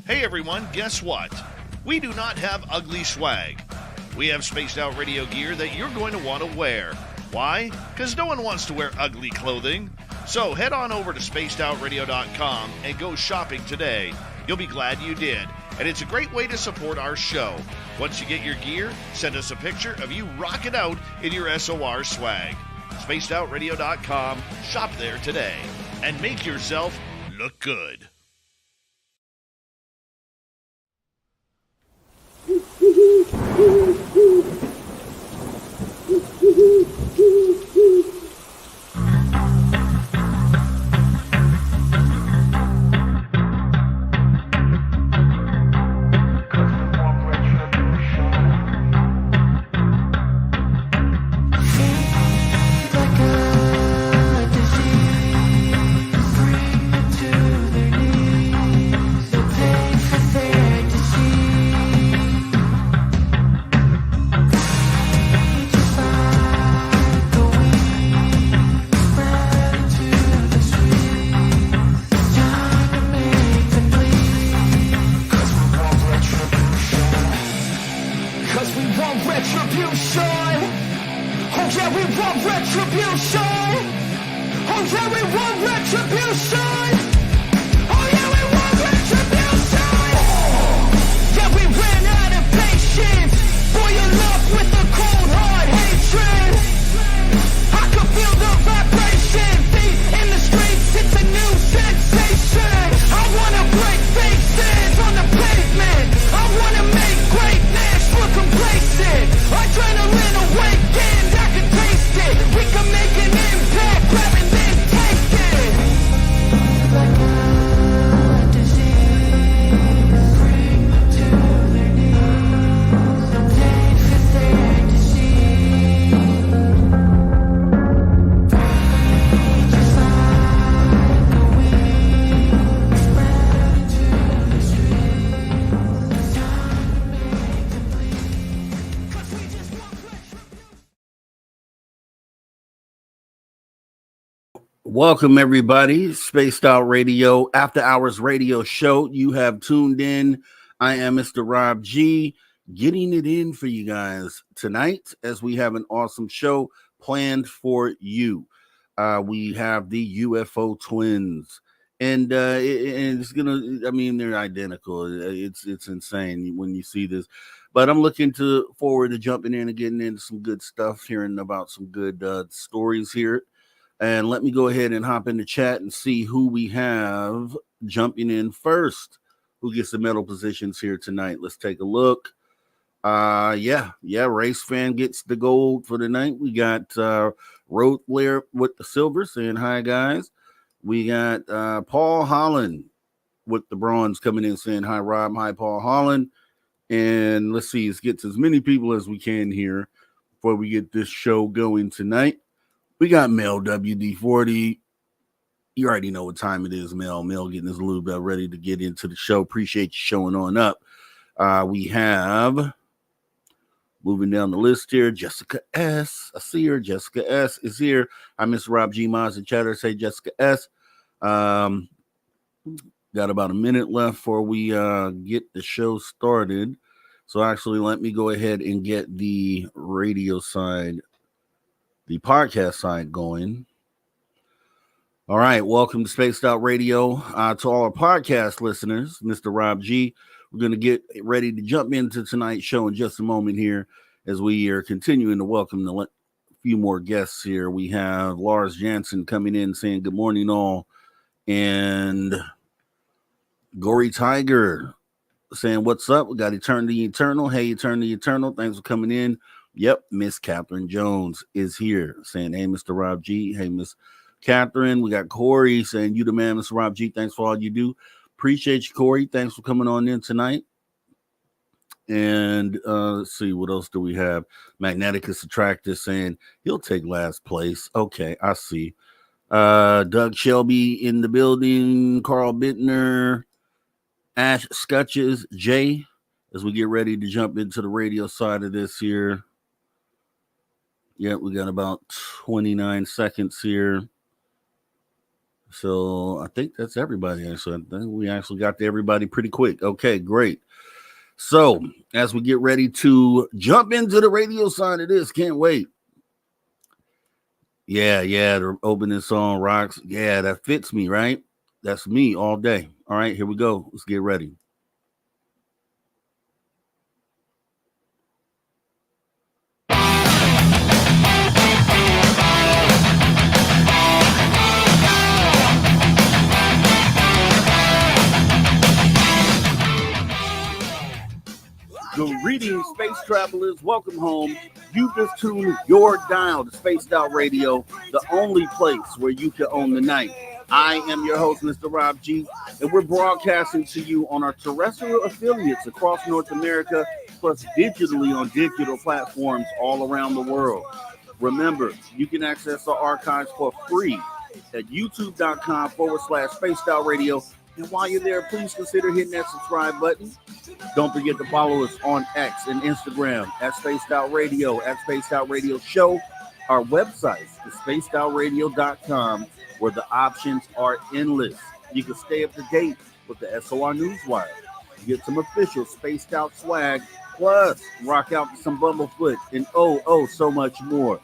Hey everyone, guess what? We do not have ugly swag. We have spaced out radio gear that you're going to want to wear. Why? Because no one wants to wear ugly clothing. So head on over to spacedoutradio.com and go shopping today. You'll be glad you did. And it's a great way to support our show. Once you get your gear, send us a picture of you rocking out in your SOR swag. spacedoutradio.com, shop there today, and make yourself look good. Welcome, everybody. Spaced Out Radio, After Hours Radio Show. You have tuned in. I am Mr. Rob G, getting it in for you guys tonight as we have an awesome show planned for you. We have the UFO twins, and it's gonna. I mean, they're identical. It's insane when you see this. But I'm looking forward to jumping in and getting into some good stuff, hearing about some good stories here. And let me go ahead and hop in the chat and see who we have jumping in first. Who gets the medal positions here tonight? Let's take a look. Race fan gets the gold for the night. We got Road Blair with the silver saying hi, guys. We got Paul Holland with the bronze coming in saying hi, Rob. Hi, Paul Holland. And let's see, let's get as many people as we can here before we get this show going tonight. We got Mel WD40. You already know what time it is, Mel. Mel getting us a little bit ready to get into the show. Appreciate you showing on up. We have, moving down the list here, Jessica S. I see her. Jessica S. is here. I miss Rob G. Moz and Chatter. Say Jessica S. Got about a minute left before we get the show started. So actually, let me go ahead and get the radio side, the podcast side going. All right, welcome to Spaced Out Radio. To all our podcast listeners, Mr. Rob G. We're going to get ready to jump into tonight's show in just a moment here as we are continuing to welcome a few more guests here. We have Lars Jansen coming in saying good morning all, and Gory Tiger saying what's up. We got Eternity Eternal. Hey, Eternity Eternal, thanks for coming in. Yep, Miss Catherine Jones is here saying, hey, Mr. Rob G. Hey, Miss Catherine. We got Corey saying, you the man, Mr. Rob G. Thanks for all you do. Appreciate you, Corey. Thanks for coming on in tonight. And let's see, what else do we have? Magneticus Attractor saying he'll take last place. Okay, I see. Doug Shelby in the building. Carl Bittner. Ash Scutches. Jay, as we get ready to jump into the radio side of this here. Yeah, we got about 29 seconds here. So I think that's everybody. So I think we actually got to everybody pretty quick. Okay, great. So as we get ready to jump into the radio side of this, can't wait. Yeah, the opening song rocks. Yeah, that fits me, right? That's me all day. All right, here we go. Let's get ready. Greetings, space travelers. Welcome home. You just tuned your dial to Spaced Out Radio, the only place where you can own the night. I am your host, Mr. Rob G, and we're broadcasting to you on our terrestrial affiliates across North America, plus digitally on digital platforms all around the world. Remember, you can access our archives for free at youtube.com/Spaced Out Radio. And while you're there, please consider hitting that subscribe button. Don't forget to follow us on X and Instagram at Spaced Out Radio, at Spaced Out Radio Show. Our website is spacedoutradio.com, where the options are endless. You can stay up to date with the SOR Newswire. Get some official Spaced Out swag, plus rock out to some Bumblefoot, and so much more.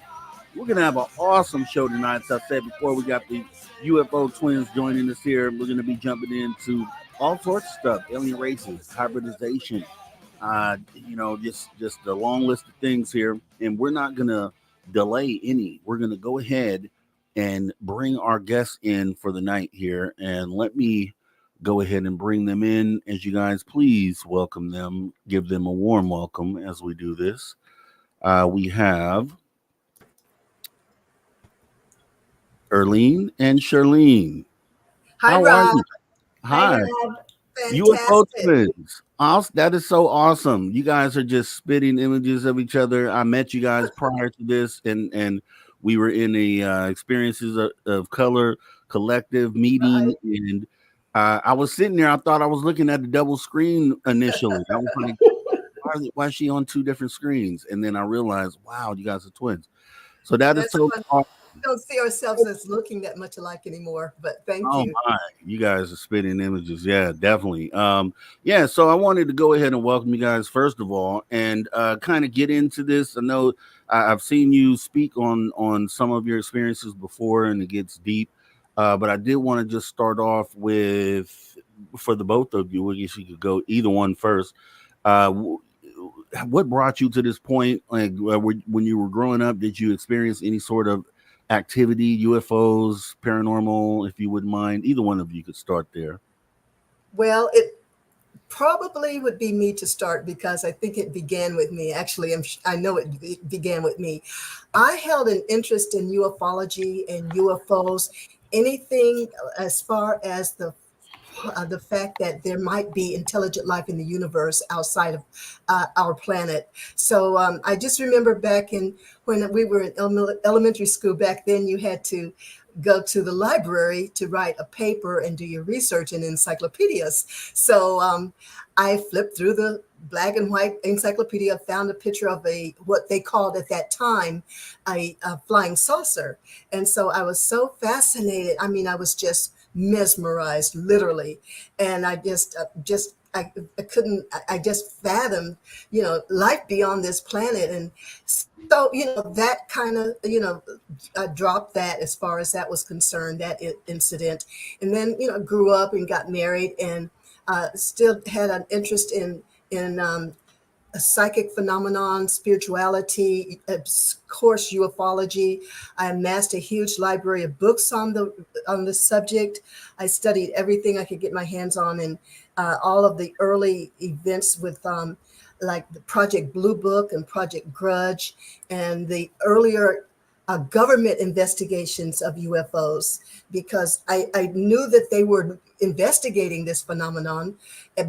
We're going to have an awesome show tonight. As I said before, we got the UFO twins joining us here. We're going to be jumping into all sorts of stuff, alien races, hybridization, just a long list of things here. And we're not going to delay any. We're going to go ahead and bring our guests in for the night here. And let me go ahead and bring them in. As you guys, please welcome them. Give them a warm welcome as we do this. We have Earlene and Shurlene. Hi, How Rob. are you? Hi. UFO twins. That is so awesome. You guys are just spitting images of each other. I met you guys prior to this, and we were in a experiences of color collective meeting, and I was sitting there. I thought I was looking at the double screen initially. I was like, why is she on two different screens? And then I realized, wow, you guys are twins. So that's so awesome. We don't see ourselves as looking that much alike anymore, but thank you. Oh my, you guys are spitting images. Yeah, definitely. So I wanted to go ahead and welcome you guys first of all, and kind of get into this. I know I've seen you speak on some of your experiences before, and it gets deep. But I did want to just start off with, for the both of you, I guess you could go either one first. What brought you to this point? Like when you were growing up, did you experience any sort of activity, UFOs, paranormal, if you wouldn't mind? Either one of you could start there. Well, it probably would be me to start, because I think it began with me. Actually, I know it began with me. I held an interest in ufology and UFOs, anything as far as the fact that there might be intelligent life in the universe outside of our planet. So I just remember back when we were in elementary school, back then you had to go to the library to write a paper and do your research in encyclopedias. So I flipped through the black and white encyclopedia, found a picture of what they called at that time a flying saucer. And so I was so fascinated. I mean, I was just mesmerized, literally. And I just fathomed, life beyond this planet. And so, that kind of, I dropped that as far as that was concerned, that incident. And then, grew up and got married, and still had an interest in a psychic phenomenon, spirituality, of course, ufology. I amassed a huge library of books on the subject. I studied everything I could get my hands on, and all of the early events with like the Project Blue Book and Project Grudge, and the earlier government investigations of UFOs, because I knew that they were investigating this phenomenon,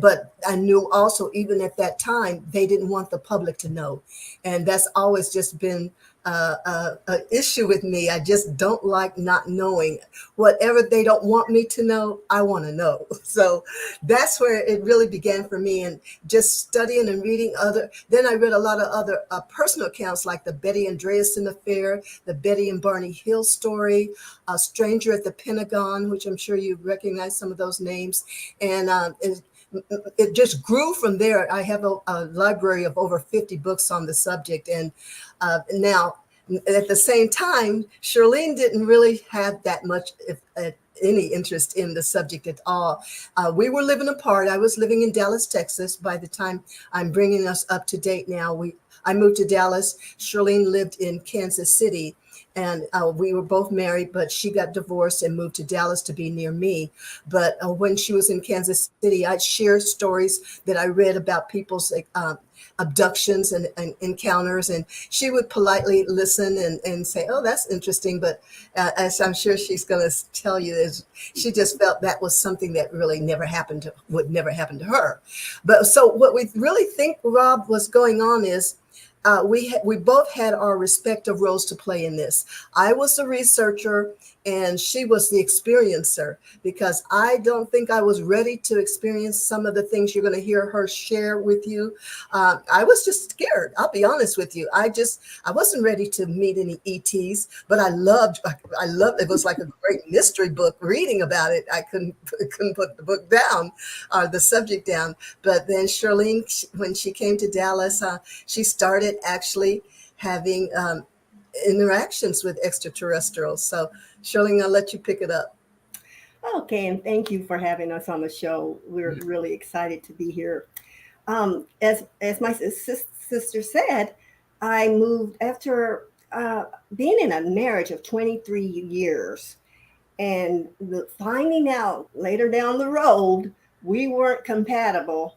but I knew also, even at that time, they didn't want the public to know. And that's always just been an issue with me. I just don't like not knowing. Whatever they don't want me to know, I want to know. So that's where it really began for me, and just studying and reading other. Then I read a lot of other personal accounts, like the Betty Andreasson affair, the Betty and Barney Hill story, A Stranger at the Pentagon, which I'm sure you recognize some of those names, and it just grew from there. I have a library of over 50 books on the subject. And now, at the same time, Shurlene didn't really have that much, if any, interest in the subject at all. We were living apart. I was living in Dallas, Texas. By the time I'm bringing us up to date now, I moved to Dallas. Shurlene lived in Kansas City. And we were both married, but she got divorced and moved to Dallas to be near me. But when she was in Kansas City, I'd share stories that I read about people's abductions and encounters. And she would politely listen and say, oh, that's interesting. But as I'm sure she's going to tell you, is she just felt that was something that really would never happen to her. But so what we really think, Rob, was going on is, we both had our respective roles to play in this. I was the researcher and she was the experiencer, because I don't think I was ready to experience some of the things you're going to hear her share with you. I was just scared. I'll be honest with you. I wasn't ready to meet any ETs, but I loved it. Was like a great mystery book reading about it. I couldn't put the book down, the subject down. But then Shurlene, when she came to Dallas, she started actually having interactions with extraterrestrials. So Shirley, I'll let you pick it up. Okay, and thank you for having us on the show. We're really excited to be here. As my sister said, I moved after being in a marriage of 23 years, and finding out later down the road we weren't compatible.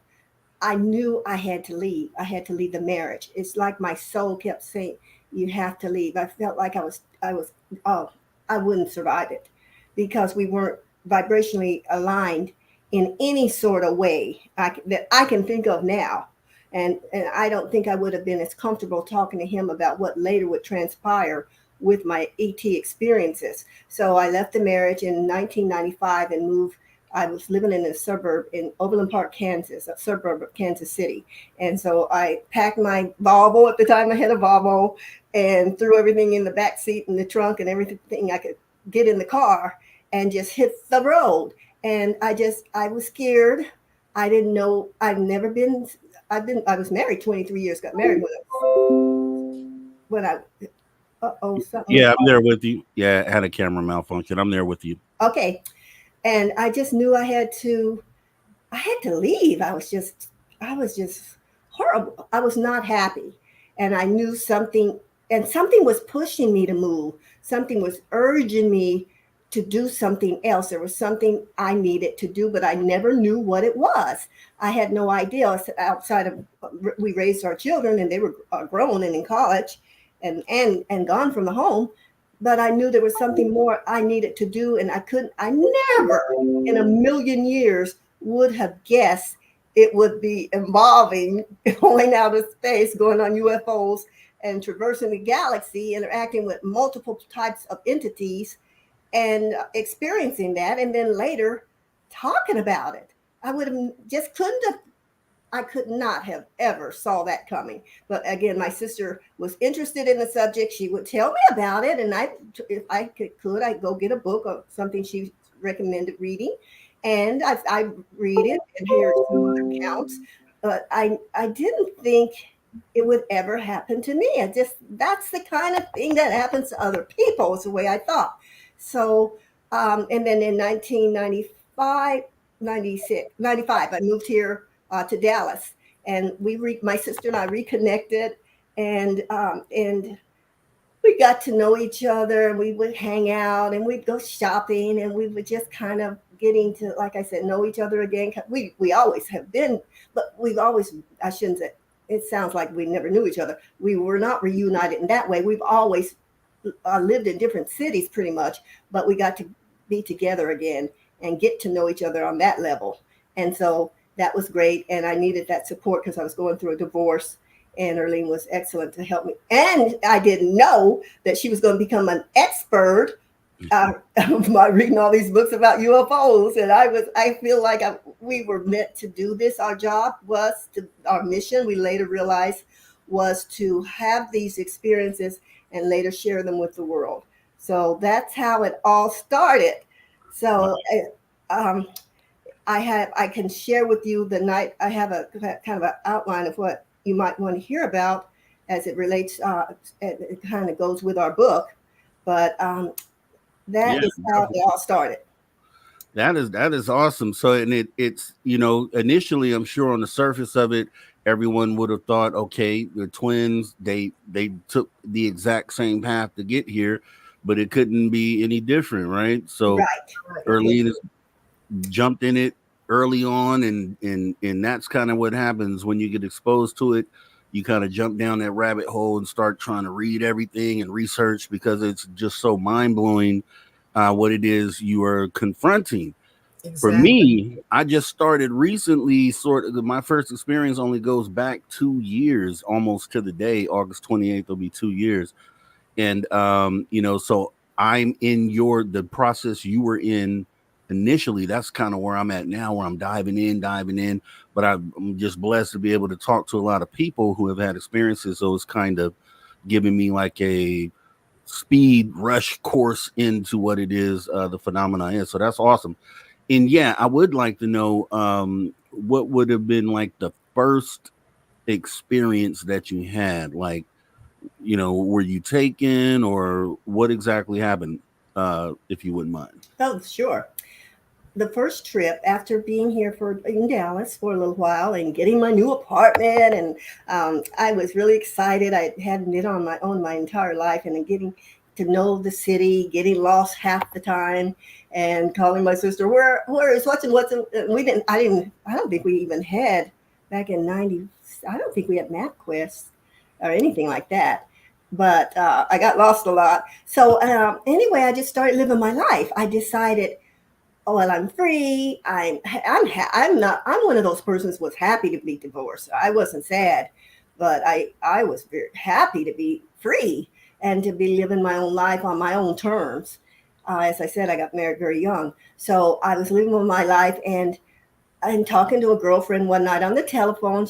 I knew I had to leave. I had to leave the marriage. It's like my soul kept saying, "You have to leave." I felt like I wouldn't survive it, because we weren't vibrationally aligned in any sort of way that I can think of now. And I don't think I would have been as comfortable talking to him about what later would transpire with my ET experiences. So I left the marriage in 1995 and moved. I was living in a suburb in Overland Park, Kansas, a suburb of Kansas City. And so I packed my Volvo. At the time I had a Volvo, and threw everything in the back seat and the trunk and everything I could get in the car, and just hit the road. And I was scared. I didn't know. I was married 23 years, got married Yeah, I'm there with you. Yeah, I had a camera malfunction. I'm there with you. Okay. And I just knew I had to leave. I was just horrible. I was not happy. And I knew something was pushing me to move. Something was urging me to do something else. There was something I needed to do, but I never knew what it was. I had no idea. Outside of, we raised our children and they were grown and in college and gone from the home. But I knew there was something more I needed to do, and I never in a million years would have guessed it would be involving going out of space, going on UFOs and traversing the galaxy, interacting with multiple types of entities and experiencing that. And then later talking about it. I could not have ever saw that coming. But again, my sister was interested in the subject. She would tell me about it. And if I could, I'd go get a book or something she recommended reading. And I read it and hear some other accounts. But I didn't think it would ever happen to me. That's the kind of thing that happens to other people, is the way I thought. So, and then in 1995, I moved here to Dallas, and my sister and I reconnected, and we got to know each other, and we would hang out, and we'd go shopping, and we would just kind of getting to, like I said, know each other again. We always have been, but I shouldn't say, it sounds like we never knew each other. We were not reunited in that way. We've always lived in different cities pretty much, but we got to be together again and get to know each other on that level. And so that was great. And I needed that support because I was going through a divorce. And Earlene was excellent to help me. And I didn't know that she was going to become an expert by reading all these books about UFOs. And I feel like we were meant to do this. Our job was our mission, we later realized, was to have these experiences and later share them with the world. So that's how it all started. So I can share with you the night. I have a kind of an outline of what you might want to hear about as it relates. It kind of goes with our book, but that is how it all started. That is awesome. So, and it's initially, I'm sure on the surface of it, everyone would have thought, okay, they're twins. They took the exact same path to get here, but it couldn't be any different, right? So, right. Earlene jumped in it early on, and that's kind of what happens when you get exposed to it. You kind of jump down that rabbit hole and start trying to read everything and research, because it's just so mind-blowing what it is you are confronting. Exactly. For me, I just started recently. My first experience only goes back 2 years, almost to the day. August 28th will be 2 years. And so I'm in the process you were in initially. That's kind of where I'm at now, where I'm diving in. But I'm just blessed to be able to talk to a lot of people who have had experiences. So it's kind of giving me like a speed rush course into what it is, the phenomenon is. So that's awesome. And yeah, I would like to know what would have been like the first experience that you had. Like, were you taken, or what exactly happened, if you wouldn't mind? Oh, sure. The first trip, after being here in Dallas for a little while and getting my new apartment, and I was really excited. I hadn't been on my own my entire life, and then getting to know the city, getting lost half the time, and calling my sister, where is what's in? I don't think we even had back in 90. I don't think we had MapQuest or anything like that. But I got lost a lot. So anyway, I just started living my life. I decided, oh, well, I'm free. I'm one of those persons who was happy to be divorced. I wasn't sad, but I was very happy to be free and to be living my own life on my own terms. As I said, I got married very young. So I was living my life and talking to a girlfriend one night on the telephone.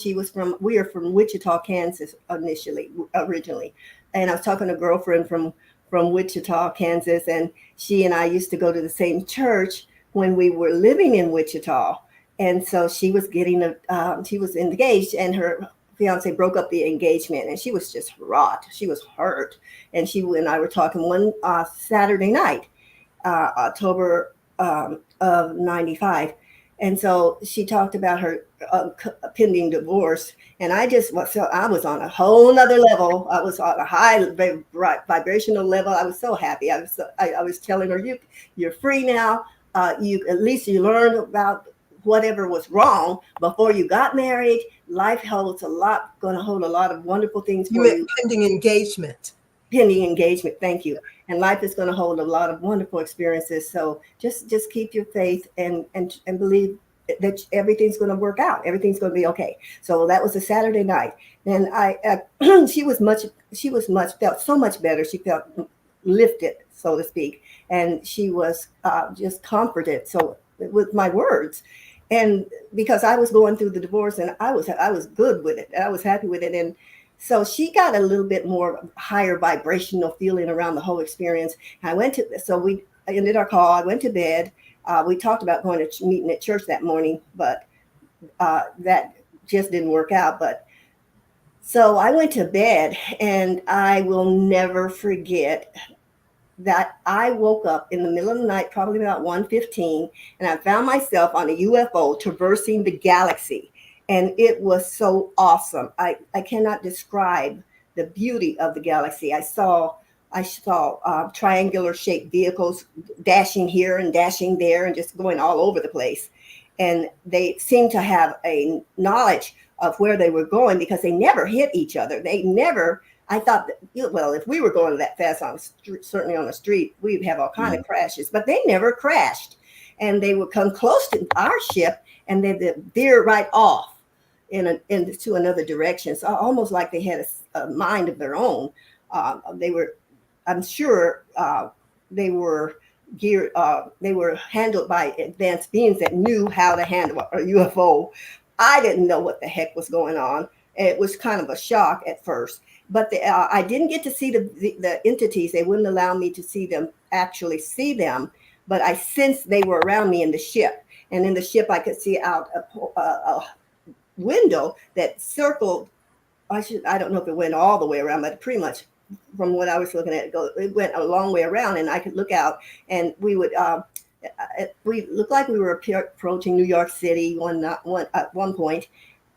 We are from Wichita, Kansas originally. And I was talking to a girlfriend from Wichita, Kansas, and she and I used to go to the same church when we were living in Wichita. And so she was she was engaged, and her fiance broke up the engagement, and she was just wrought. She was hurt. And she and I were talking one Saturday night, October of 95. And so she talked about her pending divorce. And I was on a whole nother level. I was on a high vibrational level. I was so happy. I was telling her, you're free now. At least you learned about whatever was wrong before you got married. Life holds going to hold a lot of wonderful things for you. Pending engagement. Pending engagement. Thank you. And life is going to hold a lot of wonderful experiences. So just keep your faith and believe that everything's going to work out. Everything's going to be okay. So that was a Saturday night. And she felt so much better. She felt lifted, so to speak. And she was just comforted. So with my words, and because I was going through the divorce, and I was good with it. I was happy with it. And so she got a little bit more higher vibrational feeling around the whole experience. I ended our call. I went to bed. We talked about going to meeting at church that morning, but that just didn't work out. But so I went to bed, and I will never forget that I woke up in the middle of the night, probably about 1:15, and I found myself on a UFO traversing the galaxy. And it was so awesome. I cannot describe the beauty of the galaxy. I saw triangular shaped vehicles dashing here and dashing there and just going all over the place. And they seemed to have a knowledge of where they were going, because they never hit each other. I thought that, well, if we were going that fast certainly on the street, we'd have all kinds of crashes, but they never crashed. And they would come close to our ship and they'd veer right off. into another direction. So almost like they had a mind of their own. I'm sure they were geared. They were handled by advanced beings that knew how to handle a UFO. I didn't know what the heck was going on. It was kind of a shock at first, but I didn't get to see the entities. They wouldn't allow me to see them, but I sensed they were around me in the ship. And in the ship, I could see out a window that circled. I don't know if it went all the way around, but pretty much from what I was looking at, it went a long way around, and I could look out, and we looked like we were approaching New York City at one point,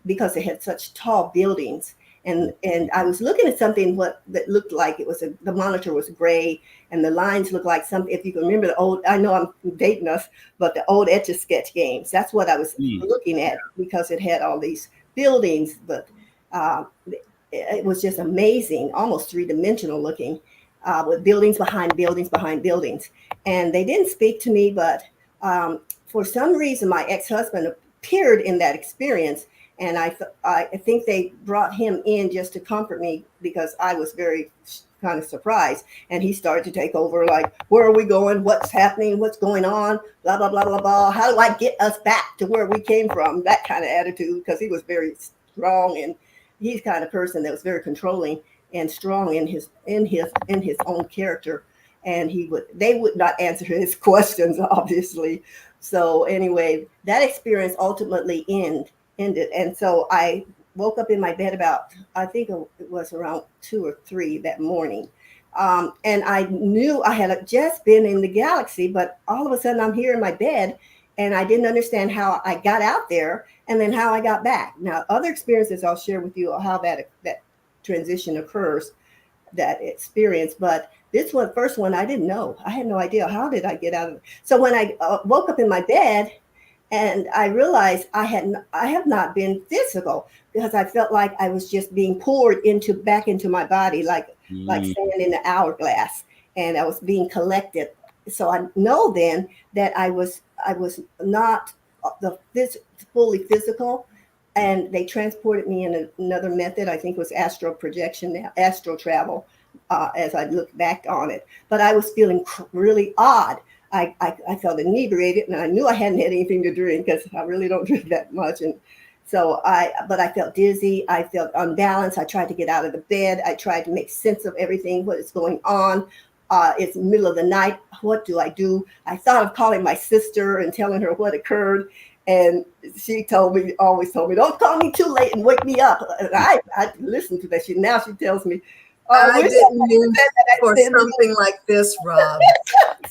because they had such tall buildings. And I was looking at something that looked like it was the monitor was gray, and the lines looked like something. If you can remember the old, I know I'm dating us, but the old Etch-a-Sketch games. That's what I was looking at, because it had all these buildings, but it was just amazing, almost three-dimensional looking, with buildings behind buildings behind buildings. And they didn't speak to me, but for some reason, my ex-husband appeared in that experience. And I think they brought him in just to comfort me, because I was very kind of surprised. And he started to take over, like, where are we going? What's happening? What's going on? Blah, blah, blah, blah, blah. How do I get us back to where we came from? That kind of attitude, because he was very strong, and he's the kind of person that was very controlling and strong in his own character. And they would not answer his questions, obviously. So anyway, that experience ultimately ended. And so I woke up in my bed about, I think it was around 2 or 3 that morning. And I knew I had just been in the galaxy, but all of a sudden I'm here in my bed, and I didn't understand how I got out there and then how I got back. Now, other experiences I'll share with you how that transition occurs, that experience. But this first one, I didn't know. I had no idea. How did I get out of it? So when I woke up in my bed, and I realized I have not been physical, because I felt like I was just being poured back into my body, like sand in the hourglass, and I was being collected. So I know then that I was not fully physical, and they transported me in another method. I think it was astral projection, astral travel, as I look back on it. But I was feeling really odd. I felt inebriated, and I knew I hadn't had anything to drink, because I really don't drink that much. And so but I felt dizzy. I felt unbalanced. I tried to get out of the bed. I tried to make sense of everything, what is going on. It's the middle of the night. What do I do? I thought of calling my sister and telling her what occurred. And she always told me, don't call me too late and wake me up. And I listened to that. Now she tells me, I didn't mean for something like this, Rob.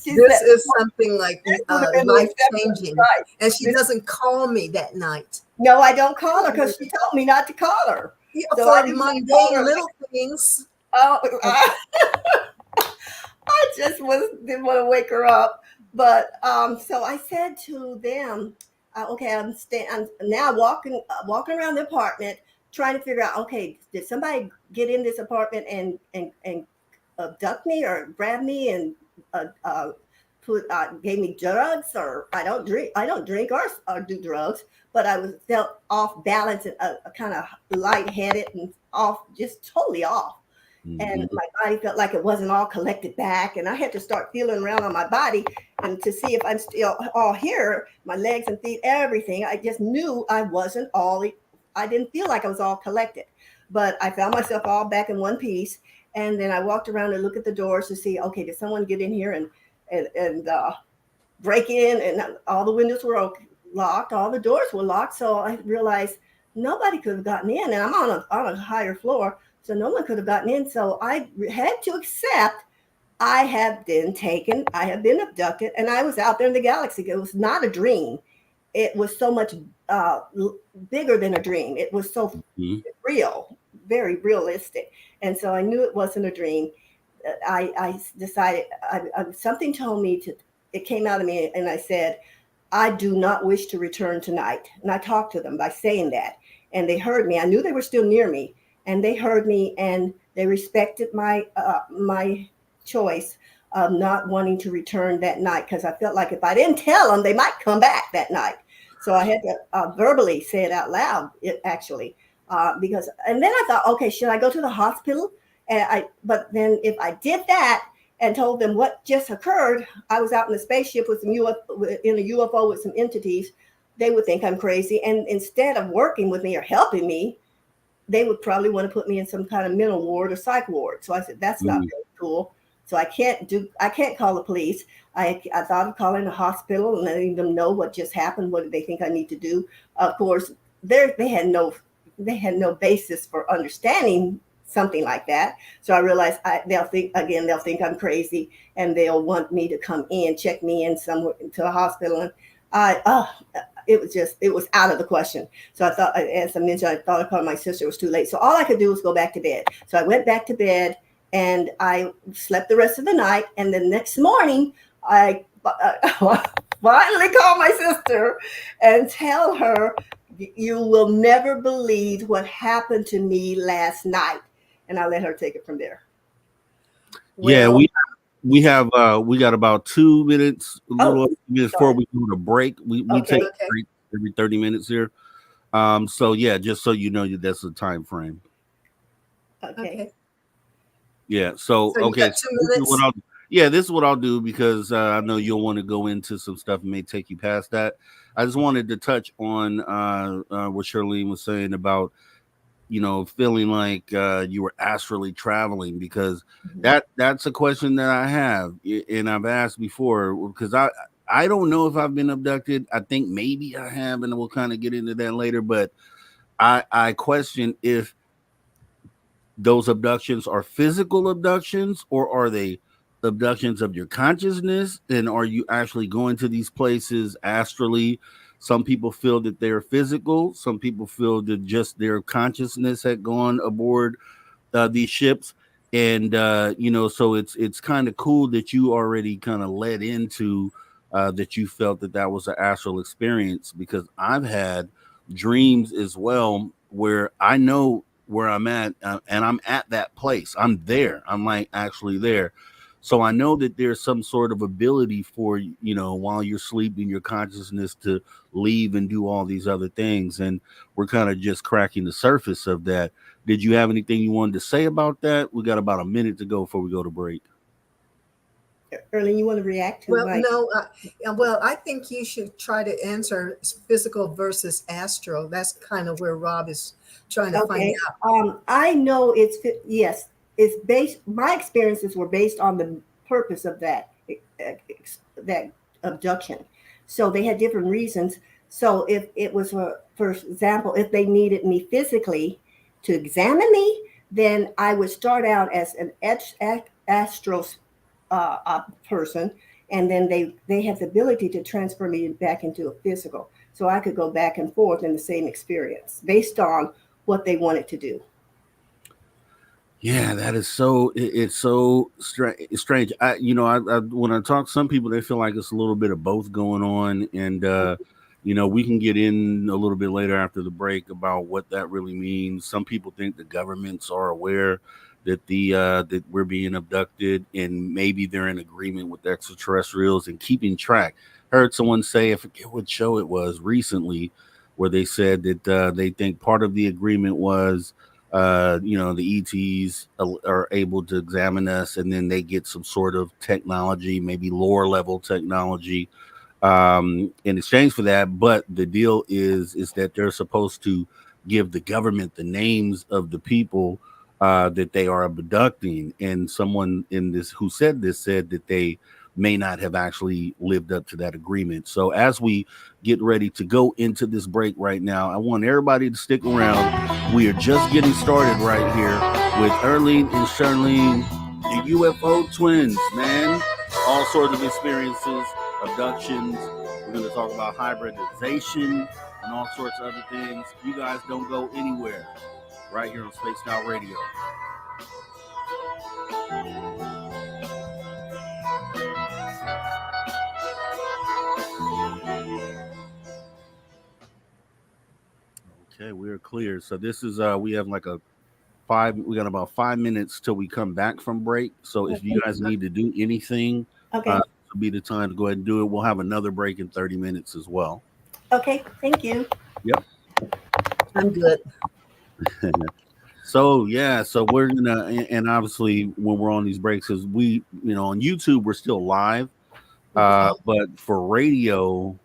This is something like life-changing. Right. And she doesn't call me that night. No, I don't call her, because she told me not to call her. Yeah, so for mundane little things. Oh, I just didn't want to wake her up. But so I said to them, okay, I'm now walking around the apartment, trying to figure out, okay, did somebody get in this apartment and abduct me or grab me and gave me drugs? Or I don't drink or do drugs, but I felt off balance and kind of lightheaded and off, just totally off. Mm-hmm. And my body felt like it wasn't all collected back, and I had to start feeling around on my body and to see if I'm still all here, my legs and feet, everything. I just knew I wasn't all. I didn't feel like I was all collected, but I found myself all back in one piece. And then I walked around and looked at the doors to see, okay, did someone get in here and break in? And all the windows were locked, all the doors were locked. So I realized nobody could have gotten in, and I'm on a higher floor, so no one could have gotten in. So I had to accept I have been abducted, and I was out there in the galaxy. It was not a dream. It was so much bigger than a dream. It was so real, very realistic. And so I knew it wasn't a dream. I decided, something told me it came out of me, and I said, I do not wish to return tonight. And I talked to them by saying that, and they heard me. I knew they were still near me, and they heard me, and they respected my choice of not wanting to return that night, because I felt like if I didn't tell them, they might come back that night. So I had to verbally say it out loud, actually, because, and then I thought, okay, should I go to the hospital? But then if I did that and told them what just occurred, I was out in a spaceship with some in a UFO with some entities, they would think I'm crazy. And instead of working with me or helping me, they would probably want to put me in some kind of mental ward or psych ward. So I said, that's not very cool. So I can't call the police. I thought of calling the hospital and letting them know what just happened. What do they think I need to do? Of course, they had no basis for understanding something like that. So I realized they'll think I'm crazy, and they'll want me to come in, check me in somewhere to the hospital. And it was out of the question. So I thought, as I mentioned, I thought I called my sister. It was too late. So all I could do was go back to bed. So I went back to bed and I slept the rest of the night. And the next morning, I finally called my sister and tell her, you will never believe what happened to me last night. And I let her take it from there. Yeah, we got about 2 minutes, a little minutes before we go to break. We take a break every 30 minutes here. So yeah, just so you know, that's the time frame. Okay. Yeah. So okay. This is what I'll do because I know you'll want to go into some stuff and may take you past that. I just wanted to touch on what Shurlene was saying about, feeling like you were astrally traveling, because that's a question that I have, and I've asked before, because I don't know if I've been abducted. I think maybe I have, and we'll kind of get into that later. But I question if those abductions are physical abductions, or are they abductions of your consciousness, and are you actually going to these places astrally? Some people feel that they're physical. Some people feel that just their consciousness had gone aboard these ships. And so it's kind of cool that you already kind of led into that you felt that was an astral experience, because I've had dreams as well where I know where I'm at, and I'm at that place. I'm there. I'm like actually there. So I know that there's some sort of ability for, while you're sleeping, your consciousness to leave and do all these other things. And we're kind of just cracking the surface of that. Did you have anything you wanted to say about that? We got about a minute to go before we go to break. Earlene, you want to react to I think you should try to answer physical versus astral. That's kind of where Rob is trying to find out. I know it's based. My experiences were based on the purpose of that abduction. So they had different reasons. So if it was, for example, if they needed me physically to examine me, then I would start out as an astral person, and then they have the ability to transfer me back into a physical. So I could go back and forth in the same experience based on what they wanted to do. Yeah, that is so. It's so strange. I when I talk to some people, they feel like it's a little bit of both going on, and we can get in a little bit later after the break about what that really means. Some people think the governments are aware that that we're being abducted, and maybe they're in agreement with extraterrestrials and keeping track. Heard someone say, I forget what show it was recently, where they said that they think part of the agreement was the ETs are able to examine us, and then they get some sort of technology, maybe lower level technology, in exchange for that. But the deal is that they're supposed to give the government the names of the people that they are abducting. And someone in this who said this said that they may not have actually lived up to that agreement. So as we get ready to go into this break right now, I want everybody to stick around. We are just getting started right here with Earlene and Shurlene, the UFO twins, man. All sorts of experiences, abductions. We're going to talk about hybridization and all sorts of other things. You guys don't go anywhere. Right here on Spaced Out Radio. Okay, we're clear. So this is we have like we got about 5 minutes till we come back from break. So if you guys need to do anything, this will be the time to go ahead and do it. We'll have another break in 30 minutes as well. Okay, thank you. Yep. I'm good. So yeah, so we're gonna, and obviously when we're on these breaks, is we, on YouTube we're still live, but for radio,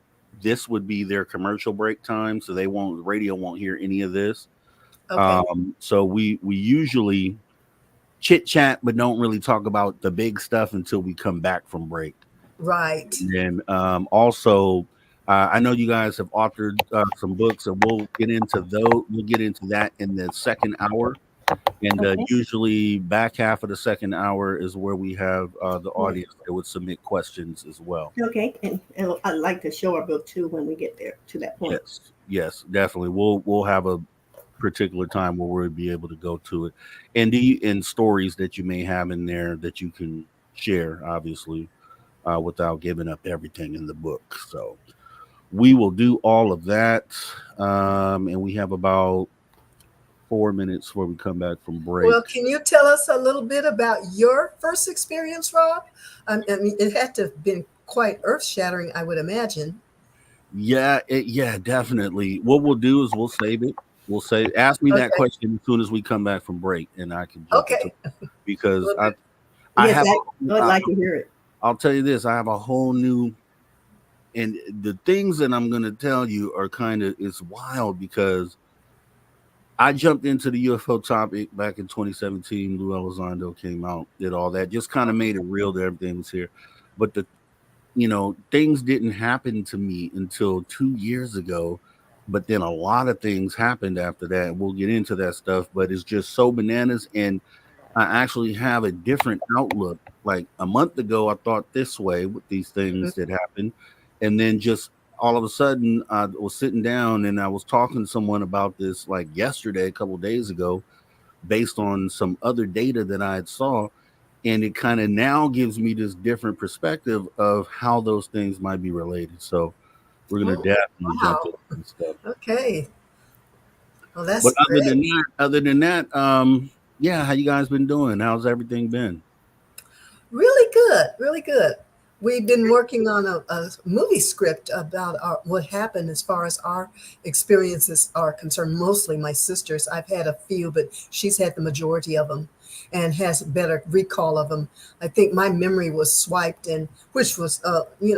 this would be their commercial break time, so radio won't hear any of this. Okay. So we usually chit chat, but don't really talk about the big stuff until we come back from break. Right. And also, I know you guys have authored some books, and we'll get into those. We'll get into that in the second hour. And usually, back half of the second hour is where we have the audience that would submit questions as well. Okay, and I'd like to show our book too when we get there to that point. Yes, definitely. We'll have a particular time where we'll be able to go to it, and stories that you may have in there that you can share, obviously, without giving up everything in the book. So we will do all of that, and we have about 4 minutes before we come back from break. Well, can you tell us a little bit about your first experience, Rob? I mean, it had to have been quite earth-shattering, I would imagine. Yeah, definitely. What we'll do is we'll save it. Ask me that question as soon as we come back from break, and I can jump into it, because I would like to hear it. I'll tell you this: I have a whole new, and the things that I'm going to tell you are it's wild, because I jumped into the UFO topic back in 2017. Lou Elizondo came out, did all that, just kind of made it real that everything was here. But things didn't happen to me until 2 years ago. But then a lot of things happened after that. We'll get into that stuff, but it's just so bananas. And I actually have a different outlook. Like a month ago, I thought this way with these things that happened. And then just all of a sudden, I was sitting down and I was talking to someone about this like yesterday, a couple of days ago, based on some other data that I had saw. And it kind of now gives me this different perspective of how those things might be related. So we're going to definitely jump into this stuff. Okay. Well, that's but great. Other than that, yeah, how you guys been doing? How's everything been? Really good. Really good. We've been working on a movie script about what happened as far as our experiences are concerned. Mostly my sister's. I've had a few, but she's had the majority of them and has better recall of them. I think my memory was swiped, and which was,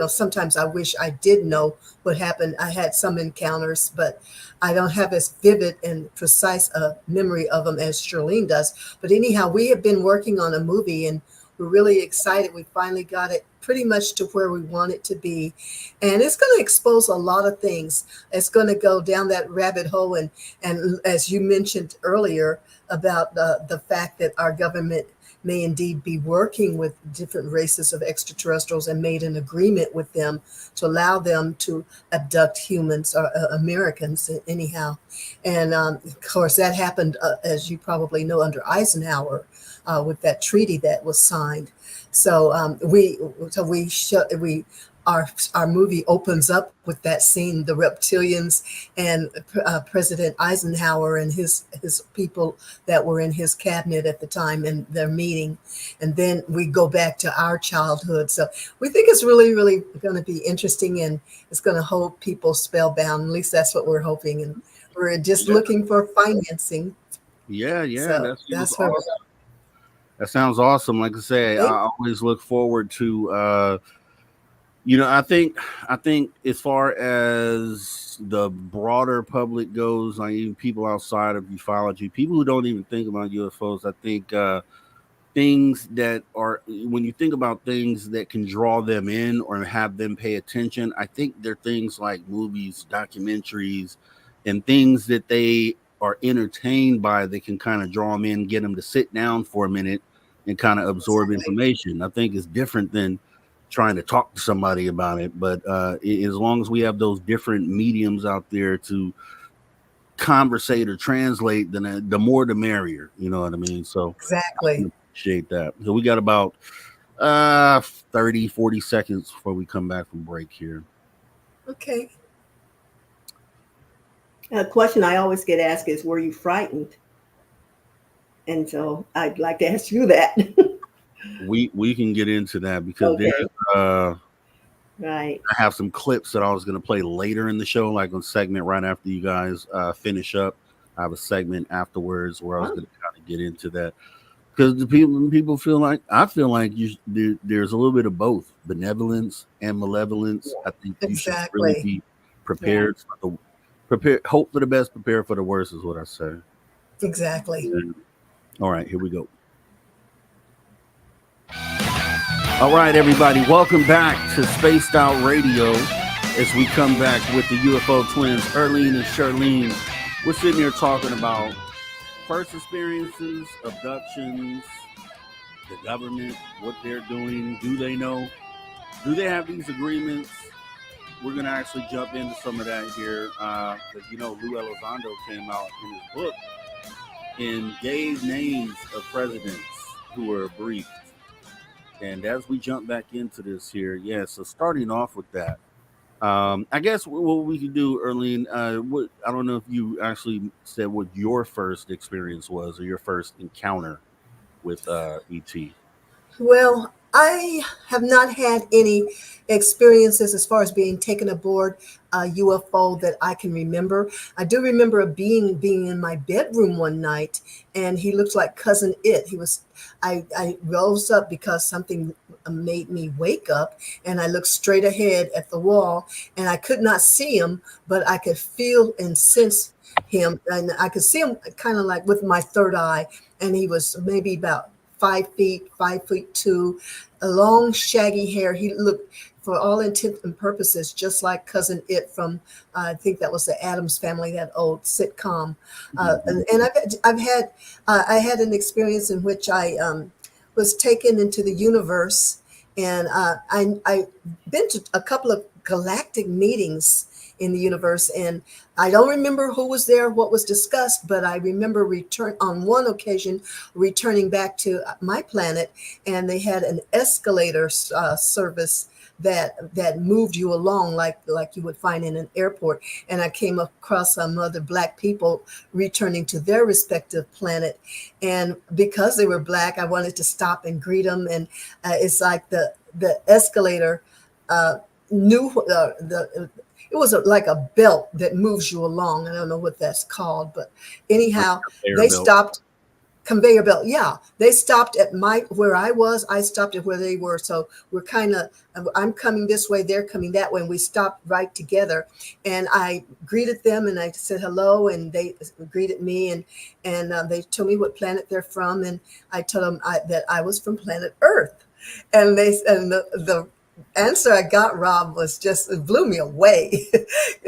sometimes I wish I did know what happened. I had some encounters, but I don't have as vivid and precise a memory of them as Shurlene does. But anyhow, we have been working on a movie, and we're really excited. We finally got it pretty much to where we want it to be. And it's going to expose a lot of things. It's going to go down that rabbit hole. And as you mentioned earlier about the fact that our government may indeed be working with different races of extraterrestrials and made an agreement with them to allow them to abduct humans or Americans anyhow. And of course, that happened, as you probably know, under Eisenhower with that treaty that was signed. So our movie opens up with that scene, the reptilians and President Eisenhower and his people that were in his cabinet at the time and their meeting. And then we go back to our childhood. So we think it's really, really going to be interesting, and it's going to hold people spellbound. At least that's what we're hoping. And we're just looking for financing. Yeah. So that's what awesome. That sounds awesome. Like I say, I always look forward to, I think as far as the broader public goes, like even people outside of ufology, people who don't even think about UFOs, I think things that are, when you think about things that can draw them in or have them pay attention, I think they're things like movies, documentaries, and things that they are entertained by that can kind of draw them in, get them to sit down for a minute and kind of absorb information. I think it's different than trying to talk to somebody about it. But as long as we have those different mediums out there to conversate or translate, then the more the merrier. You know what I mean? So exactly. I appreciate that. So we got about 30, 40 seconds before we come back from break here. Okay. A question I always get asked is, were you frightened? And so I'd like to ask you that. We can get into that because there's Right. I have some clips that I was going to play later in the show, like on segment right after you guys finish up. I have a segment afterwards where I was going to kind of get into that, because the people feel like, I feel like there's a little bit of both benevolence and malevolence. I think you should really be prepared hope for the best, prepare for the worst is what I say. Exactly. All right, here we go. All right, everybody, welcome back to Spaced Out Radio as we come back with the UFO twins, Earlene and Shurlene. We're sitting here talking about first experiences, abductions, the government, what they're doing. Do they know? Do they have these agreements? We're going to actually jump into some of that here because, Lou Elizondo came out in his book and gave names of presidents who were briefed. And as we jump back into this here, so starting off with that, I guess what we could do, Earlene, I don't know if you actually said what your first experience was or your first encounter with ET. Well, I have not had any experiences as far as being taken aboard a UFO that I can remember. I do remember being in my bedroom one night, and he looked like Cousin It. I rose up because something made me wake up, and I looked straight ahead at the wall, and I could not see him, but I could feel and sense him, and I could see him kind of like with my third eye, and he was maybe about 5'2", a long shaggy hair. He looked, for all intents and purposes, just like Cousin It from I think that was the Addams Family, that old sitcom. And I had an experience in which I was taken into the universe, and I've been to a couple of galactic meetings in the universe, and I don't remember who was there, what was discussed, but I remember on one occasion returning back to my planet, and they had an escalator service that moved you along like you would find in an airport. And I came across some other Black people returning to their respective planet, and because they were Black, I wanted to stop and greet them. And it's like the escalator knew it was like a belt that moves you along. I don't know what that's called, but anyhow, they stopped. Conveyor belt. Yeah. They stopped at where I was. I stopped at where they were. So we're I'm coming this way, they're coming that way. And we stopped right together. And I greeted them and I said hello, and they greeted me, and they told me what planet they're from. And I told them that I was from planet Earth. And the answer I got, Rob, was it blew me away.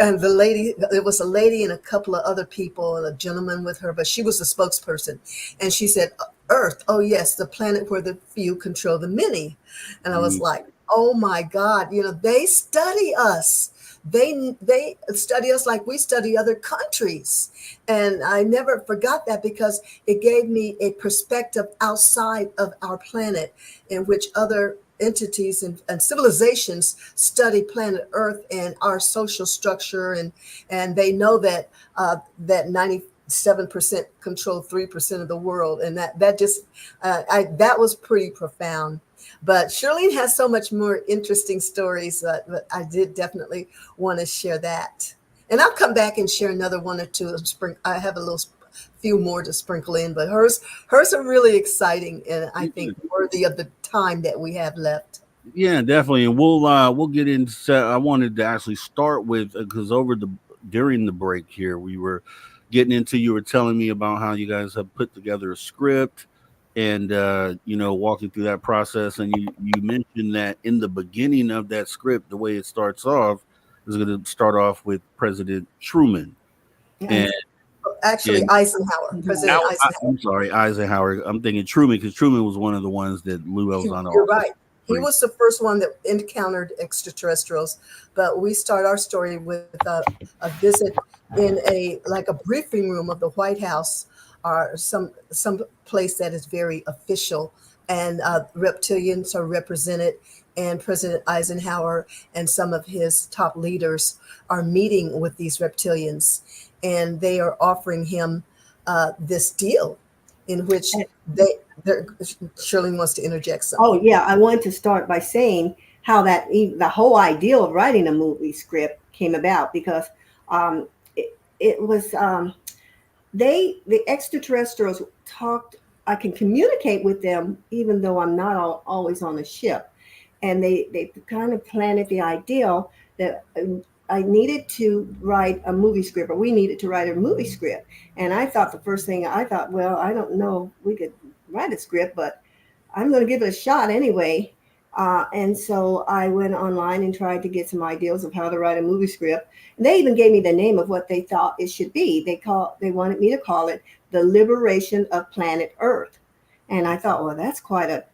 And it was a lady and a couple of other people and a gentleman with her, but she was the spokesperson. And she said, Earth, oh yes, the planet where the few control the many. And I was like, oh my God, they study us. They study us like we study other countries. And I never forgot that, because it gave me a perspective outside of our planet, in which other entities and civilizations study planet Earth and our social structure, and they know that 97% control 3% of the world, and that was pretty profound. But Shurlene has so much more interesting stories, but I did definitely want to share that, and I'll come back and share another one or two. I have a few more to sprinkle in, but hers are really exciting, and I think worthy of the time that we have left. Yeah, definitely. And we'll get into. I wanted to actually start with, because during the break here, we were getting into, you were telling me about how you guys have put together a script and walking through that process, and you mentioned that in the beginning of that script, the way it starts off is going to start off with President Truman. And actually, Eisenhower. President Eisenhower. I'm sorry, Eisenhower. I'm thinking Truman, because Truman was one of the ones that Lou Elizondo. You're right. He was the first one that encountered extraterrestrials. But we start our story with a visit in a briefing room of the White House, or some place that is very official, and reptilians are represented. And President Eisenhower and some of his top leaders are meeting with these reptilians, and they are offering him this deal in which Shirley wants to interject something. Oh, yeah. I wanted to start by saying how the whole idea of writing a movie script came about, because it was the extraterrestrials talked. I can communicate with them even though I'm not always on the ship, and they kind of planted the ideal that I needed to write a movie script, or we needed to write a movie script. And I thought, well, I don't know if we could write a script, but I'm going to give it a shot anyway. And so I went online and tried to get some ideas of how to write a movie script. And they even gave me the name of what they thought it should be. They wanted me to call it The Liberation of Planet Earth. And I thought, well, that's quite a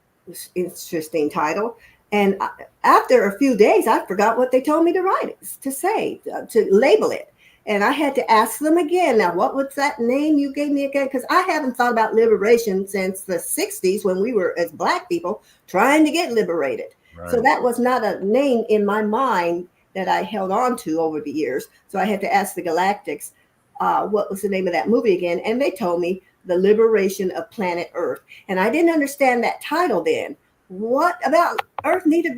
interesting title. And after a few days, I forgot what they told me to write it, to label it. And I had to ask them again. Now, what was that name you gave me again? Because I haven't thought about liberation since the 60s, when we were, as Black people, trying to get liberated. Right. So that was not a name in my mind that I held on to over the years. So I had to ask the Galactics, what was the name of that movie again? And they told me The Liberation of Planet Earth. And I didn't understand that title then. What about Earth needed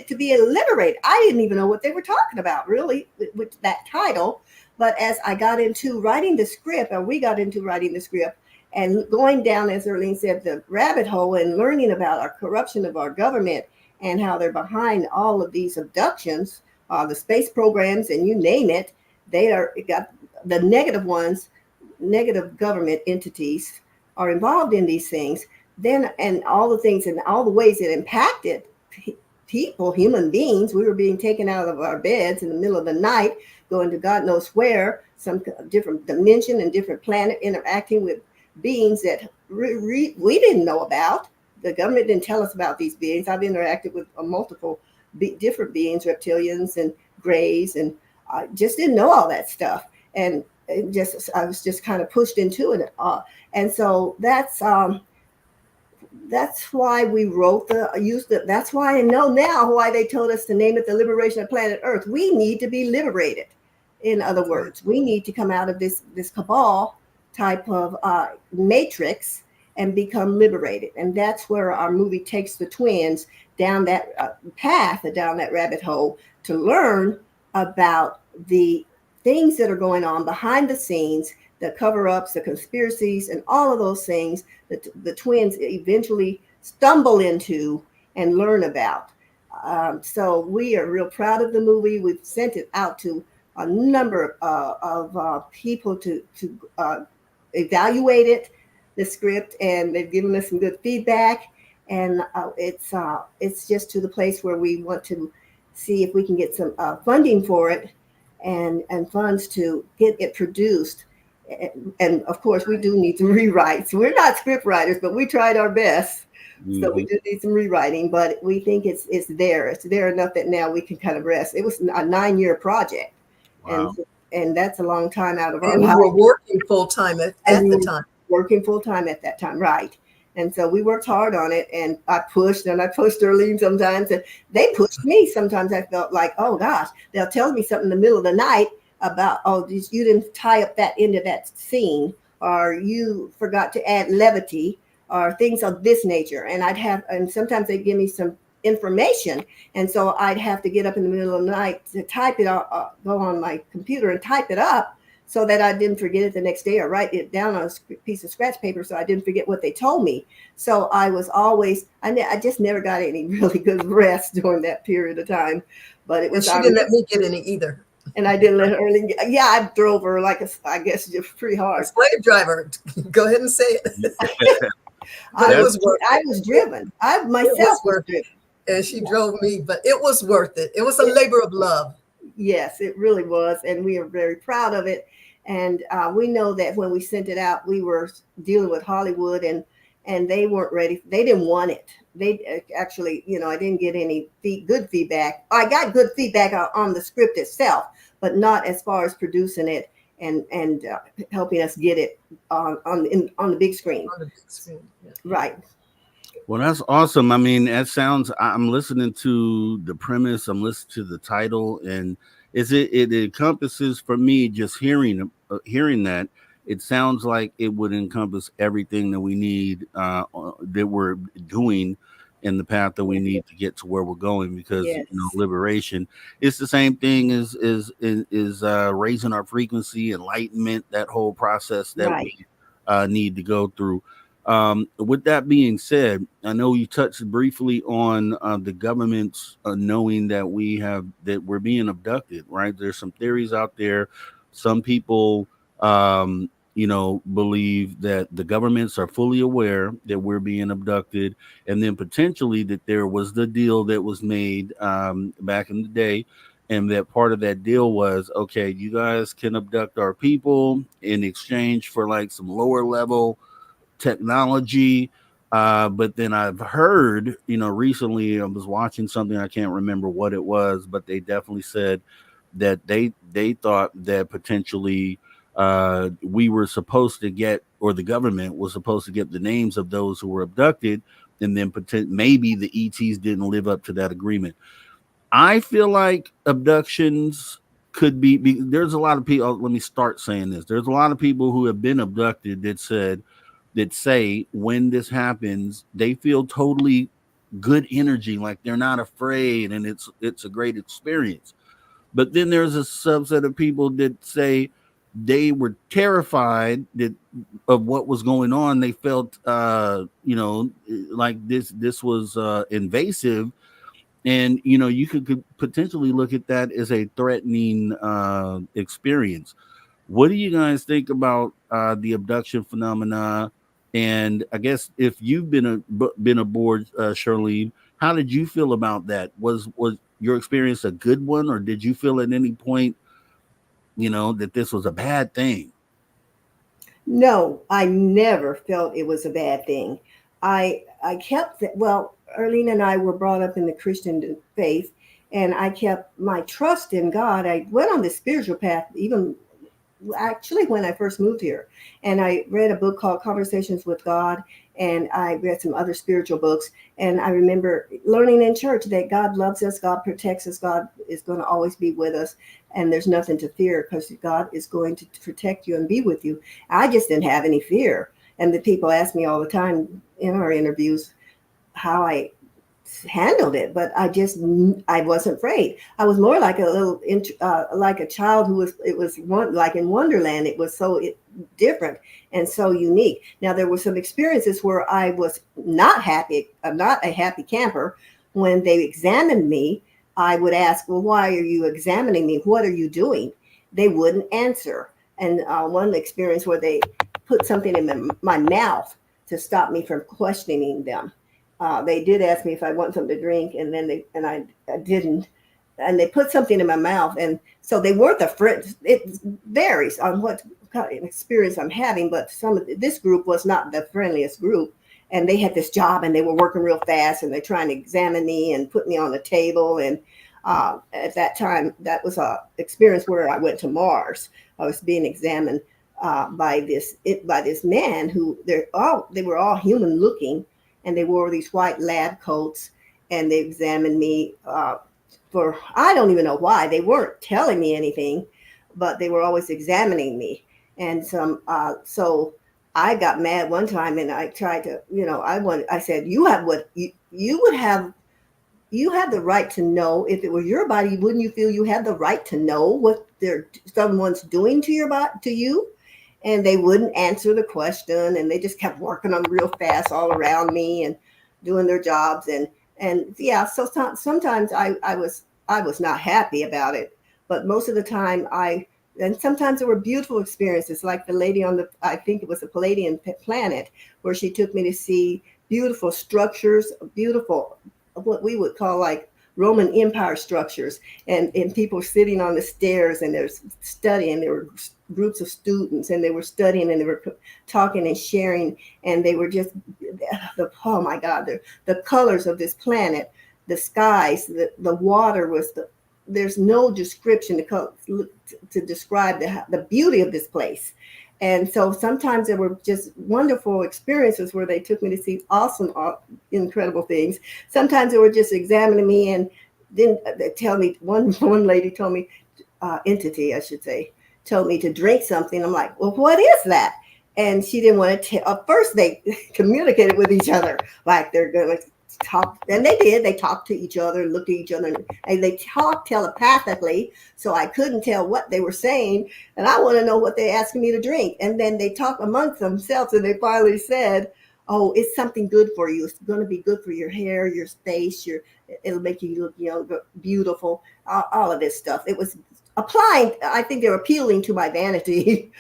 to be liberated? I didn't even know what they were talking about, really, with that title. But as I got into writing the script, or we got into writing the script, and going down, as Earlene said, the rabbit hole, and learning about our corruption of our government and how they're behind all of these abductions, the space programs, and you name it, got the negative ones, negative government entities are involved in these things. Then, and all the things and all the ways it impacted people, human beings. We were being taken out of our beds in the middle of the night, going to God knows where, some different dimension and different planet, interacting with beings that we didn't know about. The government didn't tell us about these beings. I've interacted with multiple different beings, reptilians and grays, and I just didn't know all that stuff. And I was just kind of pushed into it. And so that's why we wrote that's why I know now why they told us to name it The Liberation of Planet Earth. We need to be liberated. In other words, we need to come out of this cabal type of matrix and become liberated. And that's where our movie takes the twins down that path, down that rabbit hole, to learn about the things that are going on behind the scenes, the cover-ups, the conspiracies, and all of those things that the twins eventually stumble into and learn about. So we are real proud of the movie. We've sent it out to a number of people to evaluate it, the script, and they've given us some good feedback. And it's just to the place where we want to see if we can get some funding for it and funds to get it produced. And of course, we do need some rewrites. We're not script writers, but we tried our best. Mm-hmm. So we do need some rewriting, but we think it's there. It's there enough that now we can kind of rest. It was a 9-year project. Wow. And that's a long time out of our life. We were working full time at the time. Working full time at that time, right. And so we worked hard on it, and I pushed Earlene sometimes, and they pushed me. Sometimes I felt like, oh gosh, they'll tell me something in the middle of the night about, oh, you didn't tie up that into that scene, or you forgot to add levity, or things of this nature. And sometimes they'd give me some information. And so I'd have to get up in the middle of the night to type it out, go on my computer and type it up so that I didn't forget it the next day, or write it down on a piece of scratch paper so I didn't forget what they told me. So I was always, I just never got any really good rest during that period of time. But it was. She didn't let me get any either. And I didn't let Earlene. Yeah, I drove her I guess pretty hard. Slave driver. Go ahead and say it. I was driven. I myself was driven. And she drove me, but it was worth it. It was a labor of love. Yes, it really was. And we are very proud of it. And we know that when we sent it out, we were dealing with Hollywood, and they weren't ready. They didn't want it. They actually, I didn't get any good feedback. I got good feedback on the script itself, but not as far as producing it and helping us get it on the big screen. On the big screen, yeah. Right. Well, that's awesome. I mean, I'm listening to the premise, I'm listening to the title, and it encompasses, for me, just hearing that, it sounds like it would encompass everything that we need, that we're doing and the path that we need to get to where we're going, because Yes. liberation, it's the same thing as raising our frequency, enlightenment, that whole process that Right. we need to go through. With that being said, I know you touched briefly on the government's knowing that we're being abducted, right? There's some theories out there. Some people, believe that the governments are fully aware that we're being abducted, and then potentially that there was the deal that was made back in the day, and that part of that deal was, okay, you guys can abduct our people in exchange for like some lower level technology. But then I've heard, recently I was watching something, I can't remember what it was, but they definitely said that they thought that potentially we were supposed to get, or the government was supposed to get, the names of those who were abducted, and then maybe the ETs didn't live up to that agreement. I feel like abductions could be there's a lot of people. Let me start saying this. There's a lot of people who have been abducted that say when this happens, they feel totally good energy, like they're not afraid, and it's a great experience. But then there's a subset of people that say they were terrified of what was going on. They felt like this was invasive, and you could potentially look at that as a threatening experience. What do you guys think about the abduction phenomena? And I guess if you've been aboard, Shurlene, how did you feel about that? Was your experience a good one, or did you feel at any point, that this was a bad thing? No, I never felt it was a bad thing. I kept well, Earlene and I were brought up in the Christian faith, and I kept my trust in God. I went on the spiritual path even actually when I first moved here, and I read a book called Conversations with God, and I read some other spiritual books, and I remember learning in church that God loves us, God protects us, God is going to always be with us, and there's nothing to fear because God is going to protect you and be with you. I just didn't have any fear, and the people ask me all the time in our interviews how I handled it, but I wasn't afraid. I was more like a little like a child like in Wonderland. It was so different and so unique. Now there were some experiences where I was not happy. I'm not a happy camper. When they examined me, I would ask, well, why are you examining me? What are you doing? They wouldn't answer. And one experience where they put something in my mouth to stop me from questioning them. They did ask me if I want something to drink, and then I didn't, and they put something in my mouth, and so they weren't the friends. It varies on what kind of experience I'm having, but this group was not the friendliest group, and they had this job, and they were working real fast, and they're trying to examine me and put me on the table, and at that time, that was a experience where I went to Mars. I was being examined by this man who they were all human looking. And they wore these white lab coats, and they examined me for, I don't even know why. They weren't telling me anything, but they were always examining me. And so I got mad one time, and I tried to, I said, you have the right to know. If it were your body, wouldn't you feel you had the right to know what someone's doing to your body, to you? And they wouldn't answer the question, and they just kept working on real fast all around me and doing their jobs. And yeah, so sometimes I was not happy about it, but most of the time and sometimes there were beautiful experiences, like the lady I think it was a Palladian planet, where she took me to see beautiful structures, beautiful, what we would call like Roman Empire structures, and people sitting on the stairs, and they're studying. There were groups of students, and they were studying, and they were talking and sharing, and they were just, oh my God, the colors of this planet, the skies, the water was there's no description to describe the beauty of this place. And so sometimes there were just wonderful experiences where they took me to see awesome, incredible things. Sometimes they were just examining me, and then they tell me, one lady told me, entity, I should say, told me to drink something. I'm like, well, what is that? And she didn't want to tell. First, they communicated with each other like they're going to talk, and they did. They talked to each other, looked at each other, and they talked telepathically. So I couldn't tell what they were saying, and I want to know what they're asking me to drink. And then they talked amongst themselves, and they finally said, "Oh, it's something good for you. It's going to be good for your hair, your face, it'll make you look young, beautiful." All of this stuff. It was applying. I think they're appealing to my vanity.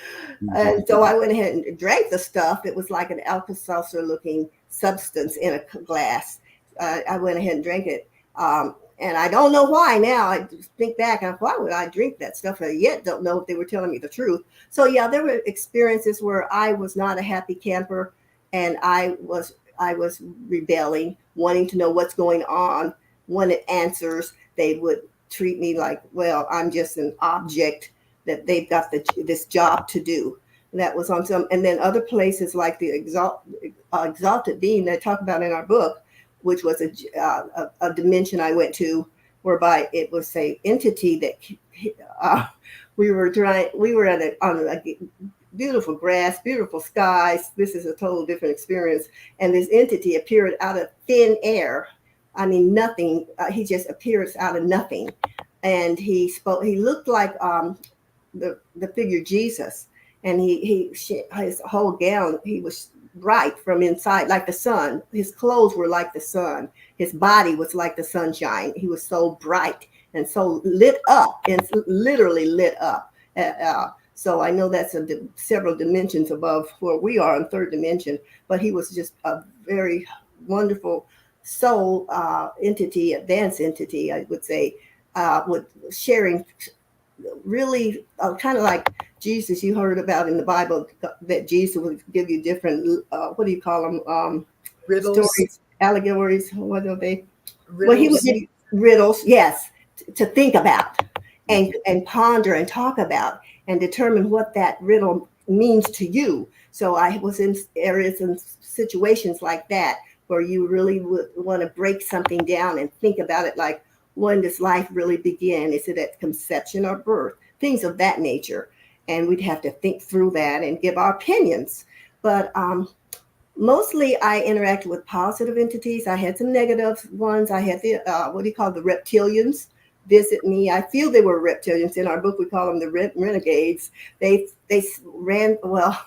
And so I went ahead and drank the stuff. It was like an Alka-Seltzer looking substance in a glass. I went ahead and drank it. And I don't know why now. I just think back and why would I drink that stuff? I yet don't know if they were telling me the truth. So yeah, there were experiences where I was not a happy camper, and I was rebelling, wanting to know what's going on, wanted answers. They would treat me like, well, I'm just an object that they've got this job to do. And that was on some, and then other places like the exalted being that I talk about in our book, which was a dimension I went to, whereby it was a entity that we were on a beautiful grass, beautiful skies. This is a total different experience. And this entity appeared out of thin air. I mean, nothing. He just appears out of nothing. And he spoke. He looked like the figure Jesus. And his whole gown, he was bright from inside, like the sun. His clothes were like the sun. His body was like the sunshine. He was so bright and so lit up, and literally lit up. So I know that's several dimensions above where we are in third dimension. But he was just a very wonderful soul entity, advanced entity, I would say, with sharing really kind of like Jesus you heard about in the Bible, that Jesus would give you different, what do you call them? Riddles. Stories, allegories, what are they? Riddles. Well, he would give you riddles, yes, to think about and ponder and talk about and determine what that riddle means to you. So I was in areas and situations like that where you really would want to break something down and think about it, like, when does life really begin? Is it at conception or birth? Things of that nature. And we'd have to think through that and give our opinions. But mostly I interacted with positive entities. I had some negative ones. I had the, the reptilians visit me. I feel they were reptilians. In our book, we call them the renegades. They ran, well,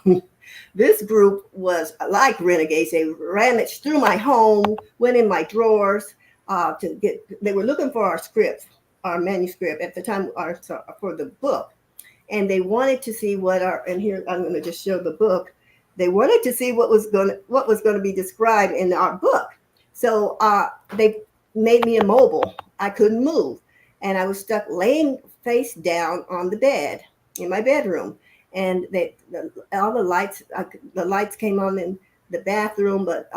this group was like renegades. They rummaged through my home, went in my drawers, they were looking for our script, our manuscript at the time, for the book. And they wanted to see and here I'm going to just show the book. They wanted to see what was going to be described in our book. So they made me immobile. I couldn't move. And I was stuck laying face down on the bed in my bedroom. And all the lights came on in the bathroom, but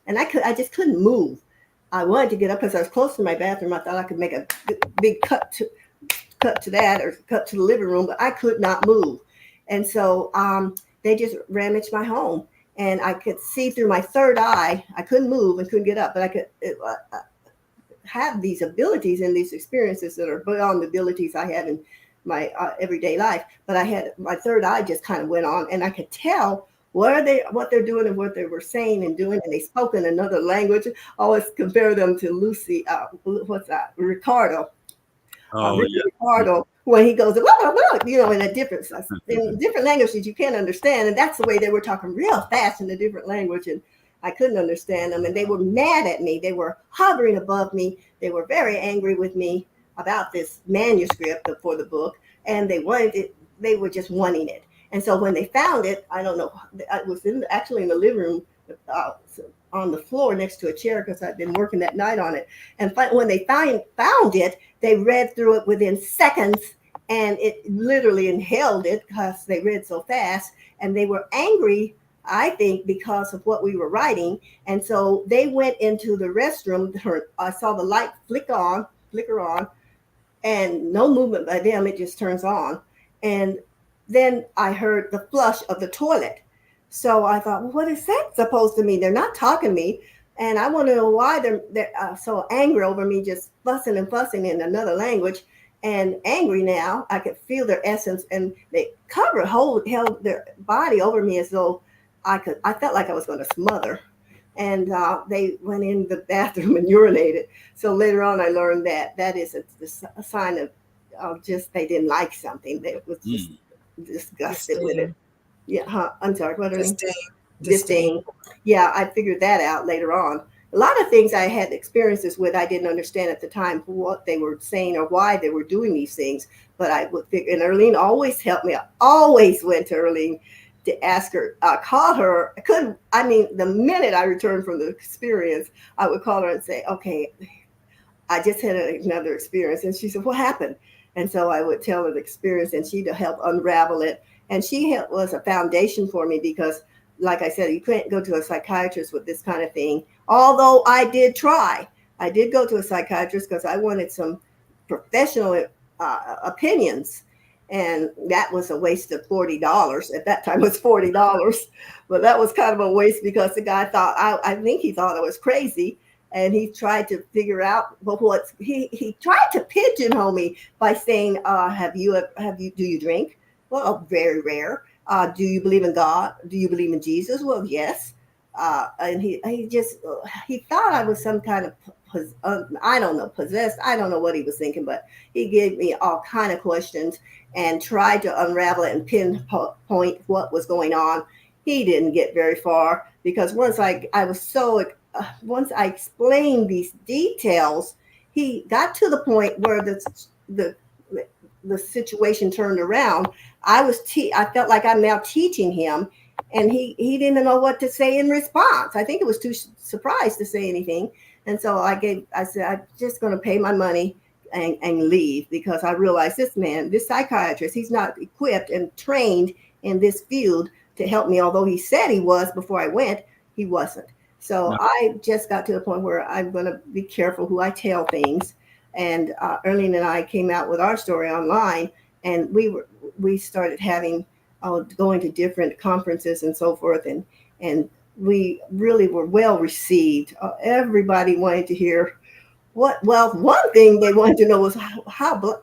and I just couldn't move. I wanted to get up because I was close to my bathroom. I thought I could make a big cut to that, or cut to the living room, but I could not move. And so they just rummaged my home, and I could see through my third eye. I couldn't move and couldn't get up, but I could have these abilities and these experiences that are beyond the abilities I have in my everyday life. But I had my third eye just kind of went on, and I could tell what they're doing and what they were saying and doing, and they spoke in another language. I always compare them to Lucy. Ricardo. Ricardo, when he goes, in a different languages you can't understand, and that's the way they were talking real fast in a different language, and I couldn't understand them, and they were mad at me. They were hovering above me. They were very angry with me about this manuscript for the book, and they wanted it. They were just wanting it. And so when they found it, I don't know, I was actually in the living room on the floor next to a chair because I'd been working that night on it. And when they found it, they read through it within seconds, and it literally inhaled it because they read so fast. And they were angry, I think, because of what we were writing. And so they went into the restroom. I saw the light flicker on, and no movement by them. It just turns on. And then I heard the flush of the toilet. So I thought, well, what is that supposed to mean? They're not talking to me. And I want to know why they're so angry over me, just fussing and fussing in another language, and angry now. I could feel their essence, and they held their body over me as though I felt like I was going to smother. and they went in the bathroom and urinated. So later on, I learned that that is a sign of just they didn't like something. They was just disgusted with it. Yeah, I'm sorry. What are disdain? Yeah, I figured that out later on. A lot of things I had experiences with, I didn't understand at the time what they were saying or why they were doing these things. But I would figure, and Earlene always helped me. I always went to Earlene to ask her, call her. The minute I returned from the experience, I would call her and say, okay, I just had another experience. And she said, what happened? And so I would tell her the experience, and she'd help unravel it. And she was a foundation for me because, like I said, you couldn't go to a psychiatrist with this kind of thing. Although I did try. I did go to a psychiatrist because I wanted some professional opinions. And that was a waste of $40. At that time, it was $40. But that was kind of a waste because the guy thought, I think he thought I was crazy. And he tried to figure out he tried to pigeonhole me by saying, do you drink? Well, very rare. Do you believe in God? Do you believe in Jesus? Well, yes. And he thought I was some kind of possessed. I don't know what he was thinking, but he gave me all kind of questions and tried to unravel it and pinpoint what was going on. He didn't get very far because once I explained these details, he got to the point where the situation turned around. I felt like I'm now teaching him, and he didn't know what to say in response. I think it was too surprised to say anything. And so I said, I'm just going to pay my money and leave, because I realized this psychiatrist, he's not equipped and trained in this field to help me. Although he said he was before I went, he wasn't. So I just got to the point where I'm going to be careful who I tell things. And Earlene and I came out with our story online, and we started going to different conferences and so forth, and we really were well received. Everybody wanted to hear one thing they wanted to know was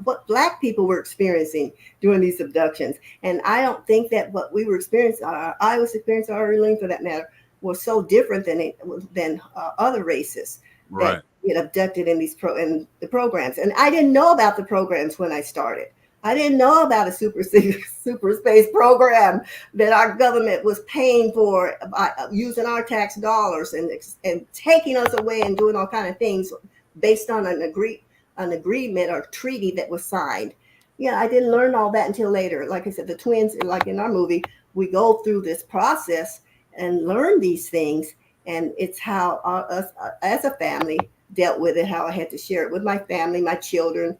what Black people were experiencing during these abductions. And I don't think that what we were experiencing, I was experiencing, or Earlene for that matter, was so different than other races. Right. That get abducted in in the programs. And I didn't know about the programs when I started. I didn't know about a super space program that our government was paying for by using our tax dollars and taking us away and doing all kinds of things based on an agreement or treaty that was signed. Yeah, I didn't learn all that until later. Like I said, the twins, like in our movie, we go through this process and learn these things. And it's how us as a family dealt with it, how I had to share it with my family, my children,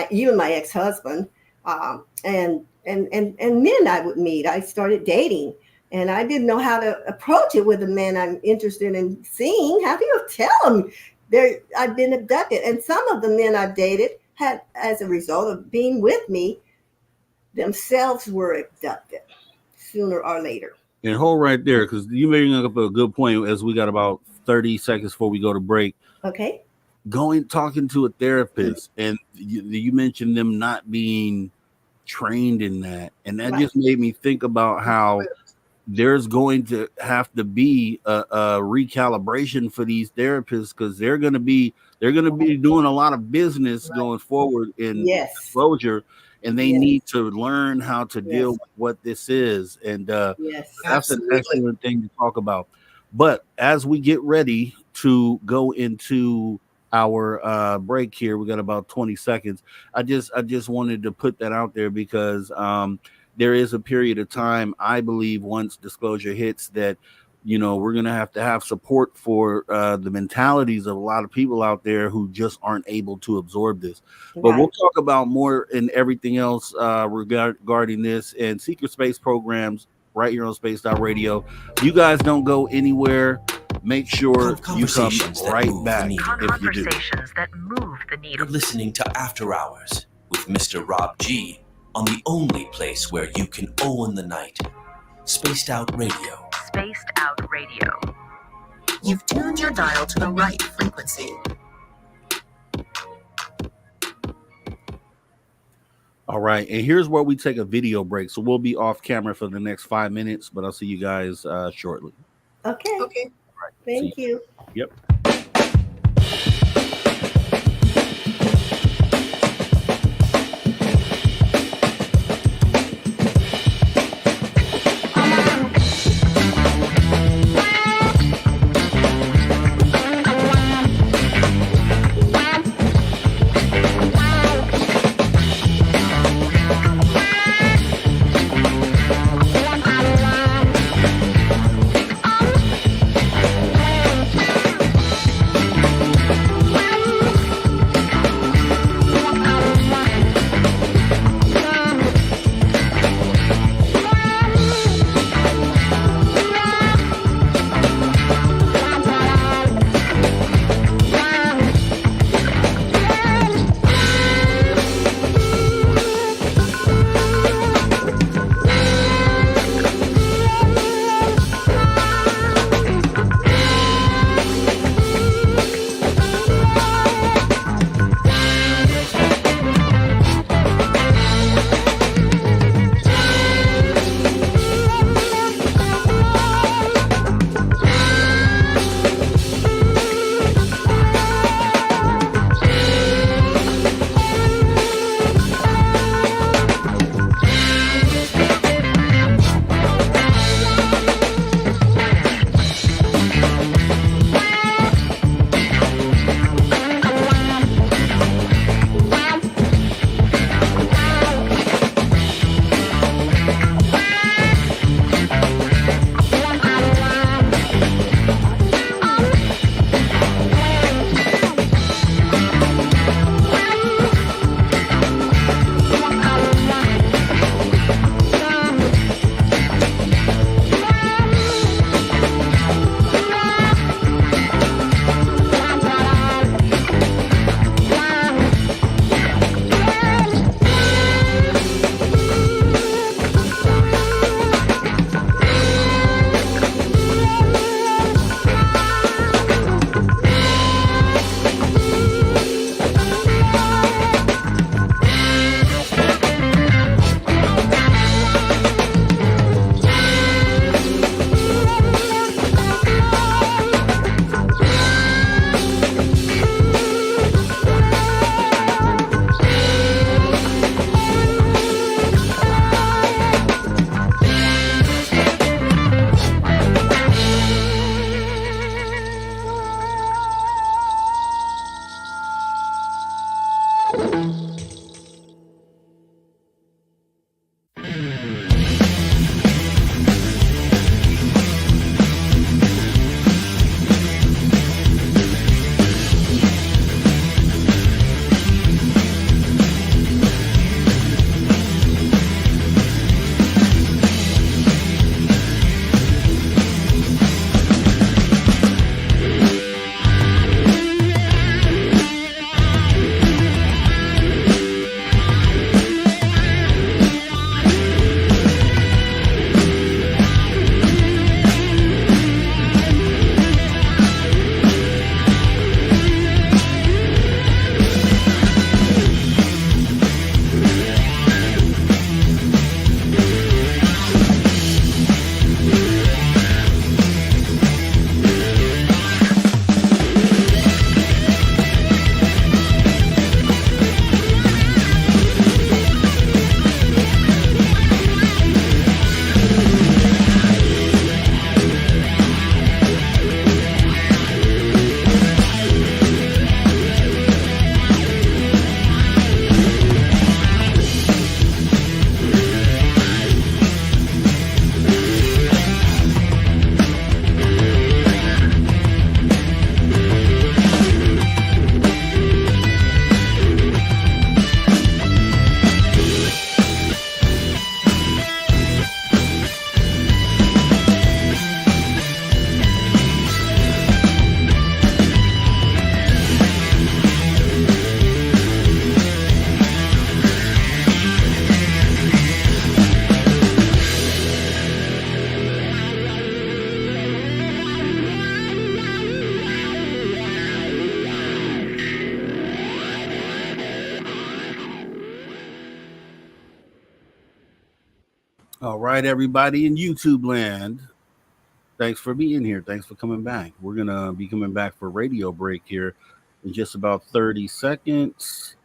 even my ex-husband, and men I would meet. I started dating, and I didn't know how to approach it with the men I'm interested in seeing. How do you tell them I've been abducted? And some of the men I've dated had, as a result of being with me, themselves were abducted sooner or later. And hold right there, because you bring up a good point as we got about 30 seconds before we go to break. Okay. Talking to a therapist, and you mentioned them not being trained in that. And that just made me think about how there's going to have to be a recalibration for these therapists, because they're going to be doing a lot of business going forward in disclosure. And they need to learn how to deal with what this is. And that's an excellent thing to talk about. But as we get ready to go into our break here, we got about 20 seconds. I just wanted to put that out there because there is a period of time, I believe, once disclosure hits, that we're going to have support for the mentalities of a lot of people out there who just aren't able to absorb this. But we'll talk about more and everything else regarding this and secret space programs right here on Space.Radio. You guys don't go anywhere. Make sure you come right back if you do. Conversations that move the needle. You're listening to After Hours with Mr. Rob G on the only place where you can own the night. Spaced Out Radio. Spaced Out Radio. You've tuned your dial to the right frequency. All right, and here's where we take a video break. So we'll be off camera for the next 5 minutes, but I'll see you guys shortly. Okay. Okay. Thank you. Yep. All right, everybody in YouTube land. thanks for being here. Thanks for coming back. We're gonna be coming back for radio break here in just about 30 seconds.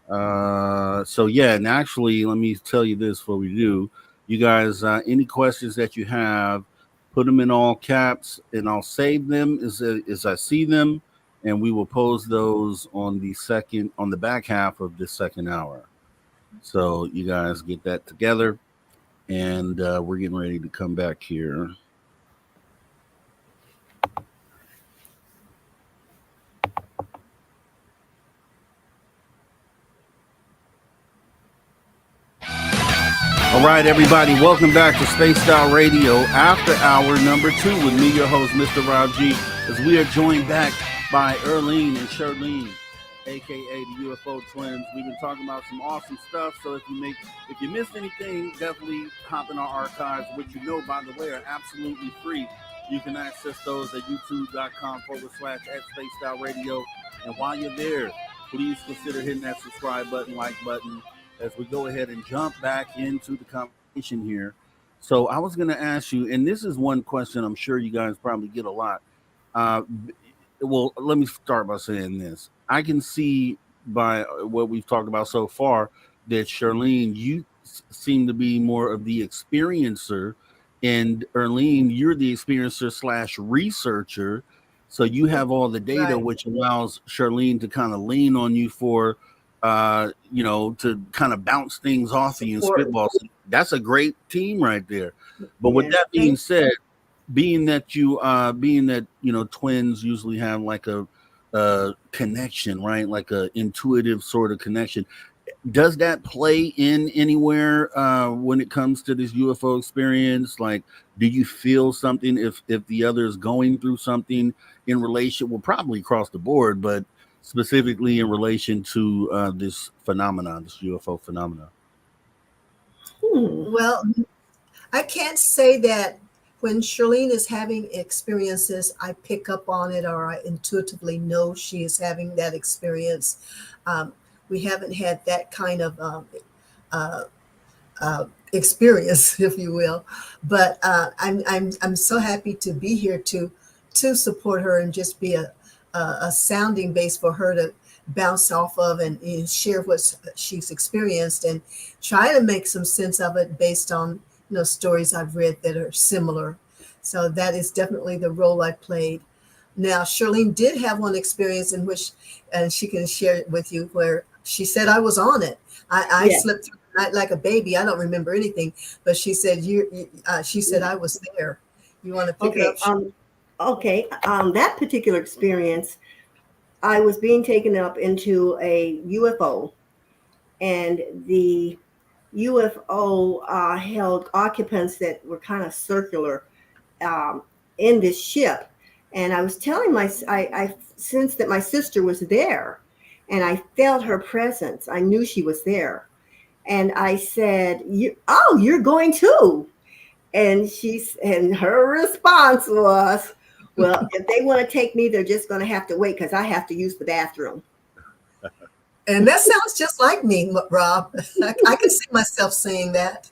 So yeah, and actually, let me tell you this before we do. You guys, any questions that you have, put them in all caps, and I'll save them as I see them, and we will pose those on the back half of the second hour. So you guys get that together, and we're getting ready to come back here. All right, everybody, welcome back to Spaced Out Radio, after hour number 2 with me, your host, Mr. Rob G, as we are joined back by Earlene and Shurlene, aka the UFO twins. We've been talking about some awesome stuff, so if you missed anything, definitely hop in our archives, which by the way, are absolutely free. You can access those at youtube.com/@spacedoutradio. And while you're there, please consider hitting that subscribe button, like button, as we go ahead and jump back into the conversation here. So I was going to ask you, and this is one question I'm sure you guys probably get a lot. Well, let me start by saying this. I can see by what we've talked about so far that Shurlene, you seem to be more of the experiencer, and Earlene, you're the experiencer / researcher. So you have all the data, right, which allows Shurlene to kind of lean on you for to kind of bounce things off of you and spitball. That's a great team right there. But with that being said, being that twins usually have like a connection, right? Like a intuitive sort of connection. Does that play in anywhere when it comes to this UFO experience? Like, do you feel something if the other is going through something in relation? Well, probably across the board, but specifically in relation to this phenomenon, this UFO phenomenon? Well, I can't say that when Shurlene is having experiences, I pick up on it or I intuitively know she is having that experience. We haven't had that kind of experience, if you will. But I'm so happy to be here to support her and just be a sounding base for her to bounce off of and share what she's experienced and try to make some sense of it based on stories I've read that are similar. So that is definitely the role I played. Now, Shurlene did have one experience in which, and she can share it with you, where she said I was on it. I slept through the night like a baby. I don't remember anything, but she said she said I was there. You want to pick it up? Okay, that particular experience, I was being taken up into a UFO, and the UFO held occupants that were kind of circular in this ship. And I was telling I sensed that my sister was there, and I felt her presence. I knew she was there. And I said, you're going too. And her response was, well, if they want to take me, they're just going to have to wait because I have to use the bathroom. And that sounds just like me, Rob. I can see myself saying that.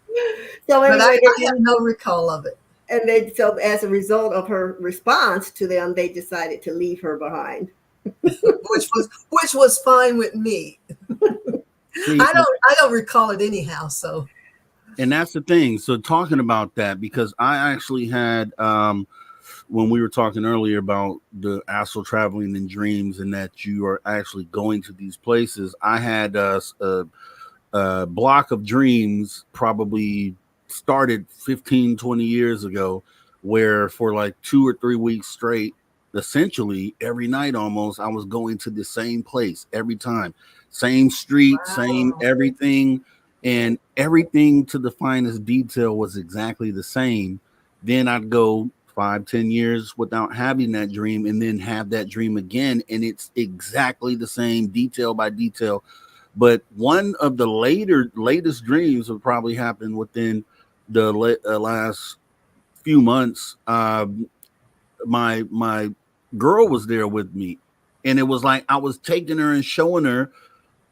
So anyway, but I have no recall of it. And so as a result of her response to them, they decided to leave her behind. which was fine with me. I don't recall it anyhow. So, and that's the thing. So talking about that, because I actually had when we were talking earlier about the astral traveling in dreams and that you are actually going to these places, I had a block of dreams probably started 15-20 years ago, where for like 2 or 3 weeks straight, essentially every night almost, I was going to the same place every time, same street, same everything, and everything to the finest detail was exactly the same. Then I'd go 5-10 years without having that dream, and then have that dream again, and it's exactly the same, detail by detail. But one of the latest dreams would probably happen within the last few months. My girl was there with me, and it was like I was taking her and showing her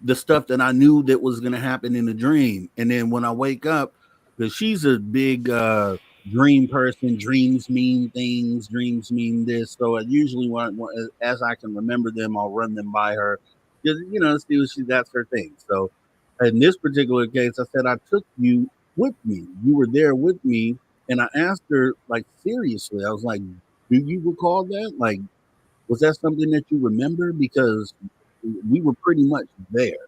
the stuff that I knew that was going to happen in the dream. And then when I wake up, because she's a big dream person. Dreams mean things. Dreams mean this. So I usually as I can remember them, I'll run them by her. Just, see what that's her thing. So in this particular case, I said I took you with me. You were there with me, and I asked her like seriously. I was like, "Do you recall that? Like, was that something that you remember? Because we were pretty much there."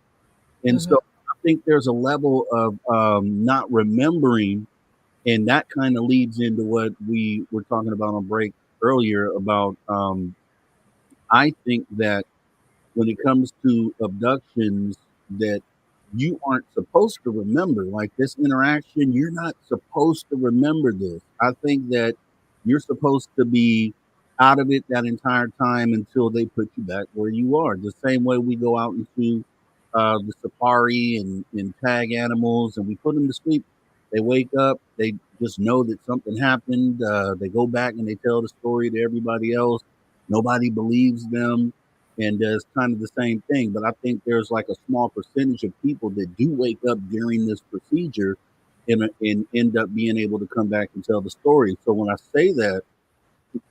And so I think there's a level of not remembering, and that kind of leads into what we were talking about on break earlier about. I think that when it comes to abductions, that you aren't supposed to remember, like this interaction, you're not supposed to remember this. I think that you're supposed to be out of it that entire time until they put you back where you are. The same way we go out into the safari and tag animals and we put them to sleep. They wake up, they just know that something happened. They go back and they tell the story to everybody else. Nobody believes them. And it's kind of the same thing. But I think there's like a small percentage of people that do wake up during this procedure and end up being able to come back and tell the story. So when I say that,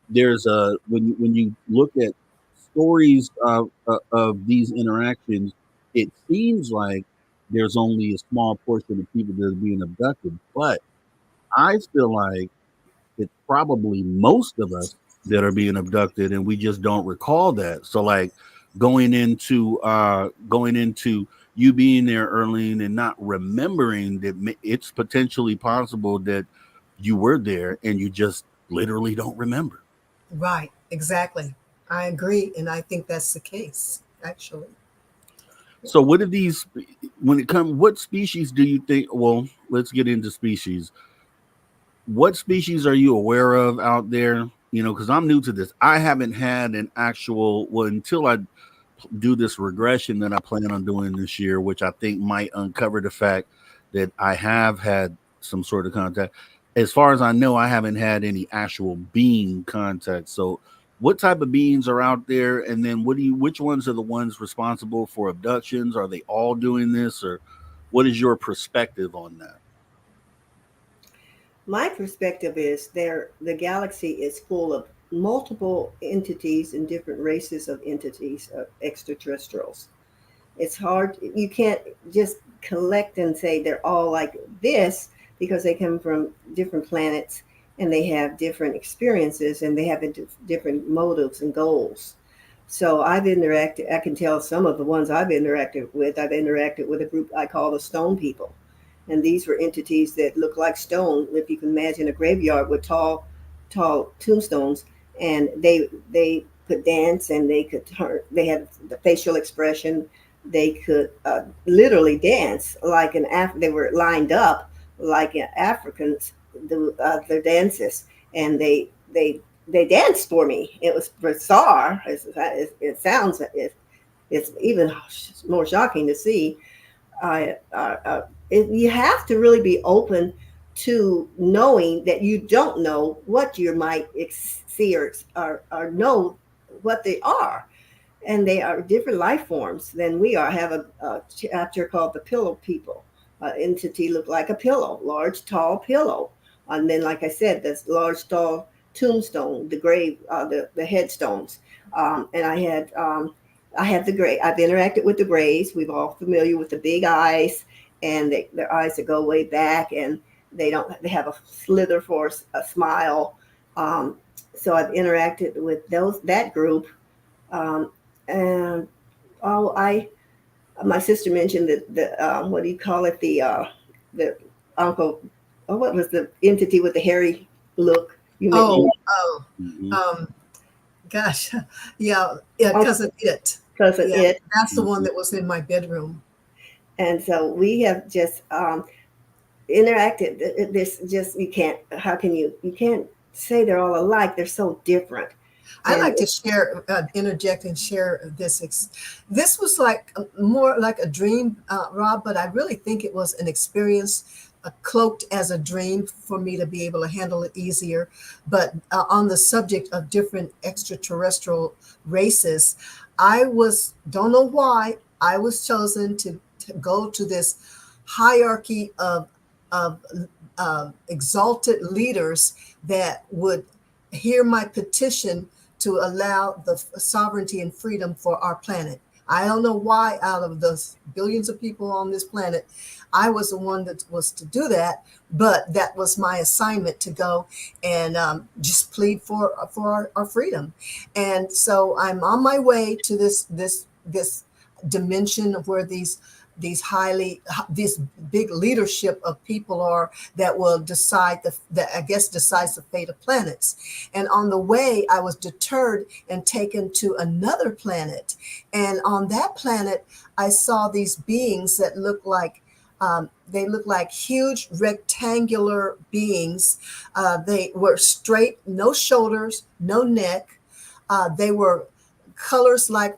there's when you look at stories of these interactions, it seems like there's only a small portion of people that are being abducted. But I feel like it's probably most of us that are being abducted and we just don't recall that. So like going into you being there, Earlene, and not remembering that it's potentially possible that you were there and you just literally don't remember. Right, exactly. I agree, and I think that's the case, actually. So what are these, what species do you think, well, let's get into species. What species are you aware of out there? Because I'm new to this. I haven't had an actual, well, until I do this regression that I plan on doing this year, which I think might uncover the fact that I have had some sort of contact. As far as I know, I haven't had any actual being contact. So what type of beings are out there? And then which ones are the ones responsible for abductions? Are they all doing this, or what is your perspective on that? My perspective is the galaxy is full of multiple entities and different races of entities of extraterrestrials. It's hard, you can't just collect and say they're all like this because they come from different planets and they have different experiences and they have different motives and goals. So I can tell some of the ones I've interacted with a group I call the Stone People. And these were entities that look like stone. If you can imagine a graveyard with tall tombstones, and they could dance and they could turn. They had the facial expression. They could literally dance like They were lined up like Africans do their dances, and they danced for me. It was bizarre. It sounds. It's even more shocking to see. You have to really be open to knowing that you don't know what you might see or know what they are. And they are different life forms than we are. I have a chapter called The Pillow People. Entity looked like a pillow, large, tall pillow. And then, like I said, this large, tall tombstone, the grave, the headstones. And I have the gray. I've interacted with the grays. We're all familiar with the big eyes, and their eyes that go way back, and they have a slither for a smile. So I've interacted with that group, and my sister mentioned that the what do you call it, the uncle. Oh, what was the entity with the hairy look? You mentioned. Mm-hmm. Gosh, yeah, cousin It. Cousin It. That's the one that was in my bedroom. And so we have just interacted. This just you can't. How can you can't say they're all alike? They're so different. I like to share, interject and share this. This was like more like a dream, Rob, but I really think it was an experience cloaked as a dream for me to be able to handle it easier. But on the subject of different extraterrestrial races, don't know why, I was chosen to go to this hierarchy of exalted leaders that would hear my petition to allow the sovereignty and freedom for our planet. I don't know why out of the billions of people on this planet, I was the one that was to do that, but that was my assignment to go and just plead for our freedom. And so I'm on my way to this dimension of where these big leadership of people are that will decide decides the fate of planets. And on the way, I was deterred and taken to another planet. And on that planet, I saw these beings that look like huge rectangular beings. They were straight, no shoulders, no neck. They were colors like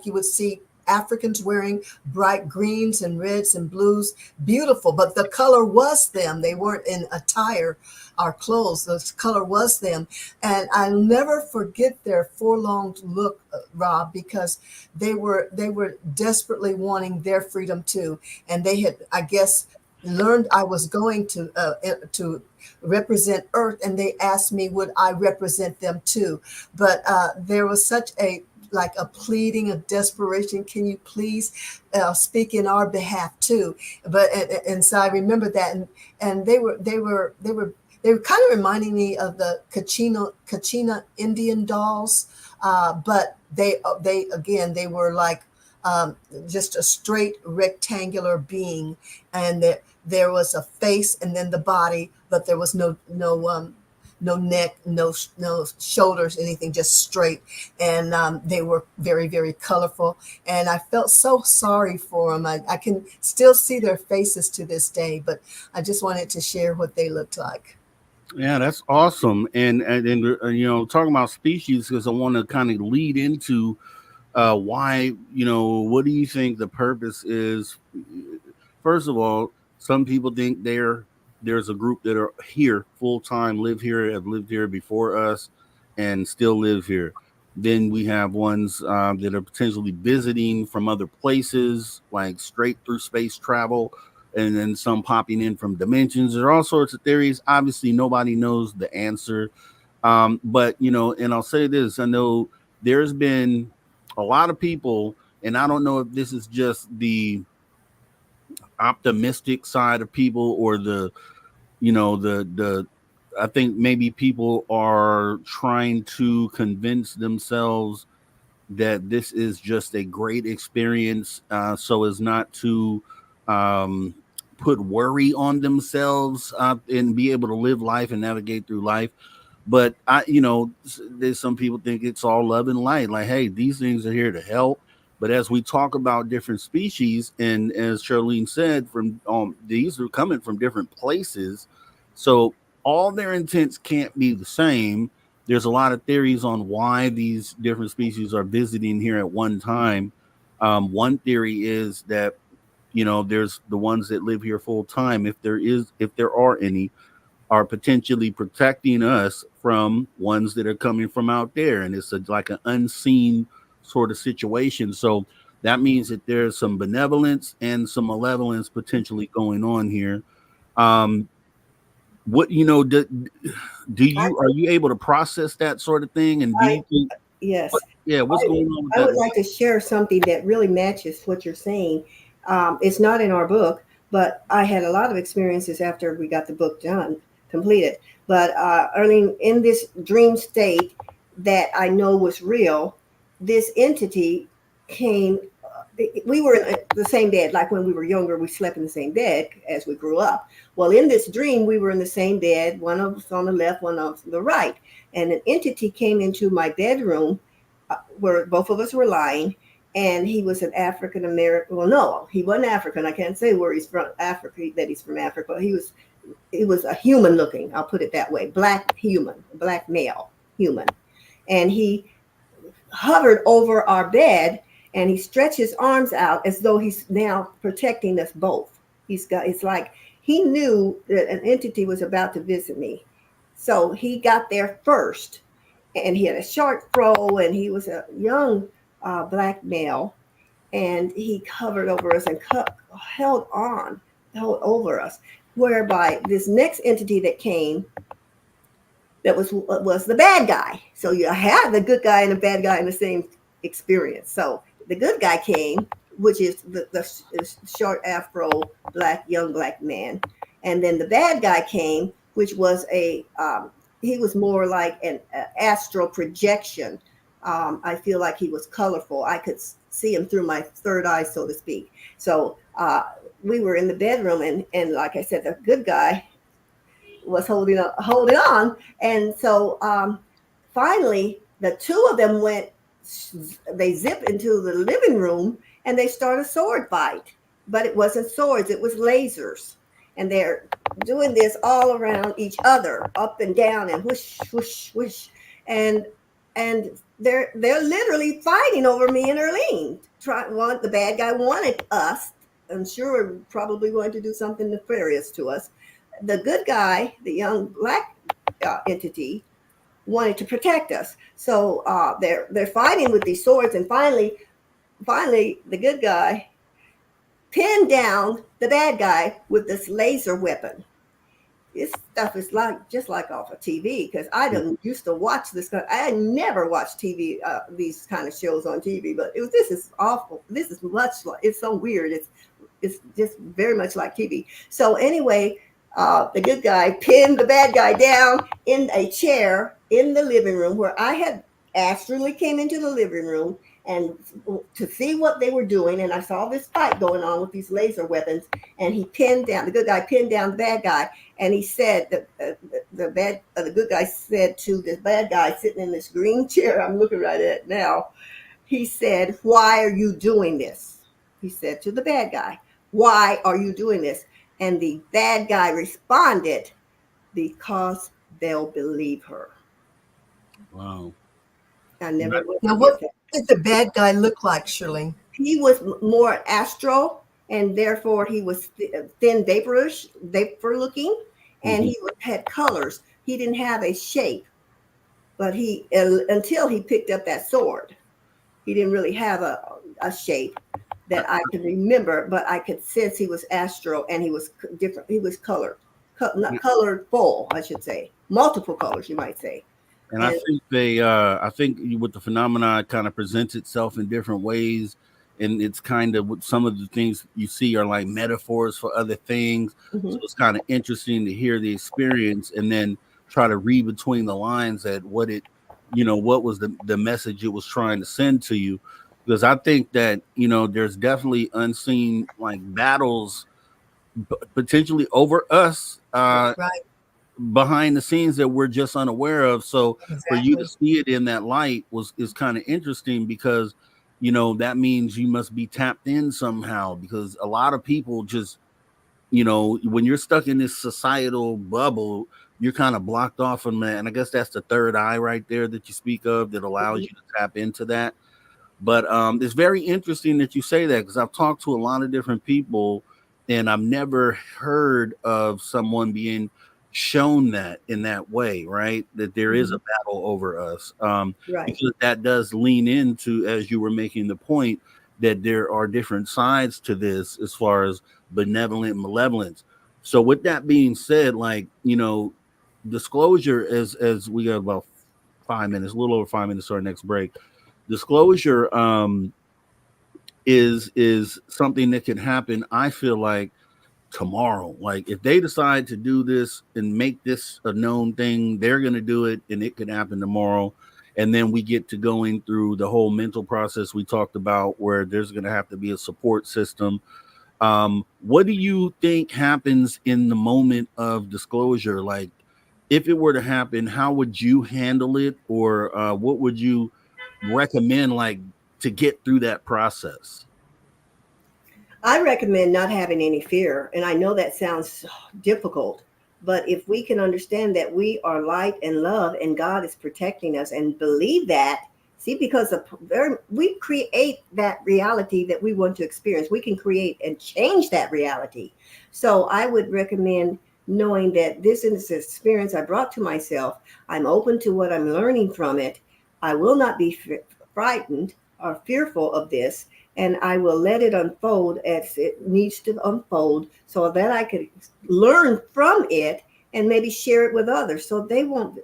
you would see Africans wearing bright greens and reds and blues, beautiful, but the color was them. They weren't in attire or clothes. The color was them. And I'll never forget their forlorn look, Rob, because they were desperately wanting their freedom too. And they had, I guess, learned I was going to represent Earth, and they asked me would I represent them too. But there was such a pleading of desperation. Can you please speak in our behalf too? But and so I remember that, and they were kind of reminding me of the Kachina Indian dolls, but they were like just a straight rectangular being, and there was a face and then the body, but there was no neck, no shoulders, anything, just straight. And they were very, very colorful. And I felt so sorry for them. I can still see their faces to this day, but I just wanted to share what they looked like. Yeah, that's awesome. And talking about species, because I want to kind of lead into why, what do you think the purpose is? First of all, some people think there's a group that are here full time, have lived here before us, and still live here. Then we have ones that are potentially visiting from other places, like straight through space travel, and then some popping in from dimensions. There are all sorts of theories. Obviously, nobody knows the answer. But and I'll say this: I know there's been a lot of people, and I don't know if this is just the optimistic side of people or the I think maybe people are trying to convince themselves that this is just a great experience, so as not to put worry on themselves and be able to live life and navigate through life. But there's some people think it's all love and light. Like, hey, these things are here to help. But as we talk about different species, and as Shurlene said, from these are coming from different places, so all their intents can't be the same. There's a lot of theories on why these different species are visiting here at one time. One theory is that there's the ones that live here full time, if there are any, are potentially protecting us from ones that are coming from out there, and it's like an unseen sort of situation. So that means that there's some benevolence and some malevolence potentially going on here. What do are you able to process that sort of thing? And do you think, yes, what's going on with I that? would like to share something that really matches what you're saying. It's not in our book, but I had a lot of experiences after we got the book completed. But Earlene, in this dream state that I know was real, this entity came. We were in the same bed, like when we were younger, we slept in the same bed as we grew up. Well, in this dream, we were in the same bed, one of us on the left, one on the right. And an entity came into my bedroom where both of us were lying. And he was an African American. Well, no, he wasn't African. I can't say where he's from, Africa, that he's from Africa. He was a human looking, I'll put it that way, black human, black male human. And he hovered over our bed, and he stretched his arms out as though he's now protecting us both. It's like he knew that an entity was about to visit me. So he got there first, and he had a short fro, and he was a young black male, and he hovered over us and held over us. whereby this next entity that came that was the bad guy. So you had the good guy and the bad guy in the same experience. So the good guy came, which is the short afro young black man, and then the bad guy came, which was he was more like an astral projection. I feel like he was colorful. I could see him through my third eye, so to speak. So we were in the bedroom, and like I said, the good guy was holding on. And so finally, the two of them they zip into the living room and they start a sword fight. But it wasn't swords, it was lasers. And they're doing this all around each other, up and down and whoosh, whoosh, whoosh. And they're literally fighting over me and Earlene. The bad guy wanted us. I'm sure we're probably going to do something nefarious to us. The good guy, the young black entity, wanted to protect us. So they're fighting with these swords, and finally, the good guy pinned down the bad guy with this laser weapon. This stuff is just like off of TV, because I didn't used to watch this. I had never watched TV, these kind of shows on TV, but this is awful. This is it's so weird. It's just very much like TV. So anyway, the good guy pinned the bad guy down in a chair in the living room, where I had astrally came into the living room and to see what they were doing. And I saw this fight going on with these laser weapons, and the good guy pinned down the bad guy. And he said that the good guy said to the bad guy sitting in this green chair I'm looking right at now, he said, "Why are you doing this?" He said to the bad guy, "Why are you doing this?" And the bad guy responded, "Because they'll believe her." Wow. I never. Now, what did the bad guy look like, Shirley? He was more astral, and therefore he was thin, vapor looking, and he had colors. He didn't have a shape, but until he picked up that sword, he didn't really have a shape that I can remember, but I could sense he was astral, and he was different. He was not colorful, I should say. Multiple colors, you might say. And I think with the phenomena, it kind of presents itself in different ways. And it's kind of some of the things you see are like metaphors for other things. So it's kind of interesting to hear the experience and then try to read between the lines at what was the message it was trying to send to you. Because I think that, there's definitely unseen like battles potentially over us behind the scenes that we're just unaware of. So for you to see it in that light is kind of interesting, because that means you must be tapped in somehow, because a lot of people just when you're stuck in this societal bubble, you're kind of blocked off from that. And I guess that's the third eye right there that you speak of that allows you to tap into that. But it's very interesting that you say that, because I've talked to a lot of different people and I've never heard of someone being shown that in that way, right? That there is a battle over us. Because that does lean into, as you were making the point, that there are different sides to this as far as benevolent and malevolence. So with that being said, like, disclosure, as we got about 5 minutes, a little over 5 minutes to our next break. Disclosure is something that can happen, I feel like, tomorrow. Like if they decide to do this and make this a known thing, they're going to do it, and it could happen tomorrow. And then we get to going through the whole mental process we talked about, where there's going to have to be a support system. What do you think happens in the moment of disclosure? Like if it were to happen, how would you handle it? Or what would you recommend, like, to get through that process? I recommend not having any fear. And I know that sounds difficult, but if we can understand that we are light and love and God is protecting us, and believe that, because we create that reality that we want to experience. We can create and change that reality. So I would recommend knowing that this is an experience I brought to myself. I'm open to what I'm learning from it. I will not be frightened or fearful of this. and I will let it unfold as it needs to unfold so that I could learn from it and maybe share it with others so they won't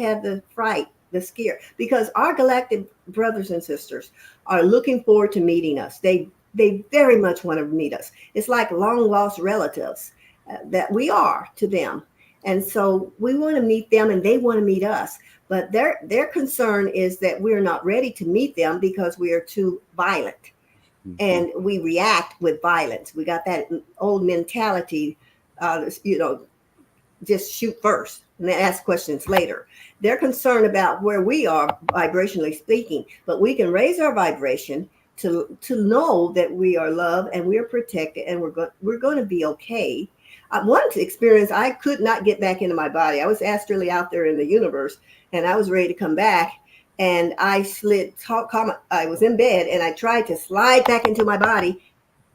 have the fright, the scare, because our galactic brothers and sisters are looking forward to meeting us. They very much want to meet us. It's like long lost relatives that we are to them. And so we want to meet them and they want to meet us. But their concern is that we're not ready to meet them because we are too violent. And we react with violence. We got that old mentality, just shoot first and then ask questions later. They're concerned about where we are vibrationally speaking, but we can raise our vibration to know that we are loved and we're protected and we're going to be okay. One experience, I could not get back into my body. I was astrally out there in the universe and I was ready to come back. And I I was in bed and I tried to slide back into my body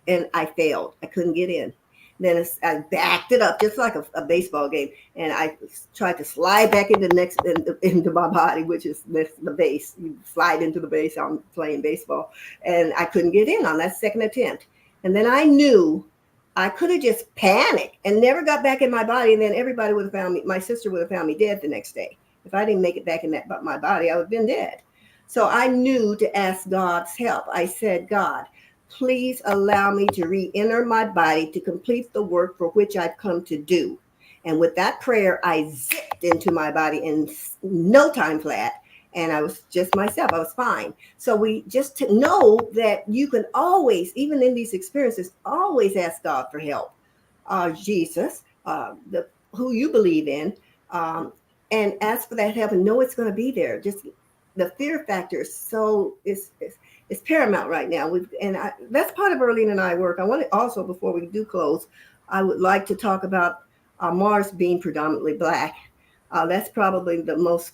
and I failed. I couldn't get in. Then I backed it up just like a baseball game. And I tried to slide back into my body, which is the base. You slide into the base. I'm playing baseball. And I couldn't get in on that second attempt. And then I knew I could have just panicked and never got back in my body. And then everybody would have found me. My sister would have found me dead the next day. If I didn't make it back in my body, I would have been dead. So I knew to ask God's help. I said, God, please allow me to re-enter my body to complete the work for which I've come to do. And with that prayer, I zipped into my body in no time flat. And I was just myself. I was fine. So we just to know that you can always, even in these experiences, always ask God for help. Jesus, who you believe in, and ask for that help and know it's going to be there. Just the fear factor is so is paramount right now. That's part of Earlene and I work. I want to also, before we do close, I would like to talk about Mars being predominantly black. That's probably the most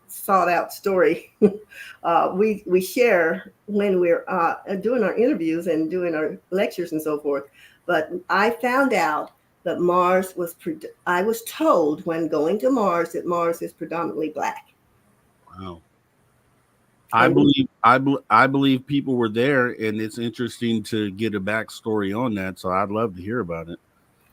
sought out story we share when we're doing our interviews and doing our lectures and so forth. But I found out that I was told when going to Mars that Mars is predominantly black. Wow. I believe people were there, and it's interesting to get a backstory on that. So I'd love to hear about it.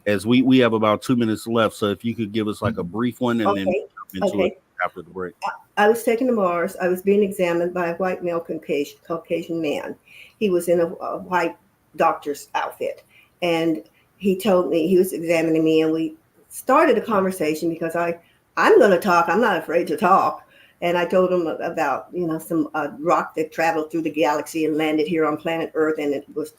As we have about 2 minutes left, so if you could give us like a brief one, and then into it after the break. I was taken to Mars. I was being examined by a white male Caucasian man. He was in a white doctor's outfit, and he told me he was examining me, and we started a conversation because I'm going to talk. I'm not afraid to talk. And I told him about, some rock that traveled through the galaxy and landed here on planet Earth, and it was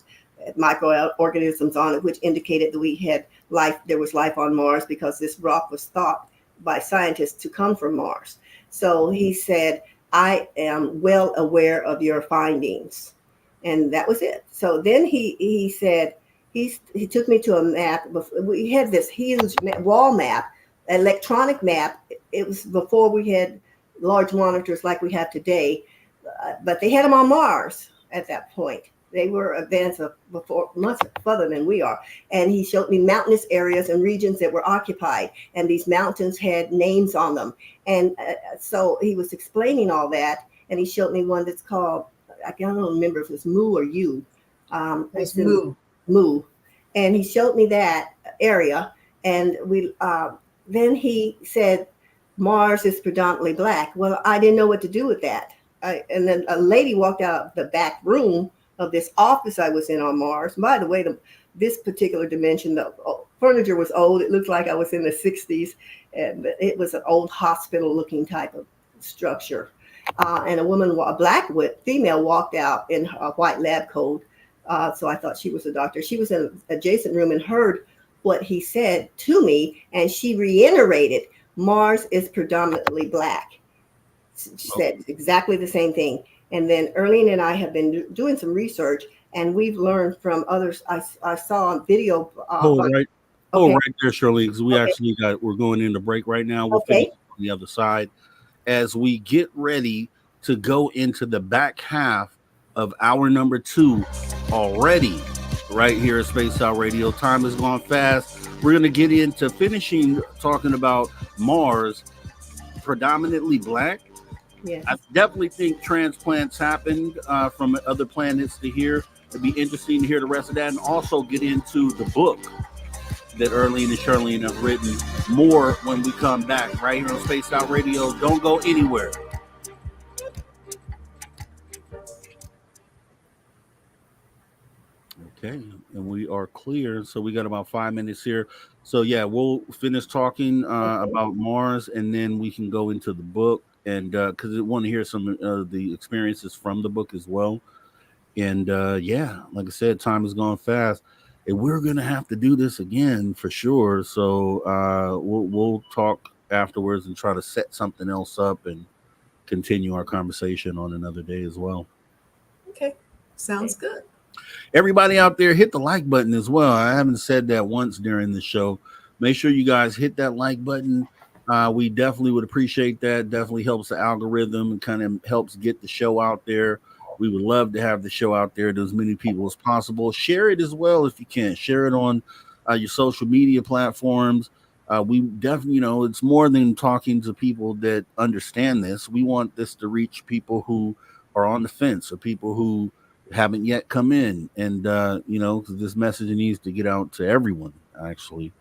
microorganisms on it, which indicated that we had life. There was life on Mars because this rock was thought by scientists to come from Mars. So he said, I am well aware of your findings. And that was it. So then he said, he took me to a map. We had this huge wall map, electronic map. It was before we had large monitors like we have today, but they had them on Mars at that point. They were advanced before, much further than we are. And he showed me mountainous areas and regions that were occupied, and these mountains had names on them. And so he was explaining all that, and he showed me one that's called, I don't remember if it was Mu or U. It's Mu. Mu. And he showed me that area, and then he said, Mars is predominantly black. Well, I didn't know what to do with that. And then a lady walked out the back room of this office I was in on Mars. By the way, this particular dimension, the furniture was old. It looked like I was in the 60s, and it was an old hospital-looking type of structure. And a black female walked out in a white lab coat. So I thought she was a doctor. She was in an adjacent room and heard what he said to me, and she reiterated, Mars is predominantly black. She said exactly the same thing. And then Earlene and I have been doing some research, and we've learned from others. I saw on video. Right there, Shirley, because we're going into break right now. We'll finish on the other side as we get ready to go into the back half of hour number 2 already. Right here at Space Out Radio. Time has gone fast. We're going to get into finishing talking about Mars, predominantly black. Yes. I definitely think transplants happened from other planets to here. It'd be interesting to hear the rest of that and also get into the book that Earlene and Shurlene have written more when we come back right here on Spaced Out Radio. Don't go anywhere. Okay, and we are clear. So we got about 5 minutes here. So yeah, we'll finish talking about Mars, and then we can go into the book, and because I want to hear some of the experiences from the book as well. And yeah, like I said, time has gone fast, and we're gonna have to do this again for sure. So we'll talk afterwards and try to set something else up and continue our conversation on another day as well. Okay, sounds good. Everybody out there, hit the like button as well. I haven't said that once during the show. Make sure you guys hit that like button. We definitely would appreciate that. Definitely helps the algorithm and kind of helps get the show out there. We would love to have the show out there to as many people as possible. Share it as well if you can. Share it on your social media platforms. We definitely, it's more than talking to people that understand this. We want this to reach people who are on the fence or people who haven't yet come in, and because this message needs to get out to everyone actually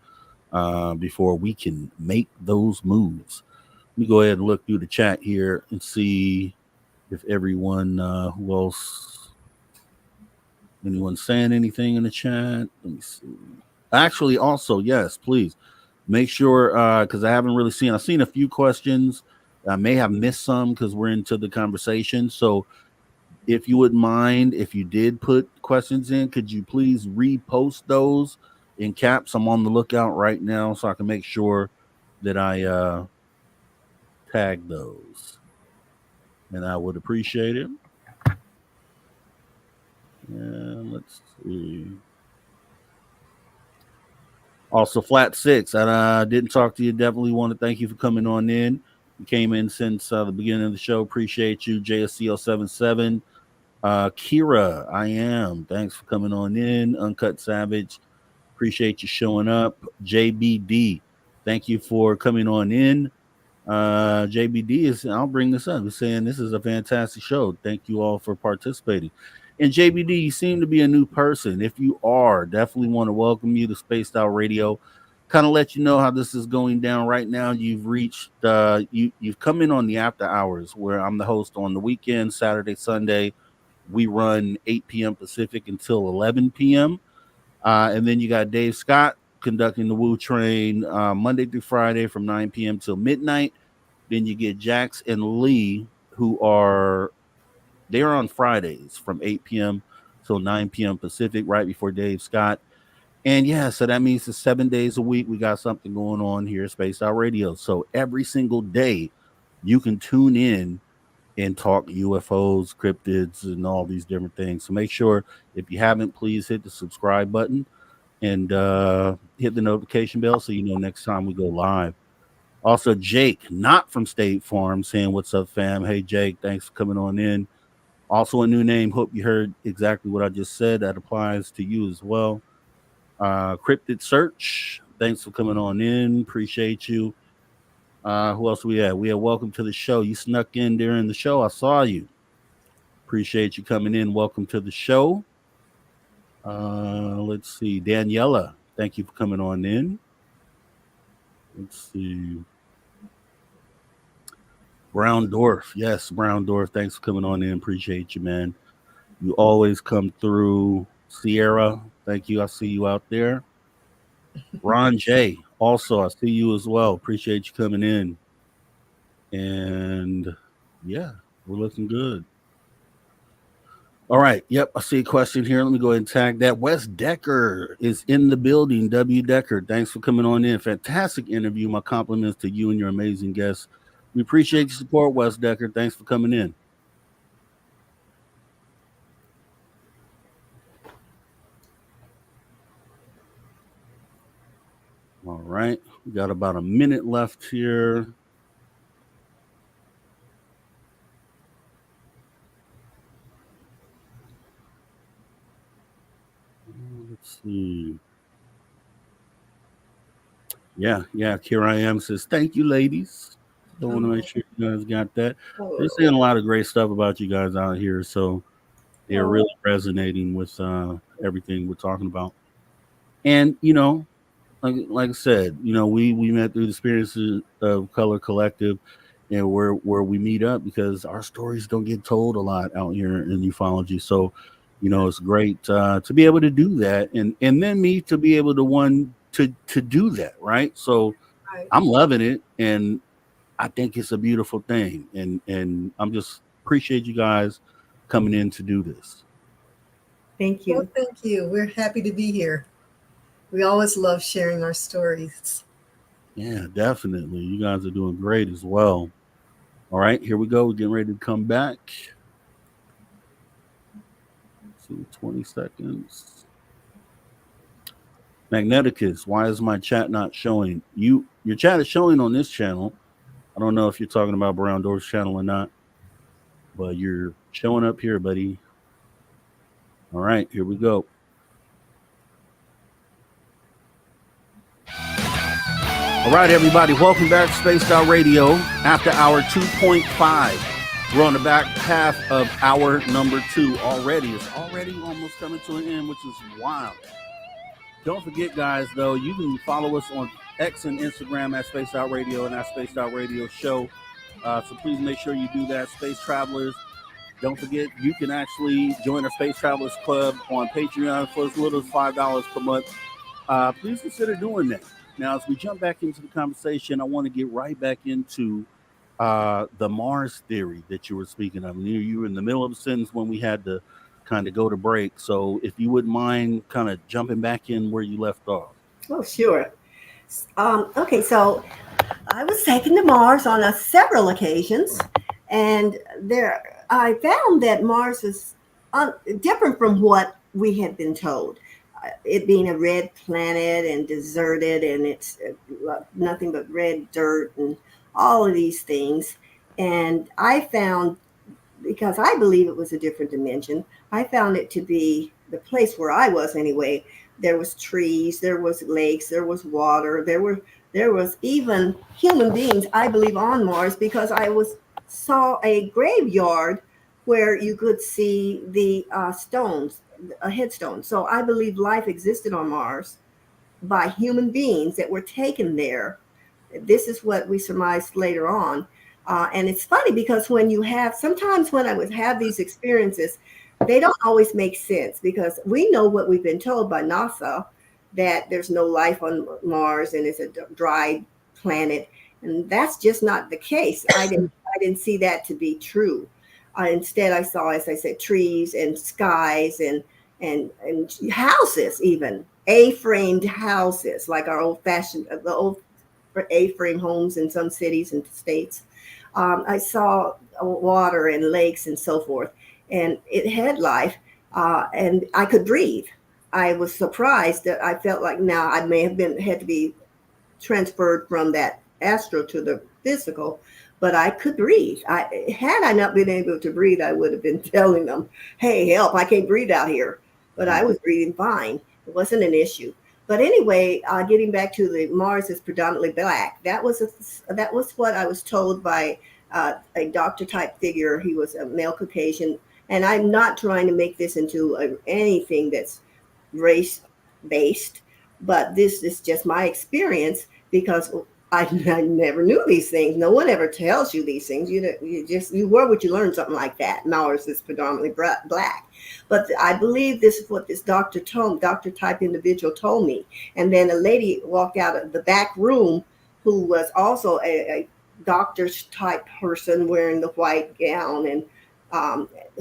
before we can make those moves. Let me go ahead and look through the chat here and see if everyone who else, anyone saying anything in the chat. Let me see. Actually, also, yes, please make sure, because I've seen a few questions. I may have missed some because we're into the conversation. So if you wouldn't mind, if you did put questions in, could you please repost those in caps? I'm on the lookout right now so I can make sure that I tag those. And I would appreciate it. And let's see. Also, Flat Six, I didn't talk to you. Definitely want to thank you for coming on in. You came in since the beginning of the show. Appreciate you. JSCO77. Kira, I am. Thanks for coming on in. Uncut Savage, appreciate you showing up. JBD, thank you for coming on in. JBD I'll bring this up. He's saying this is a fantastic show. Thank you all for participating. And JBD, you seem to be a new person. If you are, definitely want to welcome you to Spaced Out Radio. Kind of let you know how this is going down right now. You've reached, you've come in on the after hours where I'm the host on the weekend, Saturday, Sunday. We run 8 p.m. Pacific until 11 p.m. And then you got Dave Scott conducting the Woo Train Monday through Friday from 9 p.m. till midnight. Then you get Jax and Lee, they're on Fridays from 8 p.m. till 9 p.m. Pacific, right before Dave Scott. And yeah, so that means it's 7 days a week. We got something going on here at Space Out Radio. So every single day you can tune in and talk UFOs, cryptids, and all these different things. So make sure, if you haven't, please hit the subscribe button and hit the notification bell so you know next time we go live. Also, Jake, not from State Farm, saying, "What's up, fam?" Hey, Jake, thanks for coming on in. Also, a new name. Hope you heard exactly what I just said. That applies to you as well. Cryptid Search, thanks for coming on in. Appreciate you. Who else we had? We had welcome to the show. You snuck in during the show. I saw you. Appreciate you coming in. Welcome to the show. Let's see. Daniela, thank you for coming on in. Let's see. Brown Dwarf. Yes, Brown Dwarf. Thanks for coming on in. Appreciate you, man. You always come through. Sierra, thank you. I see you out there. Ron J. Also, I see you as well. Appreciate you coming in. And yeah, we're looking good. All right. Yep. I see a question here. Let me go ahead and tag that. Wes Decker is in the building. W. Decker, thanks for coming on in. Fantastic interview. My compliments to you and your amazing guests. We appreciate your support, Wes Decker. Thanks for coming in. All right. We got about a minute left here. Let's see. Yeah. Here I am says, thank you, ladies. I want to make sure you guys got that. They're Oh, saying a lot of great stuff about you guys out here, so they're oh, really resonating with everything we're talking about. And you know, like I said, you know, we met through the experiences of Color Collective, and where we meet up because our stories don't get told a lot out here in ufology. So, you know, it's great to be able to do that, and then me to be able to to do that, right? So Right. I'm loving it, and I think it's a beautiful thing, and I'm just appreciate you guys coming in to do this. thank Well, you. thank you. We're happy to be here. We always love sharing our stories. Yeah, definitely. You guys are doing great as well. All right, here we go. We're getting ready to come back. Let's see, 20 seconds. Magneticus, why is my chat not showing? Your chat is showing on this channel. I don't know if you're talking about Brown Door's channel or not, but you're showing up here, buddy. All right, here we go. All right, everybody, welcome back to Spaced Out Radio after hour 2.5. We're on the back half of hour number 2 already. It's already almost coming to an end, which is wild. Don't forget, guys, though, you can follow us on X and Instagram at Spaced Out Radio and at Spaced Out Radio Show. So please make sure you do that. Space Travelers, don't forget, you can actually join our Space Travelers Club on Patreon for as little as $5 per month. Please consider doing that. Now, as we jump back into the conversation, I want to get right back into the Mars theory that you were speaking of. You were in the middle of the sentence when we had to kind of go to break. So if you wouldn't mind kind of jumping back in where you left off. Oh, sure. Okay, so I was taken to Mars on several occasions, and there I found that Mars was different from what we had been told. It being a red planet and deserted, and it's nothing but red dirt and all of these things. And I found, because I believe it was a different dimension, I found it to be the place where I was anyway. There was trees, there was lakes, there was water, there was even human beings, I believe, on Mars, because saw a graveyard where you could see the stones, a headstone. So I believe life existed on Mars by human beings that were taken there. This is what we surmised later on. And it's funny because sometimes when I would have these experiences, they don't always make sense, because we know what we've been told by NASA, that there's no life on Mars and it's a dry planet. And that's just not the case. I didn't see that to be true. Instead, I saw, as I said, trees and skies and houses, even A-framed houses, like our the old A-frame homes in some cities and states. I saw water and lakes and so forth, and it had life, and I could breathe. I was surprised that I felt like now I may have had to be transferred from that astral to the physical, but I could breathe. Had I not been able to breathe, I would have been telling them, "Hey, help! I can't breathe out here." But I was breathing fine. It wasn't an issue. But anyway, getting back to the Mars is predominantly black. That was what I was told by a doctor type figure. He was a male Caucasian, and I'm not trying to make this into anything that's race based, but this is just my experience, because I never knew these things. No one ever tells you these things. You were what you learn, something like that. Mars is predominantly black. But I believe this is what this doctor type individual told me. And then a lady walked out of the back room who was also a doctor's type person wearing the white gown, and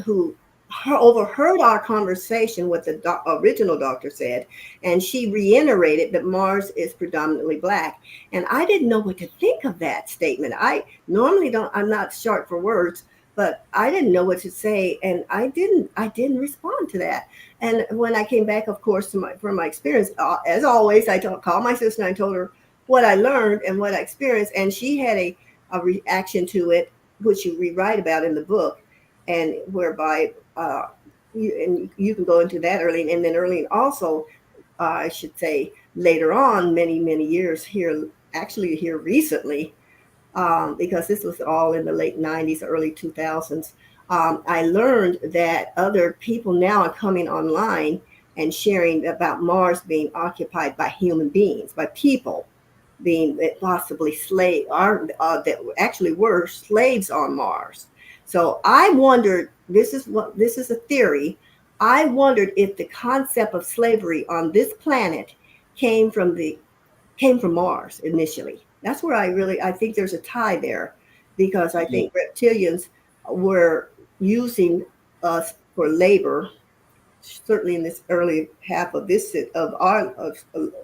who overheard our conversation, what the original doctor said, and she reiterated that Mars is predominantly black. And I didn't know what to think of that statement. I normally I'm not short for words, but I didn't know what to say, and I didn't respond to that. And when I came back, of course, from my experience, as always, I called my sister and I told her what I learned and what I experienced, and she had a reaction to it, which you rewrite about in the book, and whereby you can go into that, Earlene. And then Earlene also, I should say, later on, many years here recently, because this was all in the late 90s, early 2000s. I learned that other people now are coming online and sharing about Mars being occupied by human beings, by people being possibly slave, or that actually were slaves on Mars. So I wondered, this is a theory. I wondered if the concept of slavery on this planet came from Mars initially. That's where I think there's a tie there, because I think reptilians were using us for labor, certainly in this early half of our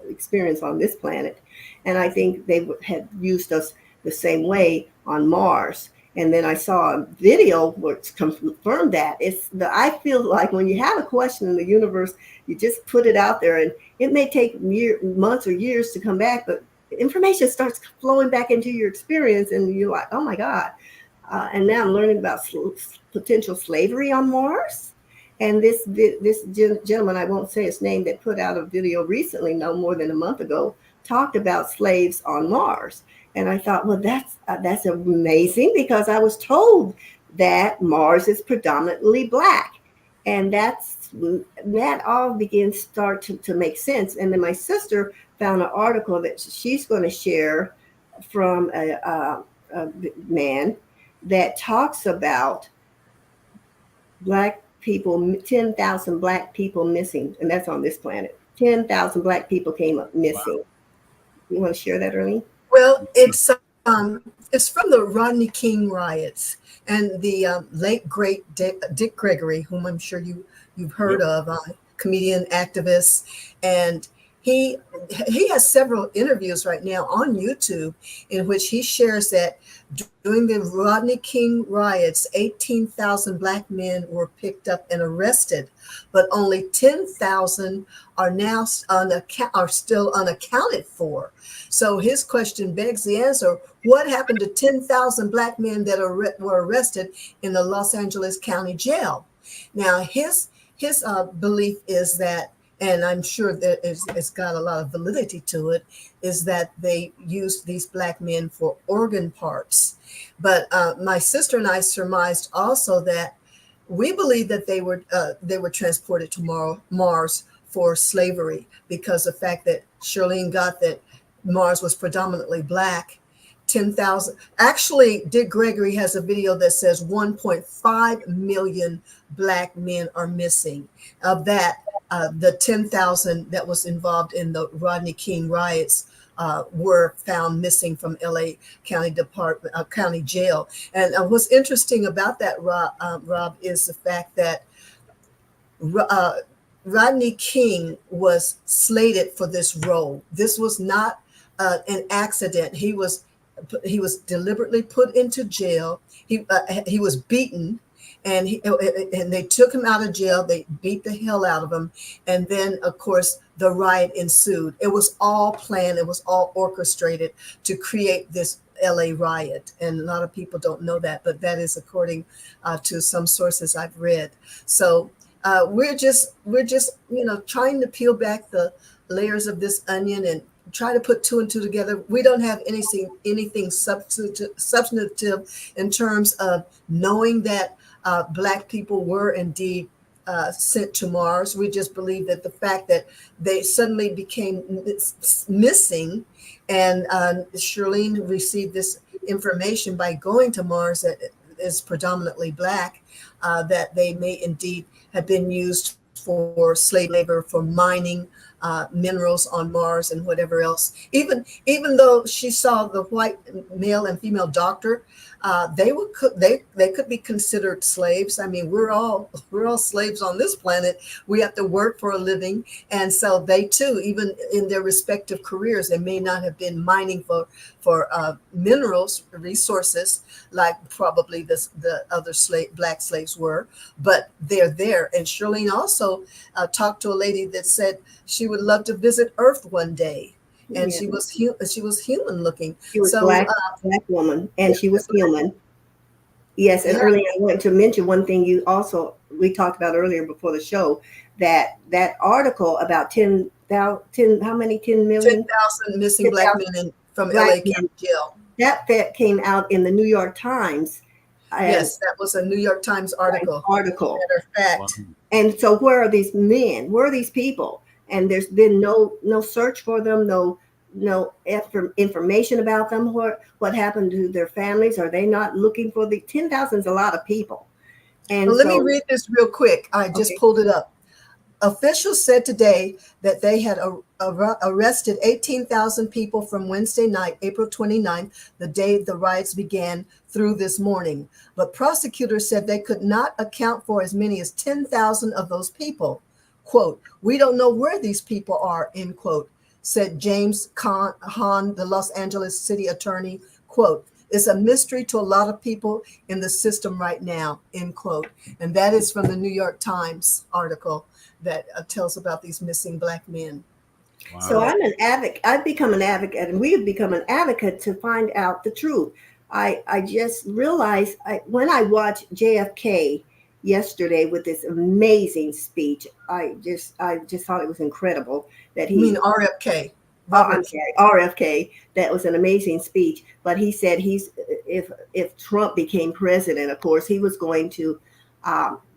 experience on this planet. And I think they had used us the same way on Mars. And then I saw a video which confirmed that. I feel like when you have a question in the universe, you just put it out there, and it may take months or years to come back, but information starts flowing back into your experience, and you're like, oh my God. And now I'm learning about potential slavery on Mars. And this gentleman, I won't say his name, that put out a video recently, no more than a month ago, talked about slaves on Mars. And I thought, well, that's amazing, because I was told that Mars is predominantly Black. And that all start to make sense. And then my sister found an article that she's going to share from a man that talks about Black people, 10,000 Black people missing, and that's on this planet. 10,000 Black people came up missing. Wow. You want to share that, Earlene? Well, it's from the Rodney King riots, and the late great Dick Gregory, whom I'm sure you've heard of, comedian, activist, and he has several interviews right now on YouTube in which he shares that during the Rodney King riots, 18,000 Black men were picked up and arrested, but only 10,000 are now still unaccounted for. So his question begs the answer: what happened to 10,000 Black men that were arrested in the Los Angeles County Jail? Now his belief is that, and I'm sure that it's got a lot of validity to it, is that they used these Black men for organ parts. But my sister and I surmised also that we believe that they were transported to Mars for slavery, because the fact that Shurlene got that Mars was predominantly Black. 10,000. Actually, Dick Gregory has a video that says 1.5 million Black men are missing. Of that, the 10,000 that was involved in the Rodney King riots were found missing from LA County County Jail. And what's interesting about that, Rob, is the fact that Rodney King was slated for this role. This was not an accident. He was deliberately put into jail. He was beaten, and they took him out of jail. They beat the hell out of him, and then of course the riot ensued. It was all planned. It was all orchestrated to create this LA riot, and a lot of people don't know that, but that is according to some sources I've read. So we're just trying to peel back the layers of this onion and try to put two and two together. We don't have anything substantive in terms of knowing that Black people were indeed sent to Mars. We just believe that the fact that they suddenly became missing, and Shurlene received this information by going to Mars that is predominantly Black, that they may indeed have been used for slave labor, for mining minerals on Mars and whatever else. Even though she saw the white male and female doctor, they could be considered slaves. I mean, we're all slaves on this planet. We have to work for a living, and so they too, even in their respective careers, they may not have been mining for minerals, resources, like probably the other Black slaves were, but they're there. And Shurlene also talked to a lady that said she would love to visit Earth one day. And she was human looking. She was black woman, and she was human. Yes, and earlier I wanted to mention one thing we talked about earlier before the show, that article about 10 million? 10,000 missing Black men from LA County Jail. that came out in the New York Times. Yes, that was a New York Times article. Matter of fact. Wow. And so where are these men? Where are these people? And there's been no search for them, no information about them. What happened to their families? Are they not looking for the 10,000 is a lot of people. And well, let me read this real quick. I just pulled it up. Officials said today that they had arrested 18,000 people from Wednesday night, April 29th, the day the riots began, through this morning. But prosecutors said they could not account for as many as 10,000 of those people. Quote, "We don't know where these people are," end quote, said James Hahn, the Los Angeles city attorney. Quote, "It's a mystery to a lot of people in the system right now," end quote. And that is from the New York Times article that tells about these missing Black men. Wow. So I'm an advocate. I've become an advocate, and we've become an advocate to find out the truth. I just realized when I watched JFK yesterday with this amazing speech, I just thought it was incredible that he. You mean RFK? I'm sorry, RFK. That was an amazing speech. But he said if Trump became president, of course, he was going to.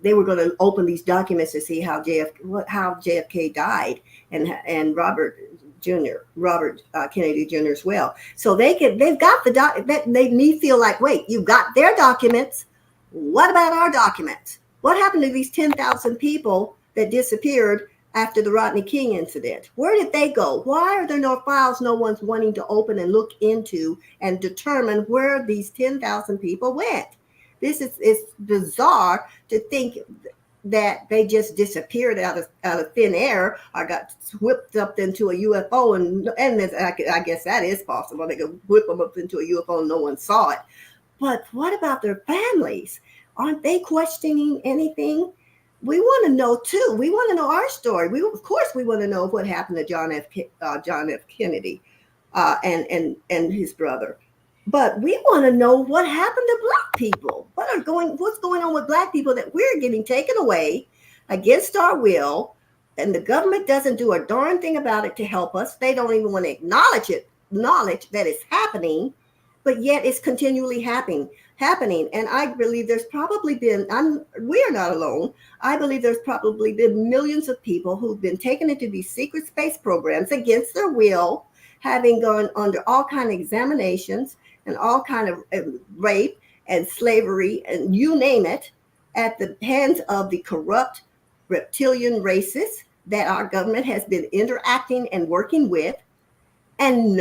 They were going to open these documents to see how JFK died, and Robert Kennedy Jr. as well. So they've got that made me feel like, wait, you've got their documents. What about our documents? What happened to these 10,000 people that disappeared after the Rodney King incident? Where did they go? Why are there no files no one's wanting to open and look into and determine where these 10,000 people went? It's bizarre to think that they just disappeared out of thin air or got whipped up into a UFO, and I guess that is possible. They could whip them up into a UFO and no one saw it. But what about their families? Aren't they questioning anything? We want to know too. We want to know our story. Of course we want to know what happened to John F. Kennedy and his brother. But we want to know what happened to Black people. What's going on with Black people that we're getting taken away against our will, and the government doesn't do a darn thing about it to help us. They don't even want to acknowledge that it's happening, but yet it's continually happening. And I believe there's probably been, we are not alone. I believe there's probably been millions of people who've been taken into these secret space programs against their will, having gone under all kind of examinations and all kind of rape and slavery and you name it, at the hands of the corrupt reptilian races that our government has been interacting and working with. And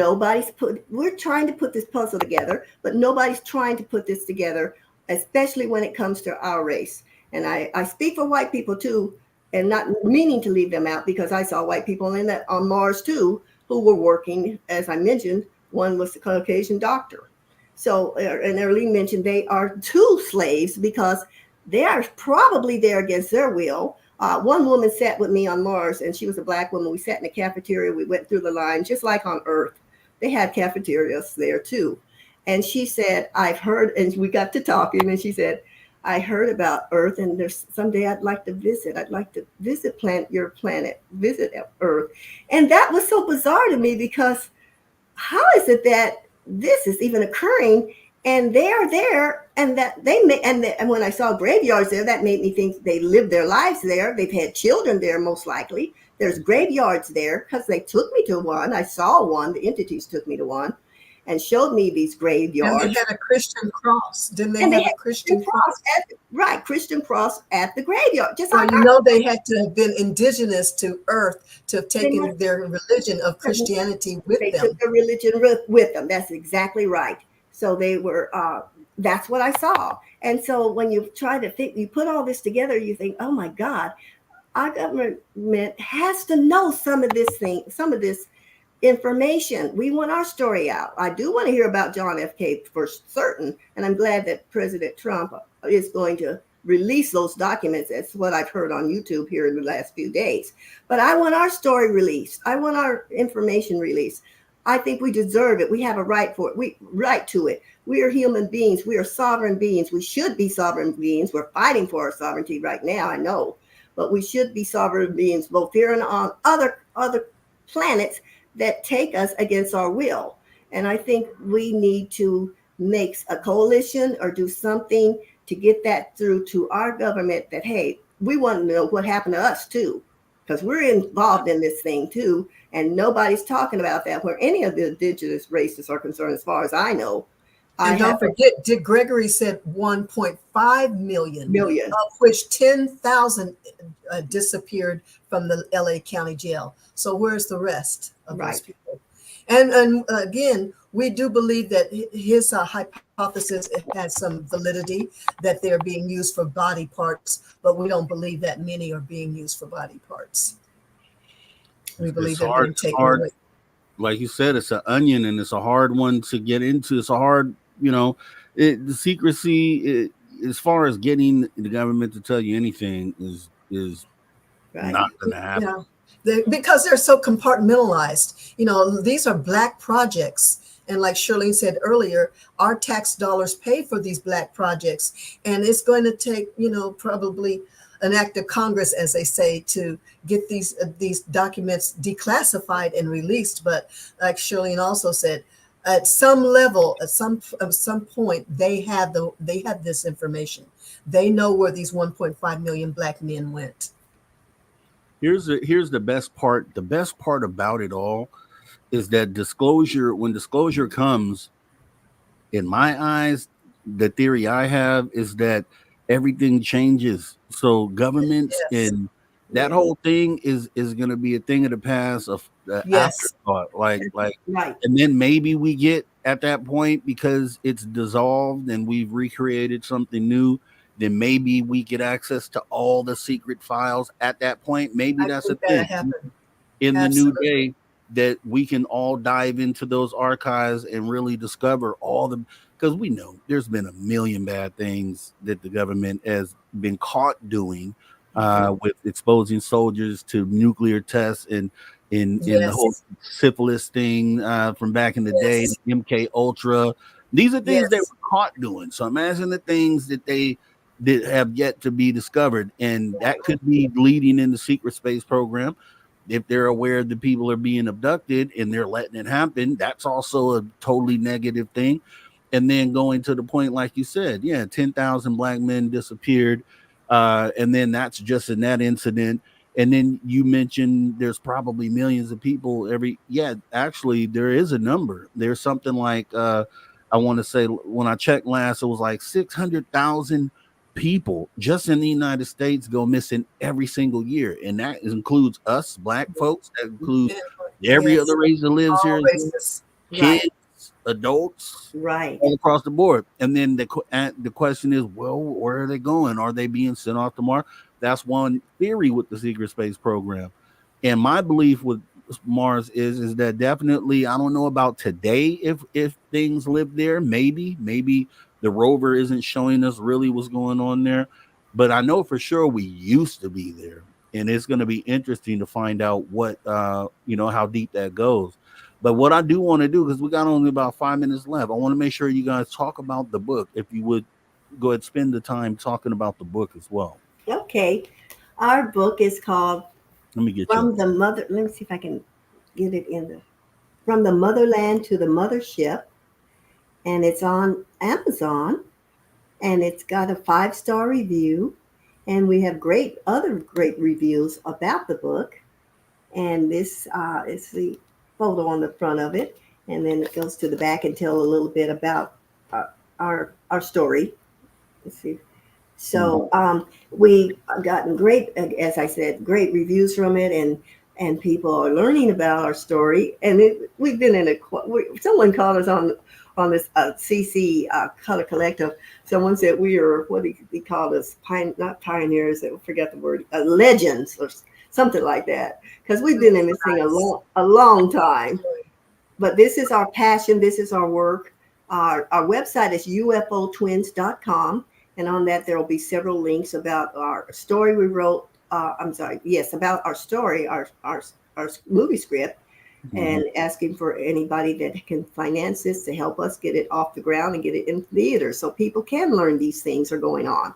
we're trying to put this puzzle together, but nobody's trying to put this together, especially when it comes to our race. And I speak for white people too, and not meaning to leave them out, because I saw white people on Mars too, who were working, as I mentioned. One was the Caucasian doctor. So, and Earlene mentioned they are too slaves because they are probably there against their will. One woman sat with me on Mars, and she was a Black woman. We sat in the cafeteria. We went through the line, just like on Earth. They had cafeterias there too. And she said, I've heard, and we got to talking, and she said, I heard about Earth, and there's someday I'd like to visit. I'd like to visit your planet, visit Earth. And that was so bizarre to me, because how is it that this is even occurring, and they are there, and that and when I saw graveyards there, that made me think they lived their lives there. They've had children there, most likely. There's graveyards there because they took me to one. I saw one. The entities took me to one and showed me these graveyards. And they had a Christian cross. Didn't they have a Christian cross? Christian cross at the graveyard. Just so they had to have been indigenous to Earth to have taken their religion of Christianity with them. They took their religion with them. That's exactly right. So they were, that's what I saw. And so when you try to think, you put all this together, you think, oh my God, our government has to know some of this information. We want our story out. I do want to hear about John F. K. for certain. And I'm glad that President Trump is going to release those documents. That's what I've heard on YouTube here in the last few days. But I want our story released. I want our information released. I think we deserve it. We have a right for it. Right to it. We are human beings. We are sovereign beings. We should be sovereign beings. We're fighting for our sovereignty right now, I know. But we should be sovereign beings both here and on other planets that take us against our will. And I think we need to make a coalition or do something to get that through to our government that, hey, we want to know what happened to us too, because we're involved in this thing too. And nobody's talking about that where any of the indigenous races are concerned, as far as I know. And don't forget, Dick Gregory said 1.5 million, of which 10,000 disappeared from the LA County Jail. So where's the rest of those people? And again, we do believe that his hypothesis has some validity, that they're being used for body parts, but we don't believe that many are being used for body parts. We believe they're being taken away. Like you said, it's an onion, and it's a hard one to get into. It's a hard, the secrecy, as far as getting the government to tell you anything is not going to happen. Yeah. Because they're so compartmentalized. These are Black projects. And like Shurlene said earlier, our tax dollars pay for these Black projects. And it's going to take, probably an act of Congress, as they say, to get these documents declassified and released. But like Shurlene also said, at some level, at some point, they have this information. They know where these 1.5 million Black men went. Here's the best part. The best part about it all is that disclosure, when disclosure comes, in my eyes, the theory I have is that everything changes. So governments and that whole thing is going to be a thing of the past, of afterthought. Like, and then maybe we get at that point, because it's dissolved and we've recreated something new, then maybe we get access to all the secret files at that point. Maybe that's a thing in the new day, that we can all dive into those archives and really discover all the, because we know there's been a million bad things that the government has been caught doing, with exposing soldiers to nuclear tests and in the whole syphilis thing from back in the day, MK Ultra. These are things they were caught doing. So imagine the things that they have yet to be discovered, and that could be leading in the secret space program. If they're aware that people are being abducted and they're letting it happen, that's also a totally negative thing. And then going to the point, like you said, 10,000 Black men disappeared, and then that's just in that incident. And then you mentioned there's probably millions of people actually there is a number. There's something like I want to say, when I checked last, it was like 600,000 people just in the United States go missing every single year, and that includes us Black folks, that includes every other race that lives here, kids, adults, all across the board. And then the question is, well, where are they going? Are they being sent off to Mars? That's one theory with the secret space program. And my belief with Mars is that definitely, I don't know about today, if things live there, maybe the rover isn't showing us really what's going on there, but I know for sure we used to be there, and it's going to be interesting to find out what how deep that goes. But what I do want to do, because we got only about 5 minutes left, I want to make sure you guys talk about the book. If you would go ahead, spend the time talking about the book as well. Okay, our book is called Let me see if I can get it From the Motherland to the Mothership. And it's on Amazon, and it's got a 5-star review, and we have other great reviews about the book. And this is the photo on the front of it, and then it goes to the back and tell a little bit about our story. Let's see. So we gotten great, as I said, great reviews from it, and people are learning about our story. And we've been someone called us on this CC Color Collective. Someone said we are, what he called us, not pioneers, I forget the word, legends or something like that. Because we've been in this thing a long time. But this is our passion. This is our work. Our website is ufotwins.com. And on that, there will be several links about our story we wrote. About our story, our movie script. And asking for anybody that can finance this to help us get it off the ground and get it in theater so people can learn these things are going on.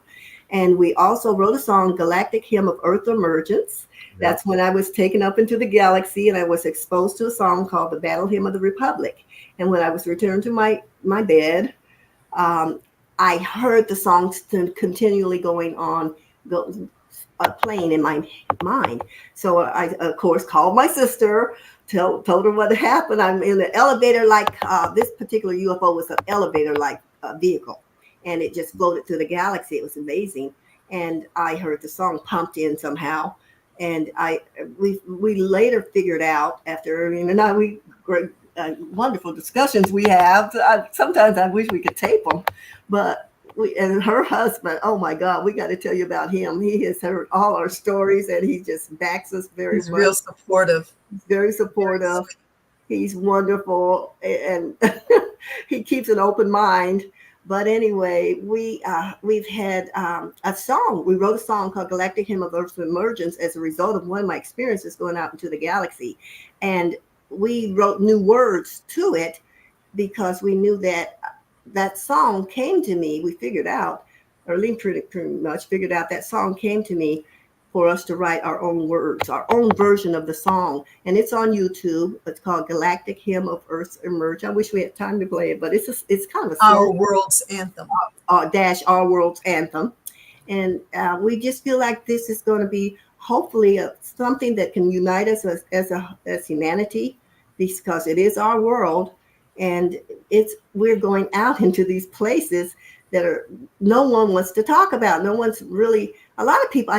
And we also wrote a song, Galactic Hymn of Earth Emergence. That's when I was taken up into the galaxy, and I was exposed to a song called the Battle Hymn of the Republic. And when I was returned to my bed, I heard the songs continually going on, playing in my mind. So I, of course, called my sister, told her what happened. I'm in the elevator, like this particular UFO was an elevator-like vehicle, and it just floated through the galaxy. It was amazing. And I heard the song pumped in somehow. And we later figured out, after Earlene and I, great wonderful discussions we have. Sometimes I wish we could tape them, but and her husband, oh my God, we got to tell you about him. He has heard all our stories, and he just backs us very He's much. real supportive. Very supportive. He's wonderful, and he keeps an open mind. But anyway, we've had a song. We wrote a song called Galactic Hymn of Earth's Emergence as a result of one of my experiences going out into the galaxy. And we wrote new words to it because we knew that song came to me. We figured out, Earlene pretty much figured out that song came to me for us to write our own words, our own version of the song. And it's on YouTube. It's called Galactic Hymn of Earth's Emerge. I wish we had time to play it, but it's kind of a Our World's Anthem. Our World's Anthem. And we just feel like this is going to be hopefully something that can unite us as humanity, because it is our world. And we're going out into these places that no one wants to talk about. No one's really, a lot of people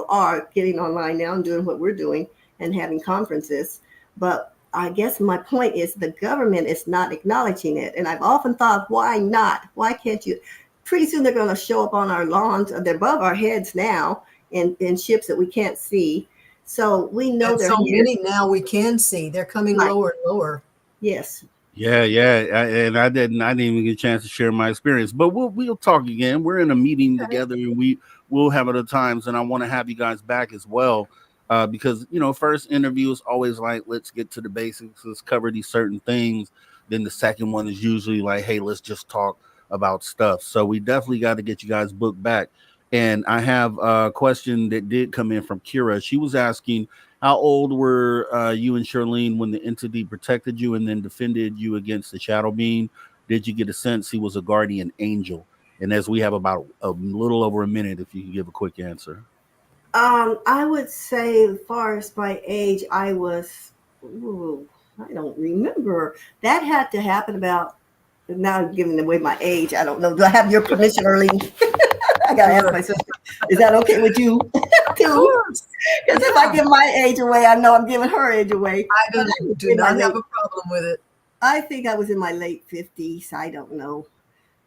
are getting online now and doing what we're doing and having conferences. But I guess my point is the government is not acknowledging it. And I've often thought, why not? Why can't you? Pretty soon they're going to show up on our lawns. They're above our heads now in ships that we can't see. So we know and they're so here. many now we can see. They're coming lower and lower. Yes. Yeah. And I didn't even get a chance to share my experience, but we'll talk again. We're in a meeting together, and we'll have other times, and I want to have you guys back as well, because first interview is always like, let's get to the basics, let's cover these certain things. Then the second one is usually like, hey, let's just talk about stuff. So we definitely got to get you guys booked back. And I have a question that did come in from Kira. She was asking, how old were you and Shurlene when the entity protected you and then defended you against the shadow being? Did you get a sense he was a guardian angel? And as we have about a little over a minute, if you can give a quick answer. I would say, as far as my age, I was, I don't remember. That had to happen about, now I'm giving away my age. I don't know. Do I have your permission, Earlene? I got to ask my sister. Is that okay with you? Because if I give my age away, I know I'm giving her age away. I do not have a problem with it. I think I was in my late 50s. I don't know.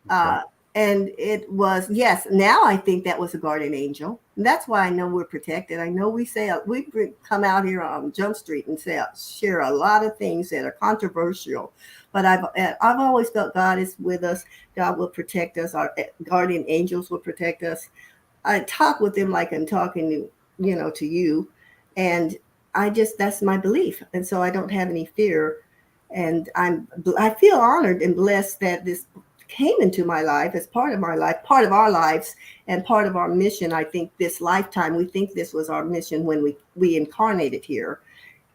Okay. And it was, yes, now I think that was a guardian angel. And that's why I know we're protected. I know we come out here on Jump Street and share a lot of things that are controversial. But I've always felt God is with us. God will protect us. Our guardian angels will protect us. I talk with them like I'm talking to you. And that's my belief. And so I don't have any fear. And I feel honored and blessed that this came into my life as part of my life, part of our lives, and part of our mission. I think this lifetime, we think this was our mission when we incarnated here,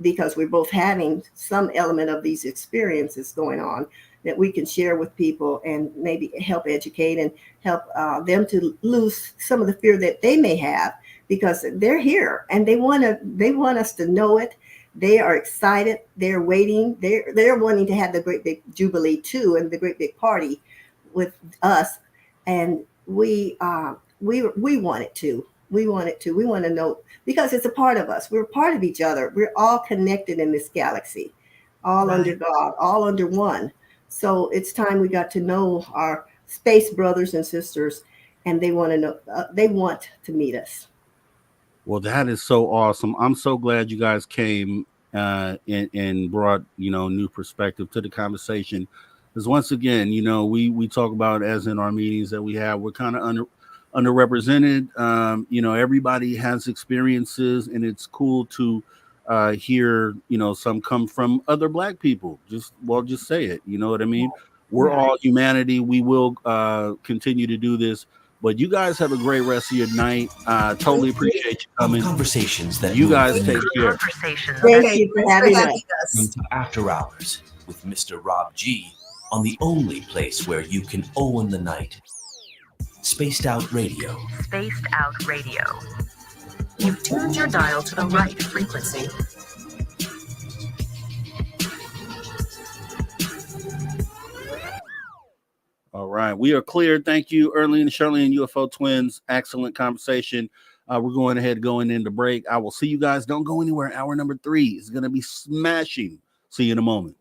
because we're both having some element of these experiences going on that we can share with people and maybe help educate and help them to lose some of the fear that they may have, because they're here and they want us to know it. They are excited. They're waiting. They're wanting to have the great big jubilee too, and the great big party with us. And we want it to. We want it to. We want to know, because it's a part of us. We're a part of each other. We're all connected in this galaxy, all Right. under God, all under one. So it's time we got to know our space brothers and sisters, and they want to know. They want to meet us. Well, that is so awesome. I'm so glad you guys came and brought, new perspective to the conversation. Because once again, we talk about, as in our meetings that we have, we're kind of underrepresented. Everybody has experiences, and it's cool to hear, some come from other Black people. Just say it. You know what I mean? We're all humanity. We will continue to do this. But you guys have a great rest of your night. Totally appreciate you coming. Conversations that you guys take care. Thank you for having us. After Hours. with Mr. Rob G on the only place where you can own the night. Spaced Out Radio. Spaced Out Radio. You've tuned your dial to the right frequency. All right, we are clear. Thank you, Earlene and Shurlene, UFO twins. Excellent conversation. We're going ahead, going into break. I will see you guys. Don't go anywhere. Hour number 3 is going to be smashing. See you in a moment.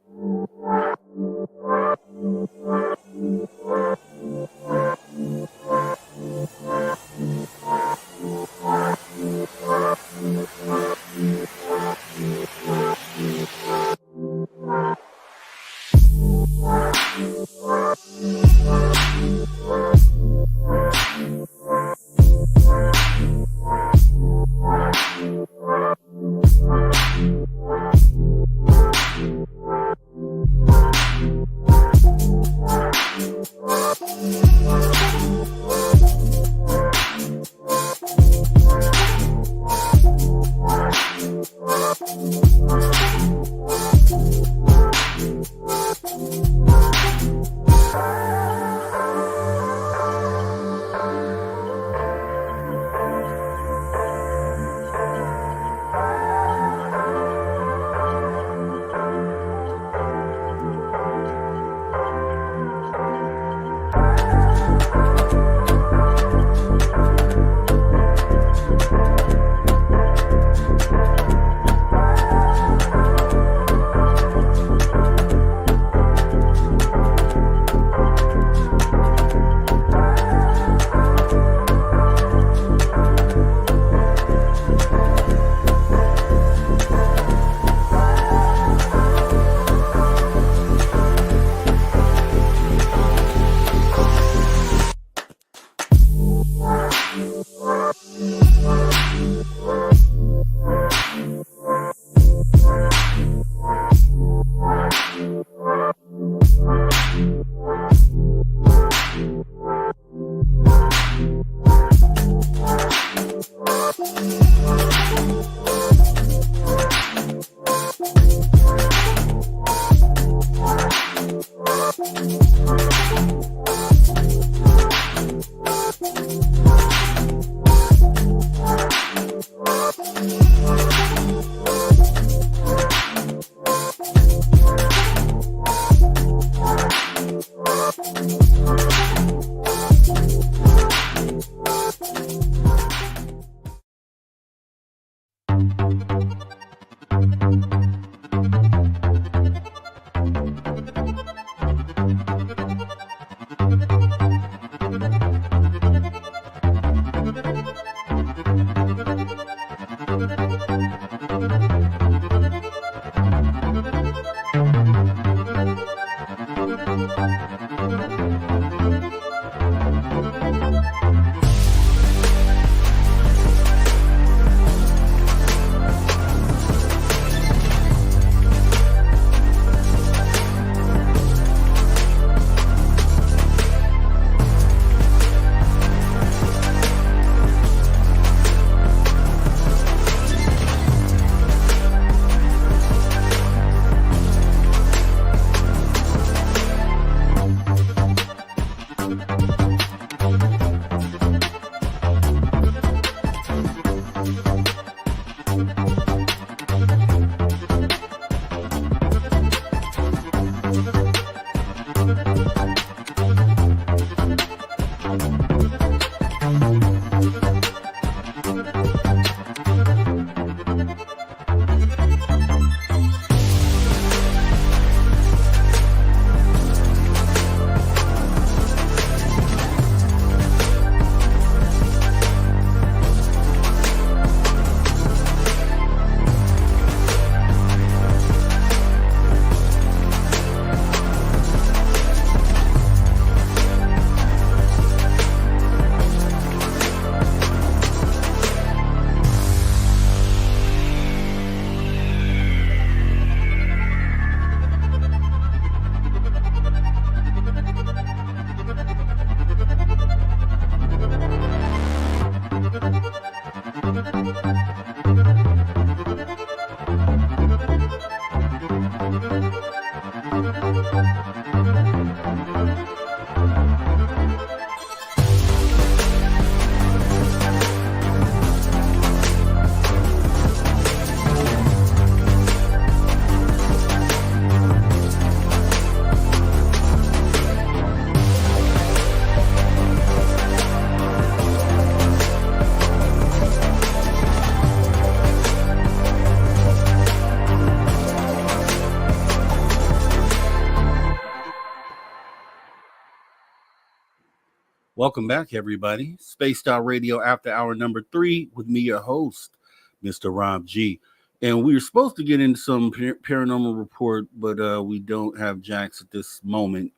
Welcome back, everybody. Spaced Out Radio After Hour number 3 with me, your host, Mr. Rob G. And we were supposed to get into some paranormal report, but we don't have Jax at this moment.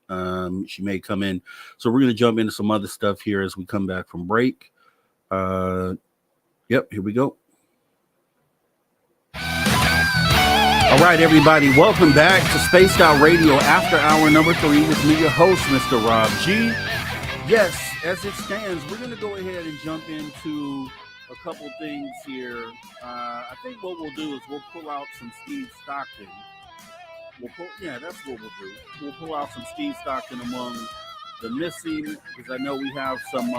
She may come in. So we're going to jump into some other stuff here as we come back from break. Yep, here we go. All right, everybody, welcome back to Spaced Out Radio After Hour number 3 with me, your host, Mr. Rob G. Yes, as it stands, we're going to go ahead and jump into a couple things here. I think what we'll do is we'll pull out some Steve Stockton. That's what we'll do. We'll pull out some Steve Stockton among the missing, because I know we have some,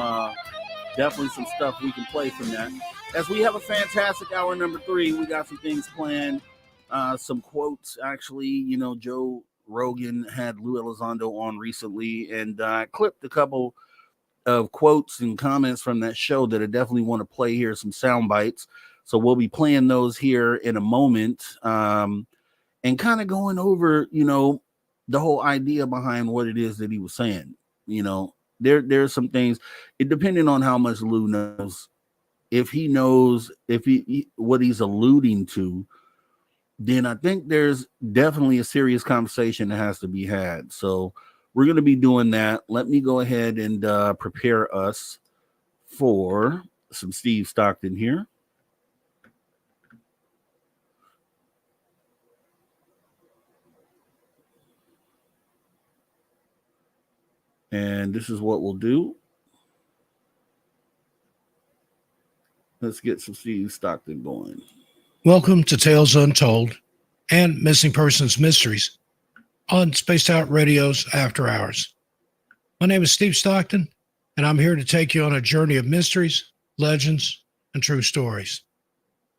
definitely some stuff we can play from that. As we have a fantastic hour number 3, we got some things planned, some quotes. Actually, you know, Joe Rogan had Lou Elizondo on recently, and I clipped a couple of quotes and comments from that show that I definitely want to play here, some sound bites. So we'll be playing those here in a moment, and kind of going over, you know, the whole idea behind what it is that he was saying. You know, there's some things, it depending on how much Lou knows. If he knows what he's alluding to, then I think there's definitely a serious conversation that has to be had. So we're going to be doing that. Let me go ahead and prepare us for some Steve Stockton here. And this is what we'll do. Let's get some Steve Stockton going. Welcome to Tales Untold and Missing Persons Mysteries on Spaced Out Radio's After Hours. My name is Steve Stockton, and I'm here to take you on a journey of mysteries, legends, and true stories.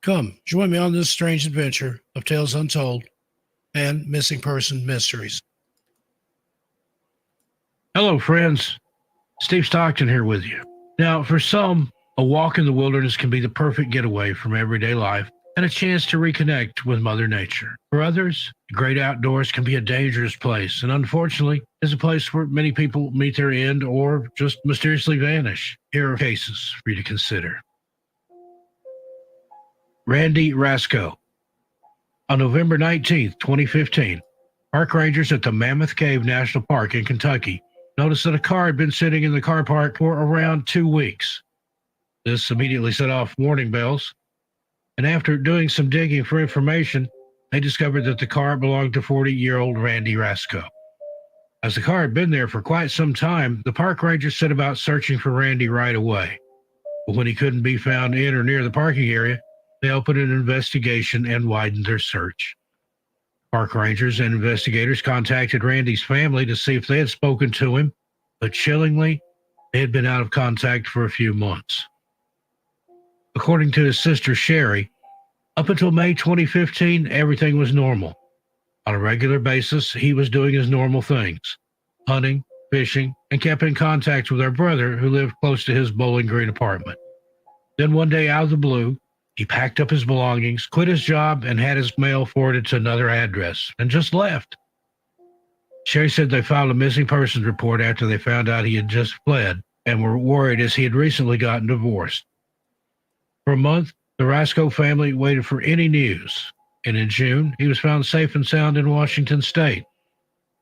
Come, join me on this strange adventure of Tales Untold and Missing Person Mysteries. Hello, friends. Steve Stockton here with you. Now, for some, a walk in the wilderness can be the perfect getaway from everyday life and a chance to reconnect with Mother Nature. For others, the great outdoors can be a dangerous place, and unfortunately, is a place where many people meet their end or just mysteriously vanish. Here are cases for you to consider. Randy Rasco. On November 19th, 2015, park rangers at the Mammoth Cave National Park in Kentucky noticed that a car had been sitting in the car park for around 2 weeks. This immediately set off warning bells, and after doing some digging for information, they discovered that the car belonged to 40-year-old Randy Rasco. As the car had been there for quite some time, the park rangers set about searching for Randy right away. But when he couldn't be found in or near the parking area, they opened an investigation and widened their search. Park rangers and investigators contacted Randy's family to see if they had spoken to him, but chillingly, they had been out of contact for a few months. According to his sister Sherry, up until May 2015, everything was normal. On a regular basis, he was doing his normal things, hunting, fishing, and kept in contact with our brother who lived close to his Bowling Green apartment. Then one day out of the blue, he packed up his belongings, quit his job, and had his mail forwarded to another address, and just left. Sherry said they filed a missing persons report after they found out he had just fled and were worried as he had recently gotten divorced. For a month, the Rasco family waited for any news, and in June, he was found safe and sound in Washington State.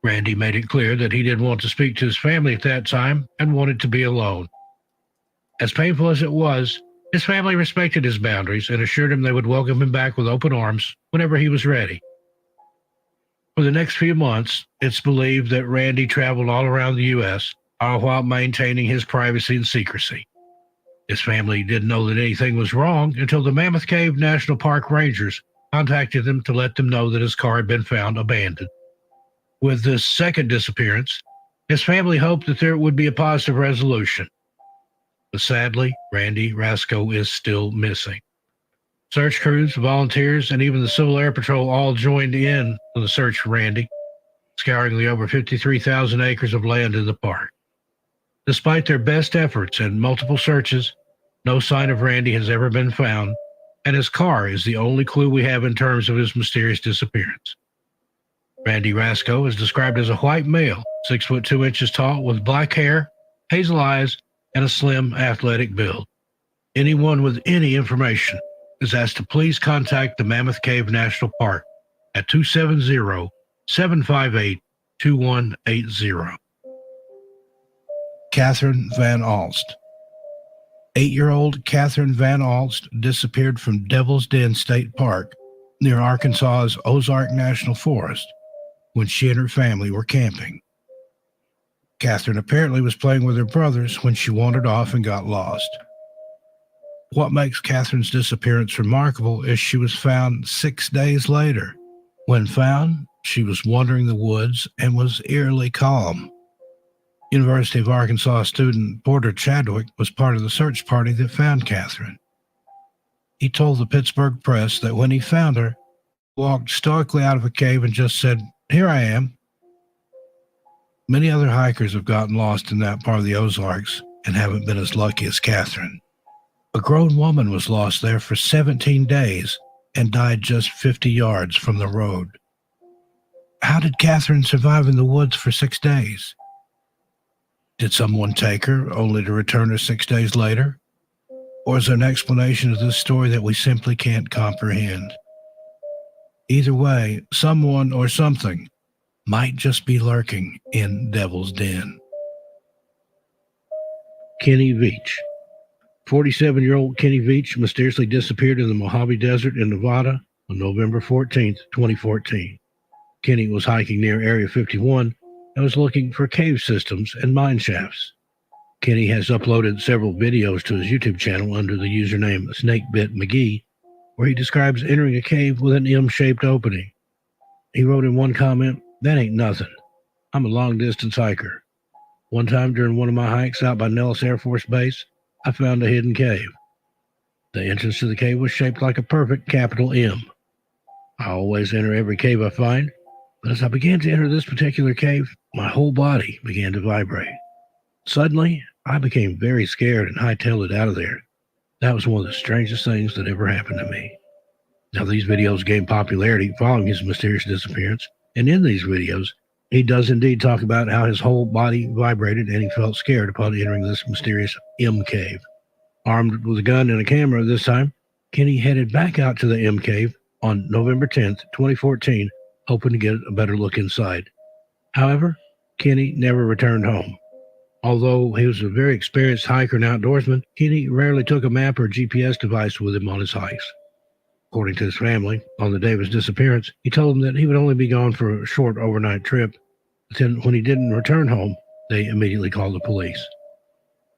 Randy made it clear that he didn't want to speak to his family at that time and wanted to be alone. As painful as it was, his family respected his boundaries and assured him they would welcome him back with open arms whenever he was ready. For the next few months, it's believed that Randy traveled all around the U.S., all while maintaining his privacy and secrecy. His family didn't know that anything was wrong until the Mammoth Cave National Park Rangers contacted them to let them know that his car had been found abandoned. With this second disappearance, his family hoped that there would be a positive resolution. But sadly, Randy Rasco is still missing. Search crews, volunteers, and even the Civil Air Patrol all joined in on the search for Randy, scouring the over 53,000 acres of land in the park. Despite their best efforts and multiple searches, no sign of Randy has ever been found, and his car is the only clue we have in terms of his mysterious disappearance. Randy Rasco is described as a white male, 6 foot 2 inches tall, with black hair, hazel eyes, and a slim, athletic build. Anyone with any information is asked to please contact the Mammoth Cave National Park at 270-758-2180. Catherine Van Alst. 8-year-old Catherine Van Alst disappeared from Devil's Den State Park near Arkansas's Ozark National Forest when she and her family were camping. Catherine apparently was playing with her brothers when she wandered off and got lost. What makes Catherine's disappearance remarkable is she was found 6 days later. When found, she was wandering the woods and was eerily calm. University of Arkansas student Porter Chadwick was part of the search party that found Catherine. He told the Pittsburgh Press that when he found her, he walked stoically out of a cave and just said, "Here I am." Many other hikers have gotten lost in that part of the Ozarks and haven't been as lucky as Catherine. A grown woman was lost there for 17 days and died just 50 yards from the road. How did Catherine survive in the woods for 6 days? Did someone take her only to return her 6 days later? Or is there an explanation of this story that we simply can't comprehend? Either way, someone or something might just be lurking in Devil's Den. Kenny Veach. 47-year-old Kenny Veach mysteriously disappeared in the Mojave Desert in Nevada on November 14, 2014. Kenny was hiking near Area 51 and was looking for cave systems and mine shafts. Kenny has uploaded several videos to his YouTube channel under the username Snakebit McGee, where he describes entering a cave with an M-shaped opening. He wrote in one comment, "That ain't nothing. I'm a long-distance hiker. One time during one of my hikes out by Nellis Air Force Base, I found a hidden cave. The entrance to the cave was shaped like a perfect capital M. I always enter every cave I find, but as I began to enter this particular cave, my whole body began to vibrate. Suddenly, I became very scared and hightailed it out of there. That was one of the strangest things that ever happened to me." Now, these videos gained popularity following his mysterious disappearance, and in these videos, he does indeed talk about how his whole body vibrated and he felt scared upon entering this mysterious M cave. Armed with a gun and a camera this time, Kenny headed back out to the M cave on November 10th, 2014, hoping to get a better look inside. However, Kenny never returned home. Although he was a very experienced hiker and outdoorsman, Kenny rarely took a map or GPS device with him on his hikes. According to his family, on the day of his disappearance, he told them that he would only be gone for a short overnight trip. But then when he didn't return home, they immediately called the police.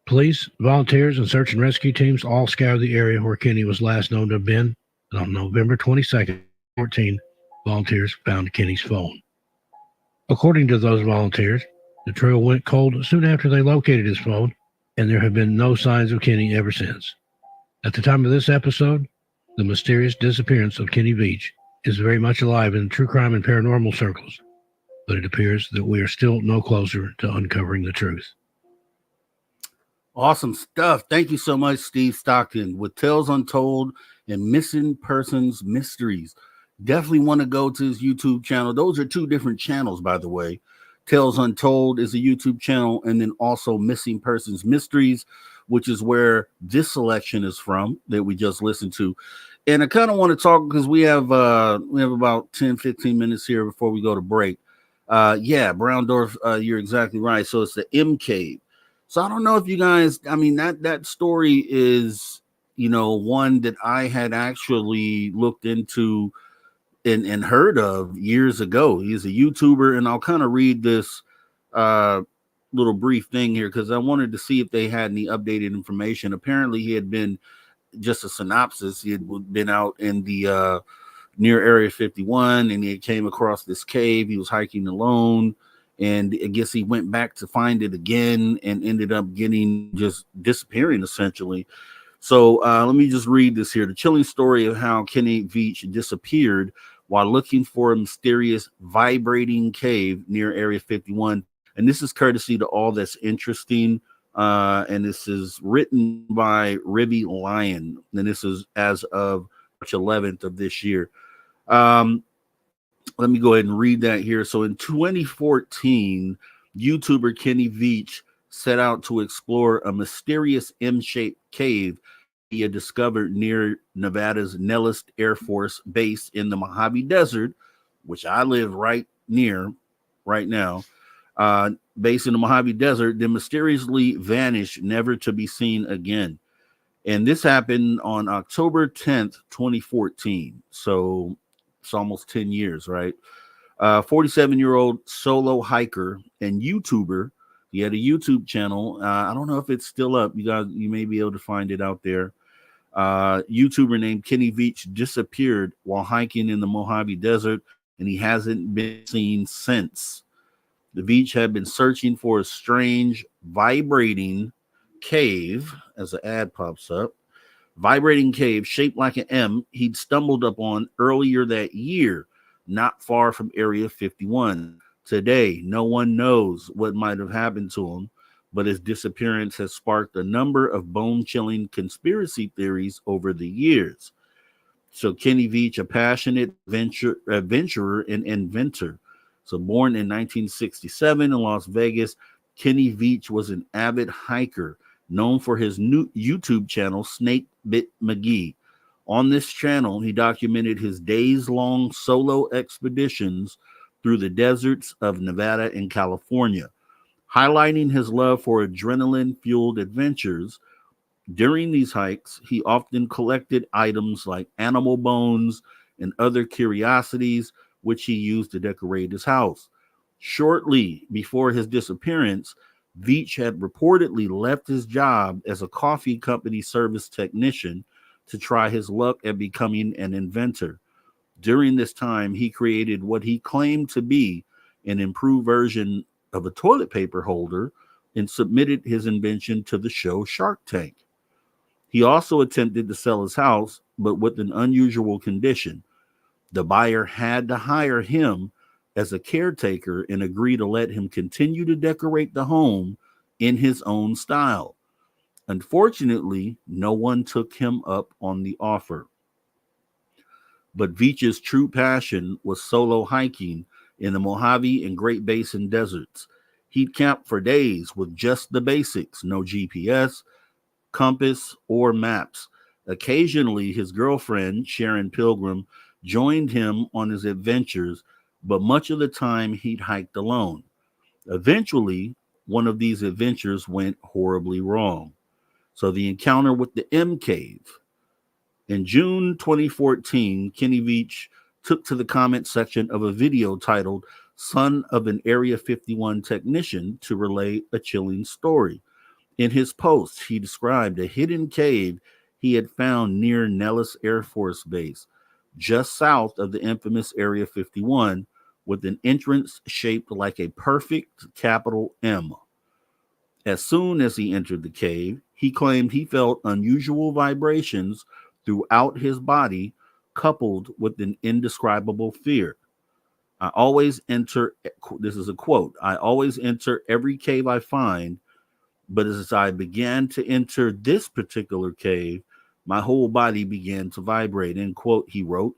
Police, volunteers, and search and rescue teams all scoured the area where Kenny was last known to have been, and on November 22nd, 2014, volunteers found Kenny's phone. According to those volunteers, the trail went cold soon after they located his phone, and there have been no signs of Kenny ever since. At the time of this episode, the mysterious disappearance of Kenny Veach is very much alive in true crime and paranormal circles, but it appears that we are still no closer to uncovering the truth. Awesome stuff. Thank you so much, Steve Stockton, with Tales Untold and Missing Persons Mysteries. Definitely want to go to his YouTube channel. Those are two different channels, by the way. Tales Untold is a YouTube channel, and then also Missing Persons Mysteries, which is where this selection is from that we just listened to. And I kind of want to talk because we have about 10-15 minutes here before we go to break. Browndorf, you're exactly right. So it's the M Cave. So I don't know if you guys, I mean, that story is, one that I had actually looked into and heard of years ago. He's a YouTuber, and I'll kind of read this little brief thing here because I wanted to see if they had any updated information. Apparently, he had been just a synopsis. He had been out in the near Area 51, and he came across this cave. He was hiking alone, and I guess he went back to find it again and ended up just disappearing essentially. So let me just read this here. The chilling story of how Kenny Veach disappeared while looking for a mysterious vibrating cave near Area 51. And this is courtesy to All That's Interesting. And this is written by Ribby Lyon. And this is as of March 11th of this year. Let me go ahead and read that here. So in 2014, YouTuber Kenny Veach set out to explore a mysterious M-shaped cave he had discovered near Nevada's Nellis Air Force Base in the Mojave Desert, which I live right near right now, base in the Mojave Desert, then mysteriously vanished, never to be seen again. And this happened on October 10th, 2014. So it's almost 10 years, right? 47-year-old solo hiker and YouTuber. He had a YouTube channel. I don't know if it's still up. You may be able to find it out there. YouTuber named Kenny Veach disappeared while hiking in the Mojave Desert, and he hasn't been seen since. The Veach had been searching for a strange vibrating cave, as the ad pops up. Vibrating cave shaped like an M he'd stumbled upon earlier that year, not far from Area 51. Today, no one knows what might have happened to him, but his disappearance has sparked a number of bone-chilling conspiracy theories over the years. So Kenny Veach, a passionate adventurer and inventor. So born in 1967 in Las Vegas, Kenny Veach was an avid hiker known for his new YouTube channel, Snake Bit McGee. On this channel, he documented his days-long solo expeditions through the deserts of Nevada and California, highlighting his love for adrenaline-fueled adventures. During these hikes, he often collected items like animal bones and other curiosities, which he used to decorate his house. Shortly before his disappearance, Veach had reportedly left his job as a coffee company service technician to try his luck at becoming an inventor. During this time, he created what he claimed to be an improved version of a toilet paper holder and submitted his invention to the show Shark Tank. He also attempted to sell his house, but with an unusual condition. The buyer had to hire him as a caretaker and agree to let him continue to decorate the home in his own style. Unfortunately, no one took him up on the offer. But Veach's true passion was solo hiking in the Mojave and Great Basin deserts. He'd camp for days with just the basics, no GPS, compass, or maps. Occasionally, his girlfriend, Sharon Pilgrim, joined him on his adventures, but much of the time he'd hiked alone. Eventually, one of these adventures went horribly wrong. So the encounter with the M Cave. In June 2014, Kenny Veach took to the comment section of a video titled Son of an Area 51 Technician to relay a chilling story. In his post, he described a hidden cave he had found near Nellis Air Force Base, just south of the infamous Area 51, with an entrance shaped like a perfect capital M. As soon as he entered the cave, he claimed he felt unusual vibrations throughout his body, coupled with an indescribable fear. I always enter, this is a quote, I always enter every cave I find, but as I began to enter this particular cave, my whole body began to vibrate, end quote, he wrote.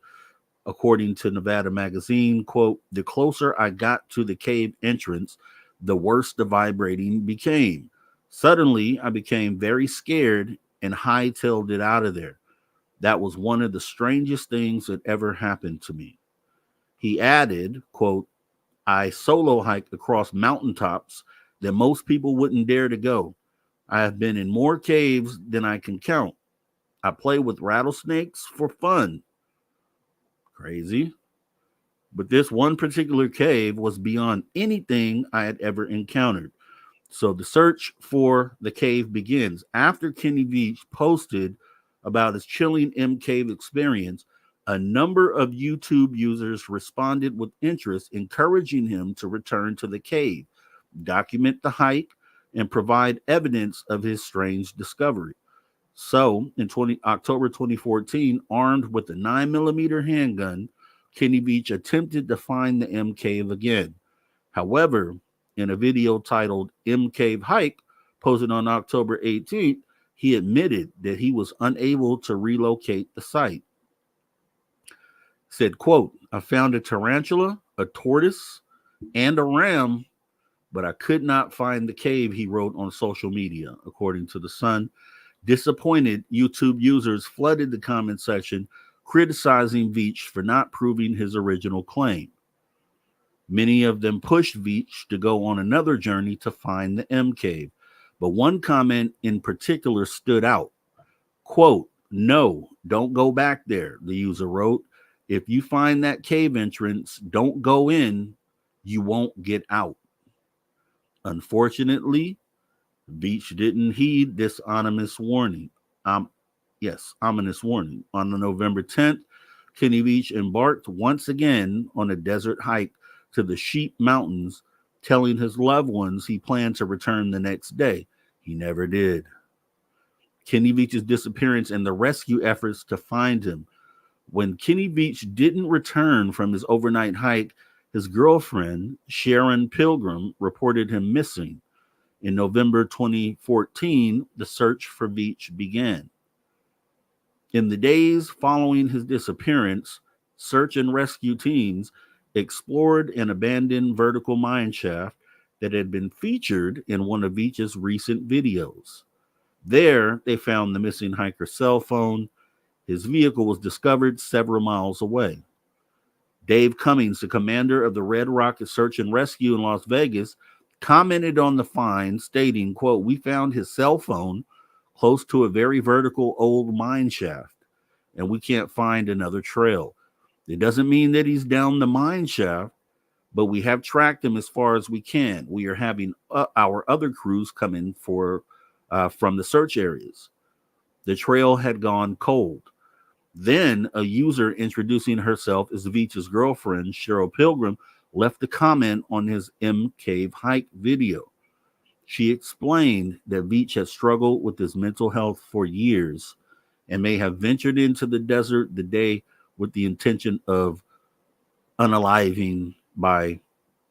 According to Nevada Magazine, quote, the closer I got to the cave entrance, the worse the vibrating became. Suddenly, I became very scared and hightailed it out of there. That was one of the strangest things that ever happened to me. He added, quote, I solo hiked across mountaintops that most people wouldn't dare to go. I have been in more caves than I can count. I play with rattlesnakes for fun. Crazy. But this one particular cave was beyond anything I had ever encountered. So the search for the cave begins. After Kenny Veach posted about his chilling M cave experience, a number of YouTube users responded with interest, encouraging him to return to the cave, document the hike, and provide evidence of his strange discovery. So, in October 2014, armed with a 9mm handgun, Kenny Veach attempted to find the M Cave again. However, in a video titled M Cave Hike, posted on October 18th, he admitted that he was unable to relocate the site. Said, quote, I found a tarantula, a tortoise, and a ram, but I could not find the cave, he wrote on social media. According to The Sun, disappointed YouTube users flooded the comment section criticizing Veach for not proving his original claim. Many of them pushed Veach to go on another journey to find the M cave, but one comment in particular stood out. Quote, "No, don't go back there," the user wrote. "If you find that cave entrance, don't go in. You won't get out." Unfortunately, Veach didn't heed this ominous warning. Ominous warning. On the November 10th, Kenny Veach embarked once again on a desert hike to the Sheep Mountains, telling his loved ones he planned to return the next day. He never did. Kenny Veach's disappearance and the rescue efforts to find him. When Kenny Veach didn't return from his overnight hike, his girlfriend, Sharon Pilgrim, reported him missing. In November 2014, the search for Veach began. In the days following his disappearance, search and rescue teams explored an abandoned vertical mine shaft that had been featured in one of Veach's recent videos. There, they found the missing hiker's cell phone. His vehicle was discovered several miles away. Dave Cummings, the commander of the Red Rocket Search and Rescue in Las Vegas, commented on the find, stating, quote, "We found his cell phone close to a very vertical old mine shaft, and we can't find another trail. It doesn't mean that he's down the mine shaft, but we have tracked him as far as we can. We are having our other crews come in from the search areas." The trail had gone cold. Then a user introducing herself as Veach's girlfriend, Cheryl Pilgrim, left a comment on his M Cave hike video. She explained that Veach had struggled with his mental health for years and may have ventured into the desert the day with the intention of unaliving by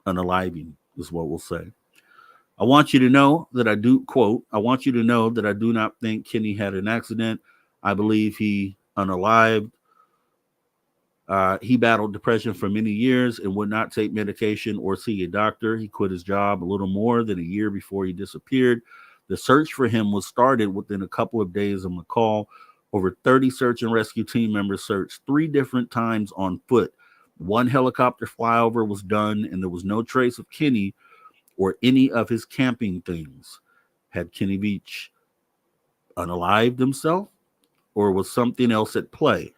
unaliving, is what we'll say. "I want you to know that I do," quote, "I want you to know that I do not think Kenny had an accident. I believe he unalived. He battled depression for many years and would not take medication or see a doctor. He quit his job a little more than a year before he disappeared. The search for him was started within a couple of days of McCall. Over 30 search and rescue team members searched 3 different times on foot. 1 helicopter flyover was done, and there was no trace of Kenny or any of his camping things. Had Kenny Veach unalived himself, or was something else at play?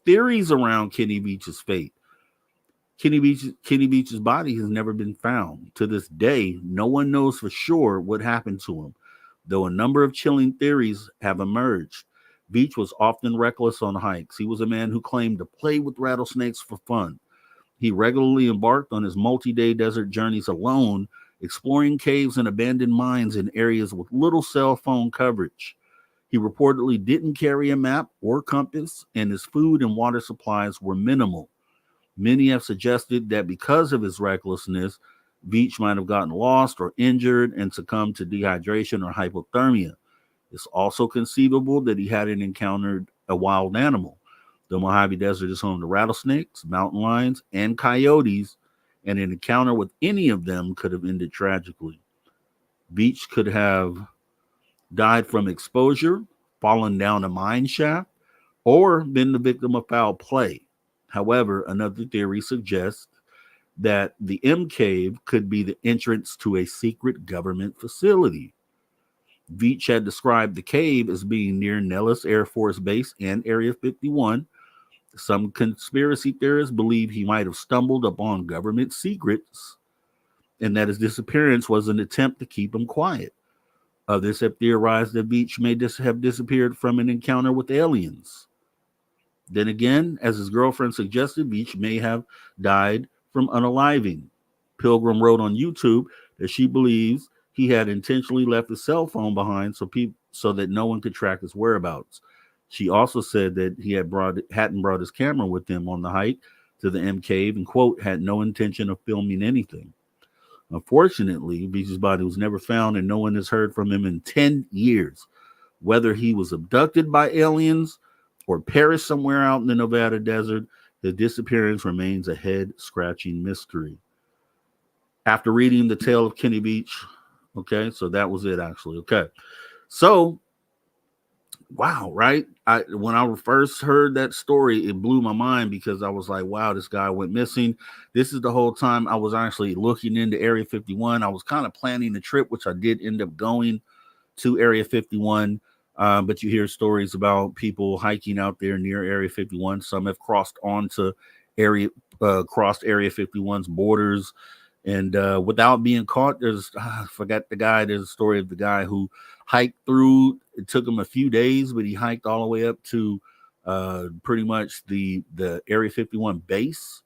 Theories around Kenny Veach's fate. Kenny Veach's body has never been found. To this day, no one knows for sure what happened to him, though a number of chilling theories have emerged. Veach was often reckless on hikes. He was a man who claimed to play with rattlesnakes for fun. He regularly embarked on his multi-day desert journeys alone, exploring caves and abandoned mines in areas with little cell phone coverage. He reportedly didn't carry a map or compass, and his food and water supplies were minimal. Many have suggested that because of his recklessness, Veach might have gotten lost or injured and succumbed to dehydration or hypothermia. It's also conceivable that he hadn't encountered a wild animal. The Mojave Desert is home to rattlesnakes, mountain lions, and coyotes, and an encounter with any of them could have ended tragically. Veach could have died from exposure, fallen down a mine shaft, or been the victim of foul play. However, another theory suggests that the M Cave could be the entrance to a secret government facility. Veach had described the cave as being near Nellis Air Force Base and Area 51. Some conspiracy theorists believe he might have stumbled upon government secrets and that his disappearance was an attempt to keep him quiet. Others have theorized that Veach may have disappeared from an encounter with aliens. Then again, as his girlfriend suggested, Veach may have died from unaliving. Pilgrim wrote on YouTube that she believes he had intentionally left his cell phone behind so that no one could track his whereabouts. She also said that he hadn't brought his camera with him on the hike to the M Cave and, quote, had no intention of filming anything. Unfortunately, Veach's body was never found and no one has heard from him in 10 years. Whether he was abducted by aliens or perished somewhere out in the Nevada desert, his disappearance remains a head-scratching mystery. after reading The Tale of Kenny Beach. Okay, so that was it actually. Okay, so wow, right? When I first heard that story, it blew my mind because I was like, wow, this guy went missing. This is the whole time I was actually looking into Area 51. I was kind of planning the trip, which I did end up going to Area 51. But you hear stories about people hiking out there near Area 51. Some have crossed onto crossed Area 51's borders. And without being caught, I forgot there's a story of the guy who hiked through. It took him a few days, but he hiked all the way up to pretty much the Area 51 base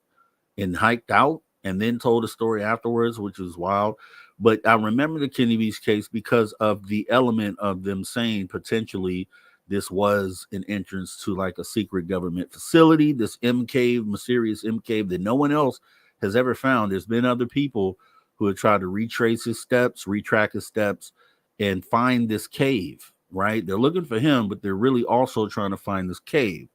and hiked out and then told a story afterwards, which was wild. But I remember the Kenny Beach case because of the element of them saying potentially this was an entrance to like a secret government facility, this M cave, mysterious M cave that no one else has ever found. There's been other people who have tried to retrace his steps, retrack his steps, and find this cave, right? They're looking for him, but they're really also trying to find this cave,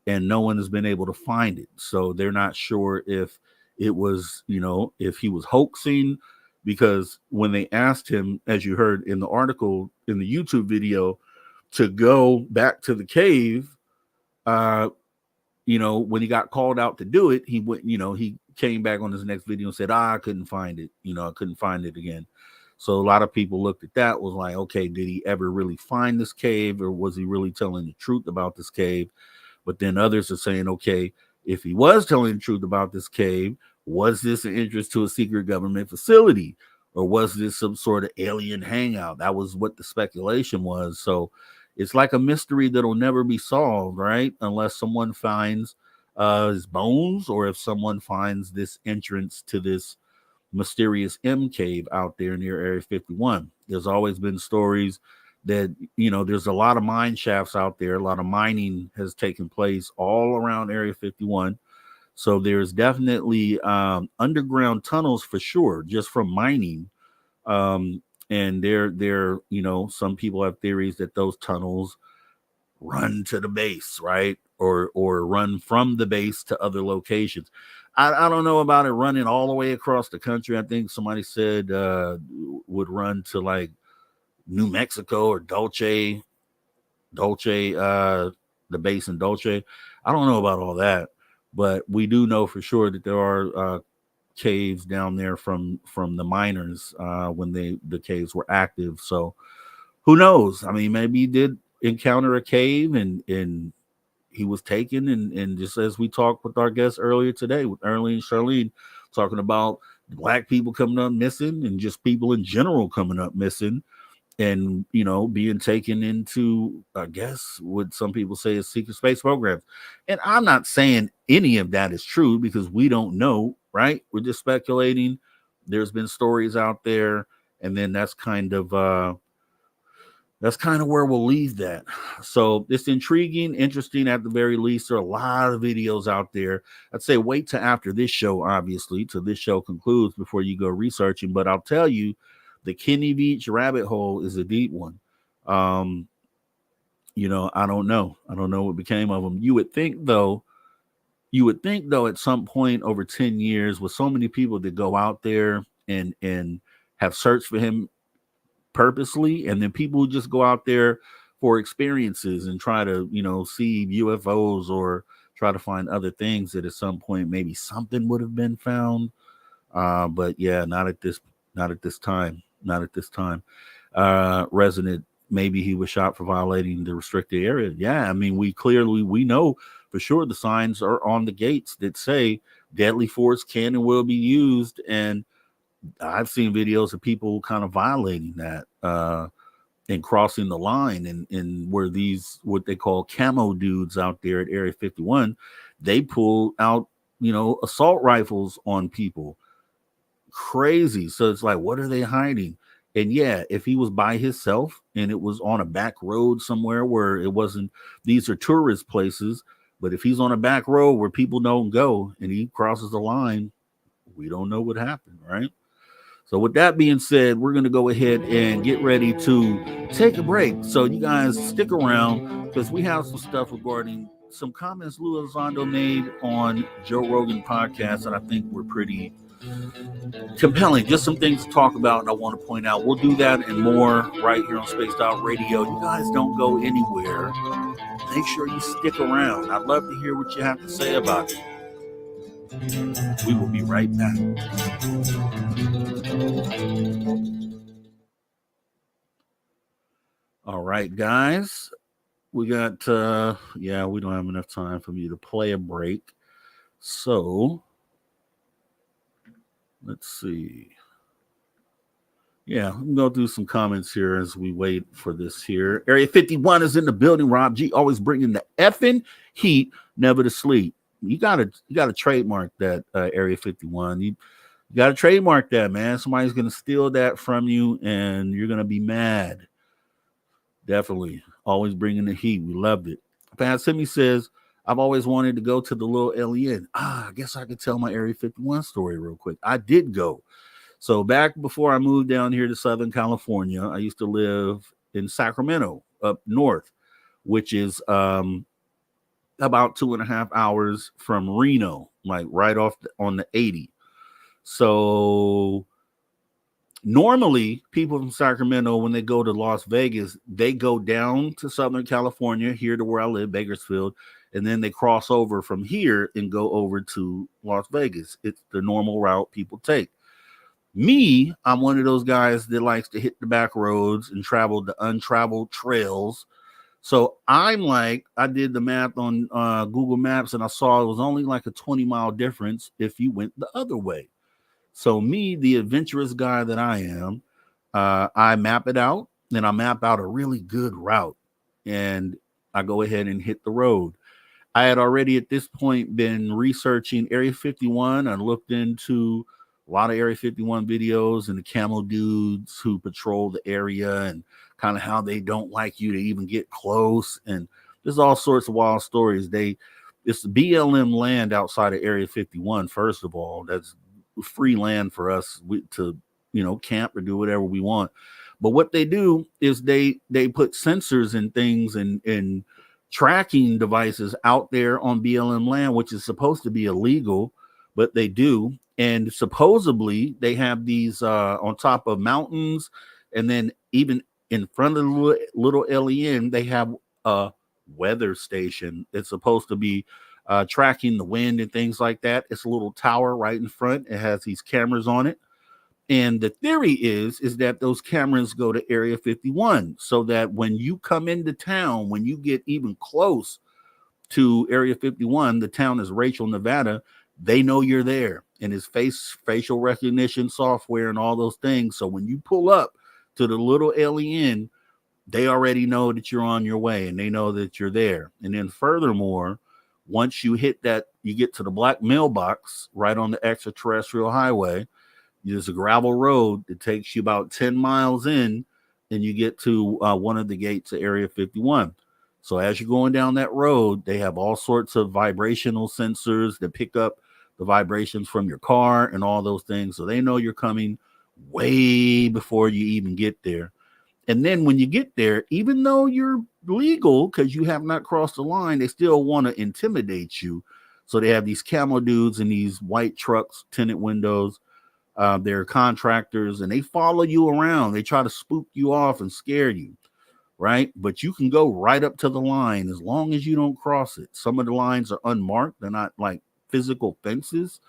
and no one has been able to find it. So they're not sure if it was, if he was hoaxing, because when they asked him, as you heard in the article, in the YouTube video, to go back to the cave, when he got called out to do it, he went, he came back on his next video and said, I couldn't find it. I couldn't find it again. So a lot of people looked at that, was like, okay, did he ever really find this cave, or was he really telling the truth about this cave? But then others are saying, okay, if he was telling the truth about this cave, was this an entrance to a secret government facility, or was this some sort of alien hangout? That was what the speculation was. So it's like a mystery that'll never be solved, right? Unless someone finds his bones, or if someone finds this entrance to this mysterious M cave out there near Area 51. There's always been stories that, there's a lot of mine shafts out there. A lot of mining has taken place all around Area 51. So there's definitely underground tunnels for sure, just from mining. And they're, some people have theories that those tunnels run to the base, right? Or run from the base to other locations. I don't know about it running all the way across the country. I think somebody said would run to like New Mexico or Dulce, the base in Dulce. I don't know about all that, but we do know for sure that there are caves down there from the miners when the caves were active. So who knows? I mean, maybe he did encounter a cave and he was taken, and just as we talked with our guests earlier today with Earlene and Shurlene, talking about Black people coming up missing and just people in general coming up missing, and being taken into, I guess what some people say is secret space programs. And I'm not saying any of that is true because we don't know, right? We're just speculating. There's been stories out there, and then that's kind of where we'll leave that. So it's intriguing, interesting at the very least. There are a lot of videos out there. I'd say wait till after this show, obviously, till this show concludes before you go researching. But I'll tell you, the Kenny Beach rabbit hole is a deep one. I don't know. I don't know what became of him. You would think though, at some point over 10 years, with so many people that go out there and have searched for him purposely, and then people who just go out there for experiences and try to see UFOs or try to find other things, that at some point maybe something would have been found, but yeah, not at this time. Resident, maybe he was shot for violating the restricted area. Yeah, I mean, we know for sure the signs are on the gates that say deadly force can and will be used, and I've seen videos of people kind of violating that and crossing the line, and where these, what they call camo dudes out there at Area 51, they pull out, assault rifles on people. Crazy. So it's like, what are they hiding? And yeah, if he was by himself and it was on a back road somewhere where it wasn't, these are tourist places, but if he's on a back road where people don't go and he crosses the line, we don't know what happened, right? So with that being said, we're going to go ahead and get ready to take a break. So you guys stick around because we have some stuff regarding some comments Elizondo made on Joe Rogan podcast that I think were pretty compelling. Just some things to talk about, and I want to point out. We'll do that and more right here on Spaced Out Radio. You guys don't go anywhere. Make sure you stick around. I'd love to hear what you have to say about it. We will be right back. All right, guys. We got, we don't have enough time for me to play a break. So, let's see. Yeah, I'm going to go through some comments here as we wait for this here. Area 51 is in the building. Rob G always bringing the effing heat, never to sleep. You gotta trademark that, Area 51. You gotta trademark that, man. Somebody's gonna steal that from you, and you're gonna be mad. Definitely, always bringing the heat. We loved it. Pat Simi says, "I've always wanted to go to the little alien." I guess I could tell my Area 51 story real quick. I did go. So back before I moved down here to Southern California, I used to live in Sacramento, up north, which is about 2.5 hours from Reno, like right off on the 80. So normally people from Sacramento, when they go to Las Vegas, they go down to Southern California, here to where I live, Bakersfield, and then they cross over from here and go over to Las Vegas. It's the normal route people take. Me, I'm one of those guys that likes to hit the back roads and travel the untraveled trails. So I'm like, I did the math on Google Maps, and I saw it was only like a 20-mile difference if you went the other way. So me, the adventurous guy that I am, I map it out, and I map out a really good route, and I go ahead and hit the road. I had already at this point been researching Area 51. I looked into a lot of Area 51 videos and the camel dudes who patrol the area and kind of how they don't like you to even get close. And there's all sorts of wild stories. It's the BLM land outside of Area 51. First of all, that's free land for us to, camp or do whatever we want. But what they do is they put sensors and things and tracking devices out there on BLM land, which is supposed to be illegal, but they do. And supposedly they have these on top of mountains, and then even in front of the little alien, they have a weather station. It's supposed to be tracking the wind and things like that. It's a little tower right in front. It has these cameras on it. And the theory is that those cameras go to Area 51, so that when you come into town, when you get even close to Area 51, the town is Rachel, Nevada, they know you're there. And it's facial recognition software and all those things. So when you pull up to the little alien, they already know that you're on your way, and they know that you're there. And then furthermore, once you hit that, you get to the black mailbox right on the extraterrestrial highway. There's a gravel road that takes you about 10 miles in, and you get to one of the gates of Area 51. So as you're going down that road, they have all sorts of vibrational sensors that pick up the vibrations from your car and all those things. So they know you're coming way before you even get there. And then when you get there, even though you're legal because you have not crossed the line, they still want to intimidate you. So they have these camo dudes in these white trucks, tinted windows. They're contractors, and they follow you around. They try to spook you off and scare you, right? But you can go right up to the line as long as you don't cross it. Some of the lines are unmarked. They're not like physical fences.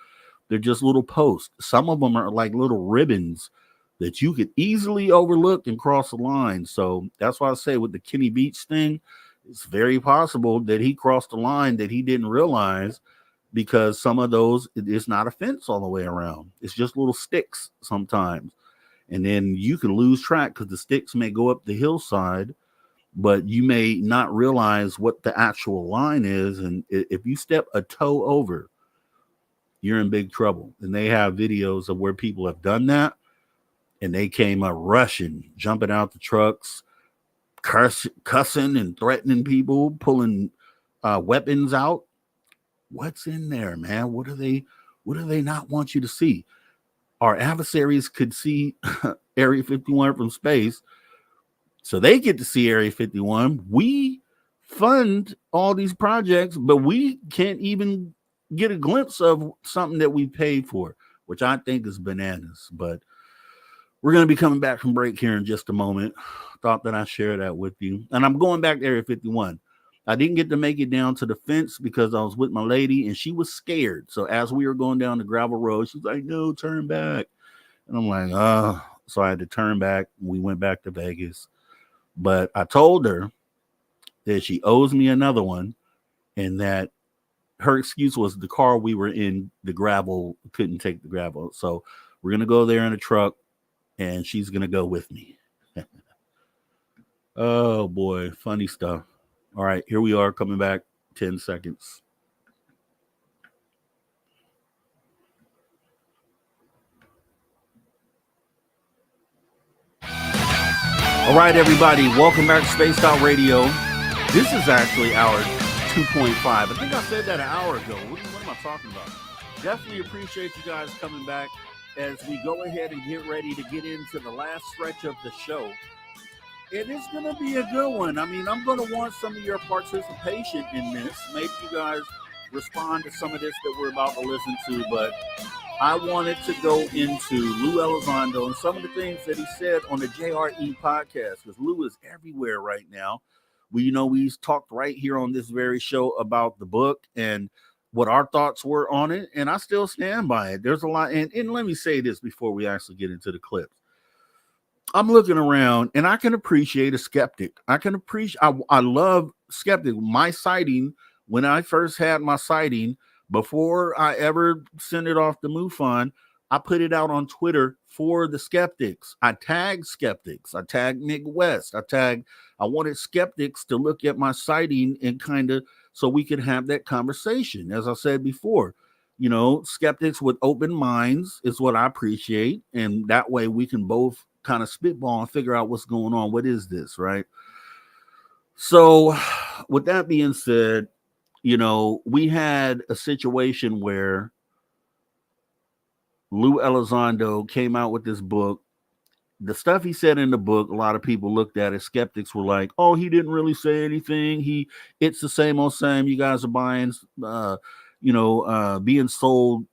They're just little posts. Some of them are like little ribbons that you could easily overlook and cross the line. So that's why I say with the Kenny Beach thing, it's very possible that he crossed the line that he didn't realize, because some of those, it's not a fence all the way around. It's just little sticks sometimes. And then you can lose track because the sticks may go up the hillside, but you may not realize what the actual line is. And if you step a toe over, you're in big trouble. And they have videos of where people have done that, and they came up rushing, jumping out the trucks, cussing and threatening people, pulling weapons out. What's in there, man? What do they not want you to see? Our adversaries could see Area 51 from space, so they get to see Area 51. We fund all these projects, but we can't even get a glimpse of something that we paid for. which I think is bananas. But we're going to be coming back from break here in just a moment. Thought that I'd share that with you. And I'm going back to Area 51. I didn't get to make it down to the fence because I was with my lady and she was scared. So as we were going down the gravel road, she's like, no, turn back. And I'm like, oh. So I had to turn back. We went back to Vegas. But I told her that she owes me another one and that her excuse was the car we were in, the gravel, couldn't take the gravel. So we're going to go there in a truck and she's going to go with me. Oh, boy. Funny stuff. All right, here we are coming back 10 seconds. All right, everybody, welcome back to Spaced Out Radio. This is actually hour 2.5. I think I said that an hour ago. What am I talking about? Definitely appreciate you guys coming back as we go ahead and get ready to get into the last stretch of the show. It is going to be a good one. I mean, I'm going to want some of your participation in this. Maybe you guys respond to some of this that we're about to listen to, but I wanted to go into Lou Elizondo and some of the things that he said on the JRE podcast, because Lou is everywhere right now. We've talked right here on this very show about the book and what our thoughts were on it, and I still stand by it. There's a lot, and let me say this before we actually get into the clips. I'm looking around and I can appreciate a skeptic. I love skeptic. My sighting, when I first had my sighting, before I ever sent it off to MUFON, I put it out on Twitter for the skeptics. I tagged skeptics. I tagged Nick West. I wanted skeptics to look at my sighting and kind of, so we could have that conversation. As I said before, skeptics with open minds is what I appreciate. And that way we can both kind of spitball and figure out what's going on. What is this, right? So with that being said, we had a situation where Lou Elizondo came out with this book. The stuff he said in the book, a lot of people looked at it. Skeptics were like, oh, he didn't really say anything. It's the same old same. You guys are buying, being sold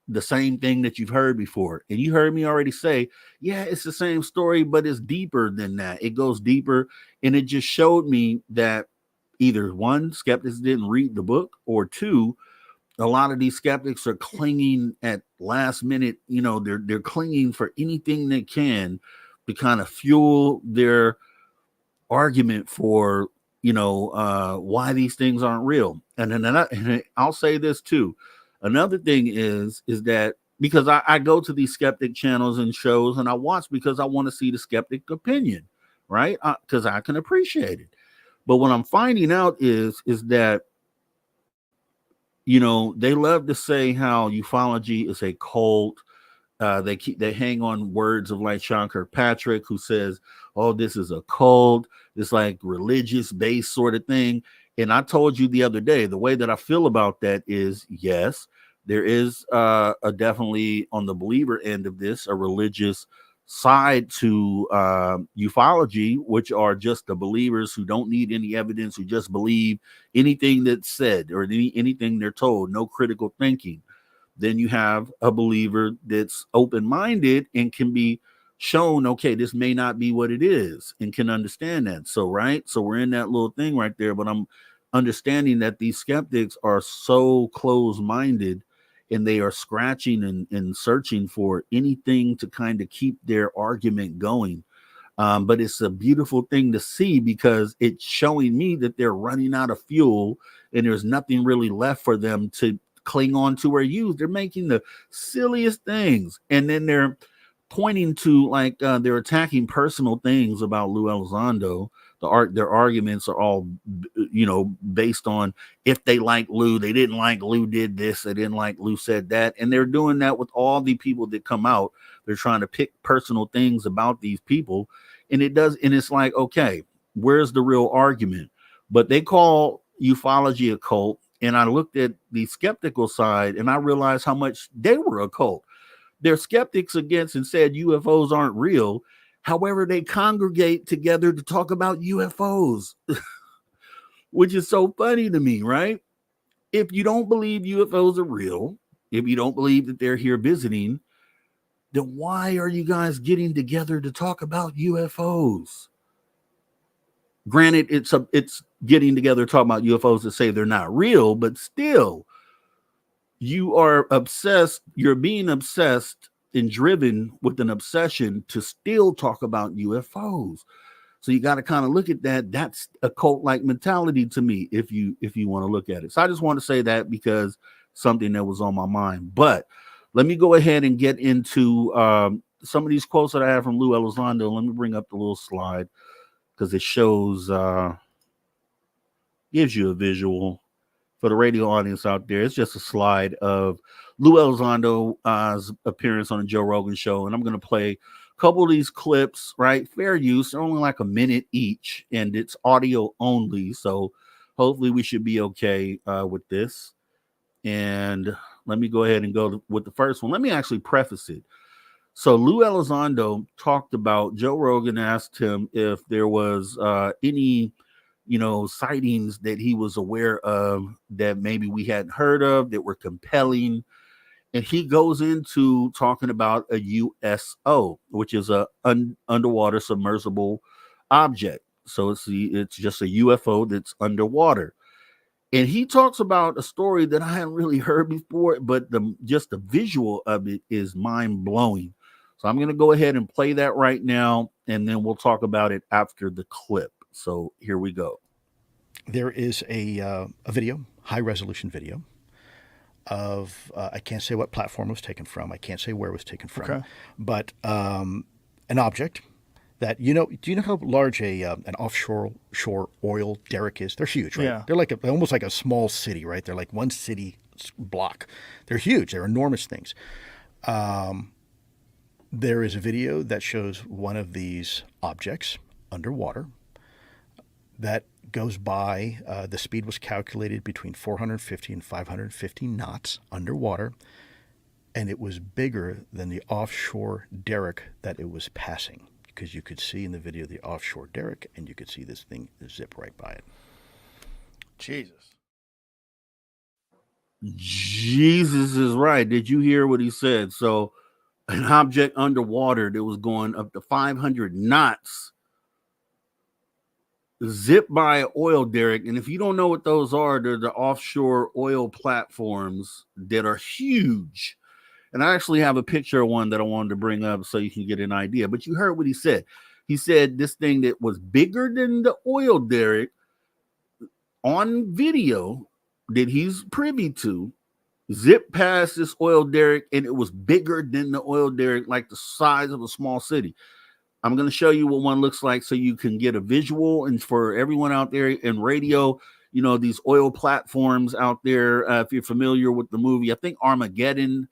the same thing that you've heard before. And you heard me already say, yeah, it's the same story, but it's deeper than that. It goes deeper. And it just showed me that either one, skeptics didn't read the book, or two, a lot of these skeptics are clinging at last minute. They're clinging for anything they can to kind of fuel their argument for, why these things aren't real. And then I'll say this too. Another thing is that because I go to these skeptic channels and shows and I watch because I want to see the skeptic opinion, right? Because I can appreciate it. But what I'm finding out is that, they love to say how ufology is a cult. They hang on words of like Sean Kirkpatrick, who says, oh, this is a cult. It's like religious based sort of thing. And I told you the other day, the way that I feel about that is, yes, there is a definitely on the believer end of this, a religious side to ufology, which are just the believers who don't need any evidence, who just believe anything that's said or anything they're told, no critical thinking. Then you have a believer that's open-minded and can be shown, okay, this may not be what it is, and can understand that. So, right. So we're in that little thing right there, but I'm understanding that these skeptics are so closed-minded and they are scratching and searching for anything to kind of keep their argument going. But it's a beautiful thing to see because it's showing me that they're running out of fuel and there's nothing really left for them to cling on to or use. They're making the silliest things. And then they're pointing to like they're attacking personal things about Lou Elizondo. Their arguments are all, based on if they like Lou, they didn't like Lou did this, they didn't like Lou said that. And they're doing that with all the people that come out. They're trying to pick personal things about these people. And it's like, okay, where's the real argument? But they call ufology a cult. And I looked at the skeptical side and I realized how much they were a cult. They're skeptics against and said UFOs aren't real. However, they congregate together to talk about UFOs, which is so funny to me, right? If you don't believe UFOs are real, if you don't believe that they're here visiting, then why are you guys getting together to talk about UFOs? Granted, it's getting together to talk about UFOs to say they're not real, but still, you are obsessed. You're being obsessed and driven with an obsession to still talk about UFOs. So you got to kind of look at that. That's a cult-like mentality to me, if you want to look at it. So I just want to say that because something that was on my mind. But let me go ahead and get into some of these quotes that I have from Lou Elizondo. Let me bring up the little slide because it shows, gives you a visual for the radio audience out there. It's just a slide of Lou Elizondo's appearance on the Joe Rogan show. And I'm going to play a couple of these clips, right? Fair use. They're only like a minute each, and it's audio only. So hopefully we should be okay with this. And let me go ahead and go with the first one. Let me actually preface it. So Lou Elizondo talked about, Joe Rogan asked him if there was any, sightings that he was aware of that maybe we hadn't heard of that were compelling. And he goes into talking about a USO, which is a underwater submersible object. So it's just a UFO that's underwater. And he talks about a story that I hadn't really heard before, but just the visual of it is mind blowing. So I'm going to go ahead and play that right now, and then we'll talk about it after the clip. So here we go. There is a video, high resolution video of, I can't say what platform it was taken from. I can't say where it was taken from, okay. But an object that, do you know how large an offshore oil derrick is? They're huge, right? Yeah. They're almost like a small city, right? They're like one city block. They're huge. They're enormous things. There is a video that shows one of these objects underwater that goes by. The speed was calculated between 450 and 550 knots underwater, and it was bigger than the offshore derrick that it was passing, because you could see in the video the offshore derrick, and you could see this thing zip right by it. Jesus is right. Did you hear what he said? So an object underwater that was going up to 500 knots zip by an oil derrick. And if you don't know what those are, they're the offshore oil platforms that are huge. And I actually have a picture of one that I wanted to bring up so you can get an idea. But you heard what he said. He said this thing that was bigger than the oil derrick on video that he's privy to zip past this oil derrick, and it was bigger than the oil derrick, like the size of a small city. I'm going to show you what one looks like so you can get a visual. And for everyone out there in radio, these oil platforms out there, if you're familiar with the movie, I think Armageddon,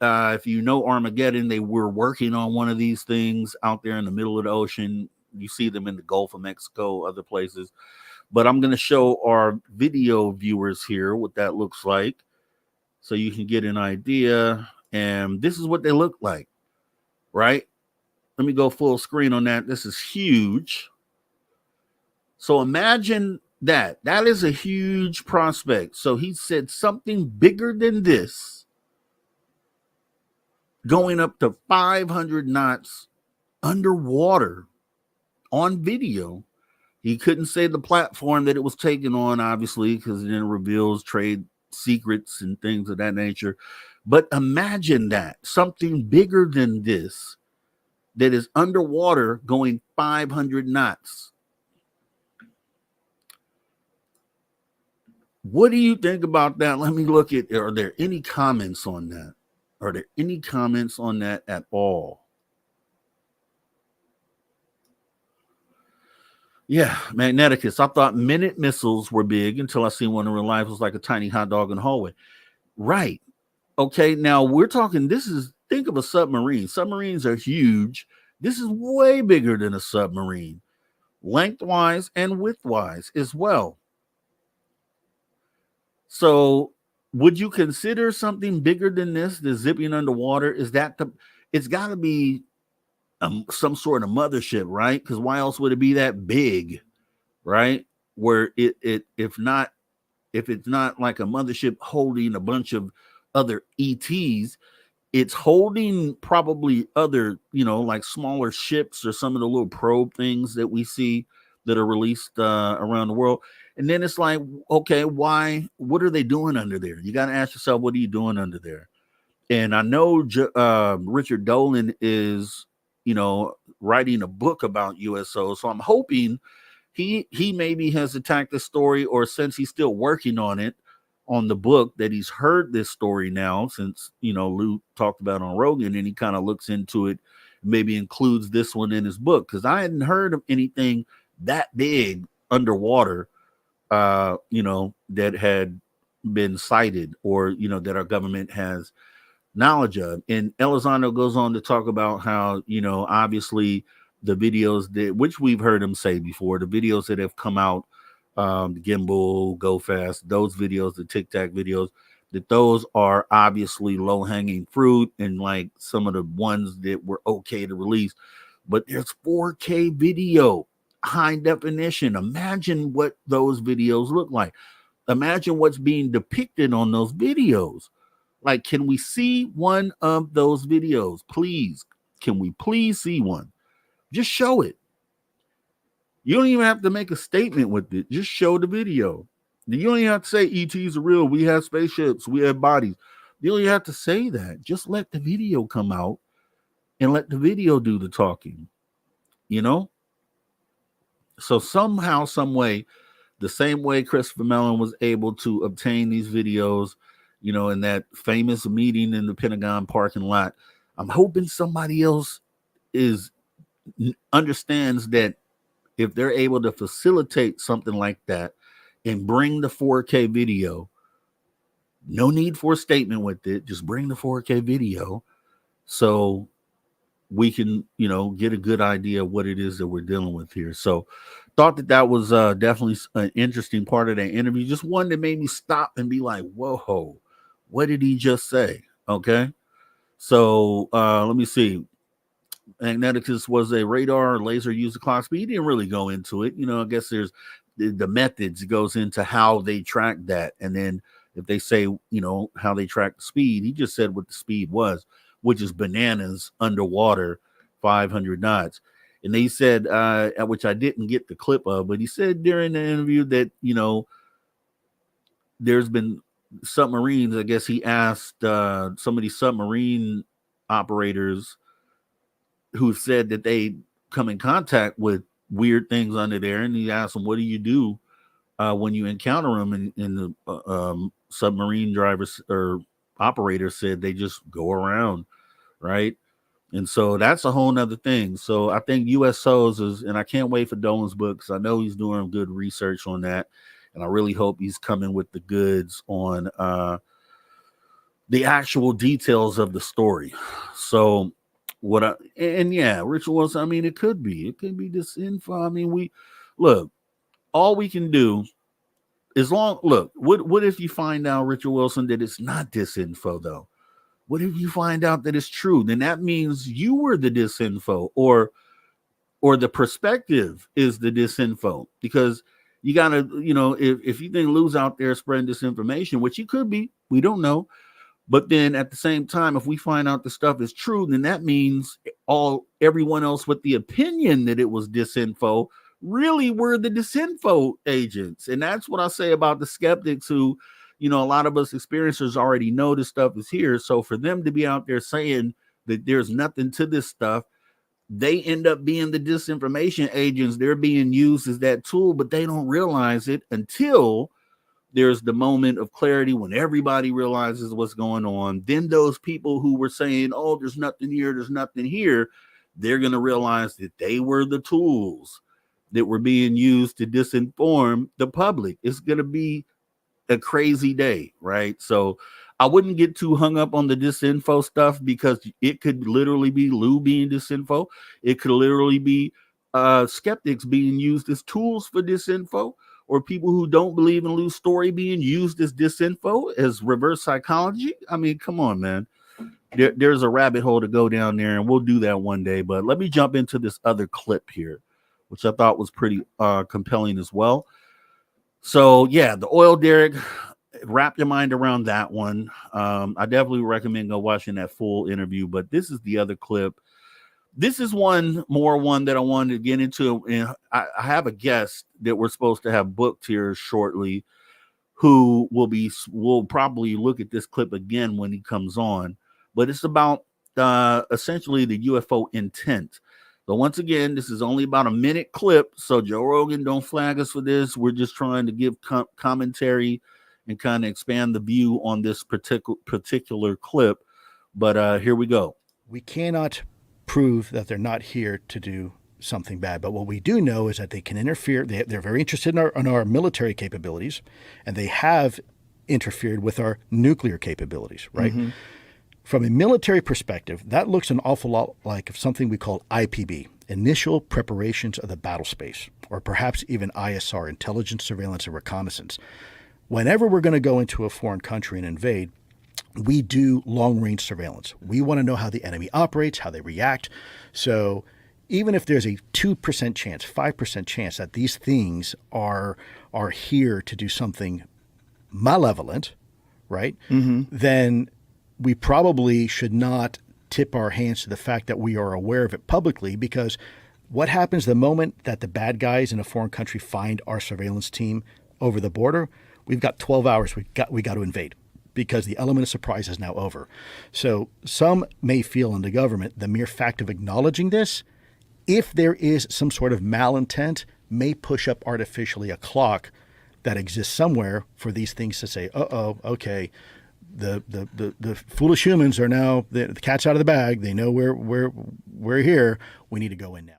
if you know Armageddon, they were working on one of these things out there in the middle of the ocean. You see them in the Gulf of Mexico, other places. But I'm going to show our video viewers here what that looks like so you can get an idea. And this is what they look like, right? Let me go full screen on that. This is huge. So imagine that. That is a huge prospect. So he said something bigger than this, going up to 500 knots underwater on video. He couldn't say the platform that it was taken on, obviously, because then it reveals trade secrets and things of that nature. But imagine that, something bigger than this that is underwater going 500 knots. What do you think about that? Let me look at, are there any comments on that? Are there any comments on that at all? Yeah, Magneticus. I thought minute missiles were big until I seen one in real life. It was like a tiny hot dog in the hallway. Right. Okay, now we're talking, think of a submarine. Submarines are huge. This is way bigger than a submarine, lengthwise and widthwise as well. So would you consider something bigger than this, the zipping underwater? It's got to be some sort of mothership, right? Because why else would it be that big, right? Where if it's not like a mothership holding a bunch of other ETs, it's holding probably other, like smaller ships or some of the little probe things that we see that are released around the world. And then it's like, okay, why? What are they doing under there? You got to ask yourself, what are you doing under there? And I know Richard Dolan is, writing a book about USO. So I'm hoping he maybe has attacked the story, or since he's still working on it, on the book, that he's heard this story now, since, Lou talked about on Rogan, and he kind of looks into it, maybe includes this one in his book. Because I hadn't heard of anything that big underwater, that had been cited, or, that our government has knowledge of. And Elizondo goes on to talk about how, obviously the videos that, which we've heard him say before, the videos that have come out, the gimbal, go fast, those videos, the tic tac videos, that those are obviously low hanging fruit, and like some of the ones that were okay to release. But there's 4K video, high definition. Imagine what those videos look like. Imagine what's being depicted on those videos. Like, can we see one of those videos, please? Can we please see one? Just show it. You don't even have to make a statement with it. Just show the video. You don't even have to say ETs are real. We have spaceships. We have bodies. You don't even have to say that. Just let the video come out and let the video do the talking. So somehow, some way, the same way Christopher Mellon was able to obtain these videos, in that famous meeting in the Pentagon parking lot, I'm hoping somebody else understands that if they're able to facilitate something like that and bring the 4K video, no need for a statement with it, just bring the 4K video so we can, get a good idea of what it is that we're dealing with here. So thought that was definitely an interesting part of that interview. Just one that made me stop and be like, whoa, what did he just say? Okay. So let me see. Magneticus was a radar or laser user clock speed. He didn't really go into it. I guess there's the methods. It goes into how they track that. And then if they say, how they track the speed, he just said what the speed was, which is bananas underwater, 500 knots. And they said, which I didn't get the clip of, but he said during the interview that, there's been submarines. I guess he asked some of these submarine operators who said that they come in contact with weird things under there. And he asked them, what do you do when you encounter them? And the submarine drivers or operators said they just go around, right? And so that's a whole nother thing. So I think USOs is, and I can't wait for Dolan's book, because I know he's doing good research on that. And I really hope he's coming with the goods on the actual details of the story. So Richard Wilson, I mean, it could be this info. I mean, all we can do is what if you find out, Richard Wilson, that it's not disinfo though? What if you find out that it's true? Then that means you were the disinfo, or the perspective is the disinfo, because you gotta, if you think Lou's out there spreading disinformation, which he could be, we don't know. But then at the same time, if we find out the stuff is true, then that means everyone else with the opinion that it was disinfo really were the disinfo agents. And that's what I say about the skeptics who, a lot of us experiencers already know this stuff is here. So for them to be out there saying that there's nothing to this stuff, they end up being the disinformation agents. They're being used as that tool, but they don't realize it until there's the moment of clarity when everybody realizes what's going on. Then those people who were saying, oh, there's nothing here, they're going to realize that they were the tools that were being used to disinform the public. It's going to be a crazy day, right? So I wouldn't get too hung up on the disinfo stuff, because it could literally be Lou being disinfo. It could literally be skeptics being used as tools for disinfo, or people who don't believe in Lou's story being used as disinfo, as reverse psychology. I mean, come on, man. There's a rabbit hole to go down there, and we'll do that one day. But let me jump into this other clip here, which I thought was pretty compelling as well. So, yeah, the oil derrick, wrap your mind around that one. I definitely recommend go watching that full interview, but this is the other clip. This is one that I wanted to get into. And I have a guest that we're supposed to have booked here shortly who will probably look at this clip again when he comes on. But it's about essentially the UFO intent. So once again, this is only about a minute clip. So Joe Rogan, don't flag us for this. We're just trying to give commentary and kind of expand the view on this particular clip. But here we go. We cannot prove that they're not here to do something bad, but what we do know is that they can interfere. They're very interested in our military capabilities, and they have interfered with our nuclear capabilities, right? Mm-hmm. From a military perspective, that looks an awful lot like something we call IPB, initial preparations of the battle space, or perhaps even ISR, intelligence, surveillance, and reconnaissance. Whenever we're going to go into a foreign country and invade, we do long-range surveillance. We want to know how the enemy operates, how they react. So even if there's a 2% chance, 5% chance that these things are here to do something malevolent, right? Mm-hmm. Then we probably should not tip our hands to the fact that we are aware of it publicly, because what happens the moment that the bad guys in a foreign country find our surveillance team over the border? We've got 12 hours. We got to invade, because the element of surprise is now over. So some may feel in the government the mere fact of acknowledging this, if there is some sort of malintent, may push up artificially a clock that exists somewhere for these things to say, okay, the foolish humans are now, the cat's out of the bag. They know we're here. We need to go in now.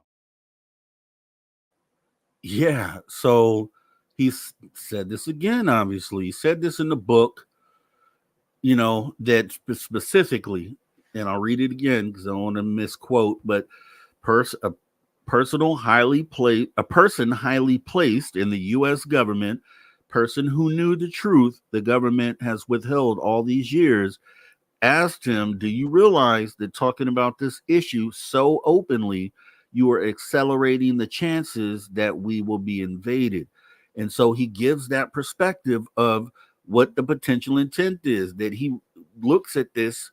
Yeah. So he said this again, obviously. He said this in the book, that specifically, and I'll read it again because I don't want to misquote, but a person highly placed in the U.S. government, person who knew the truth the government has withheld all these years, asked him, do you realize that talking about this issue so openly, you are accelerating the chances that we will be invaded? And so he gives that perspective of what the potential intent is, that he looks at this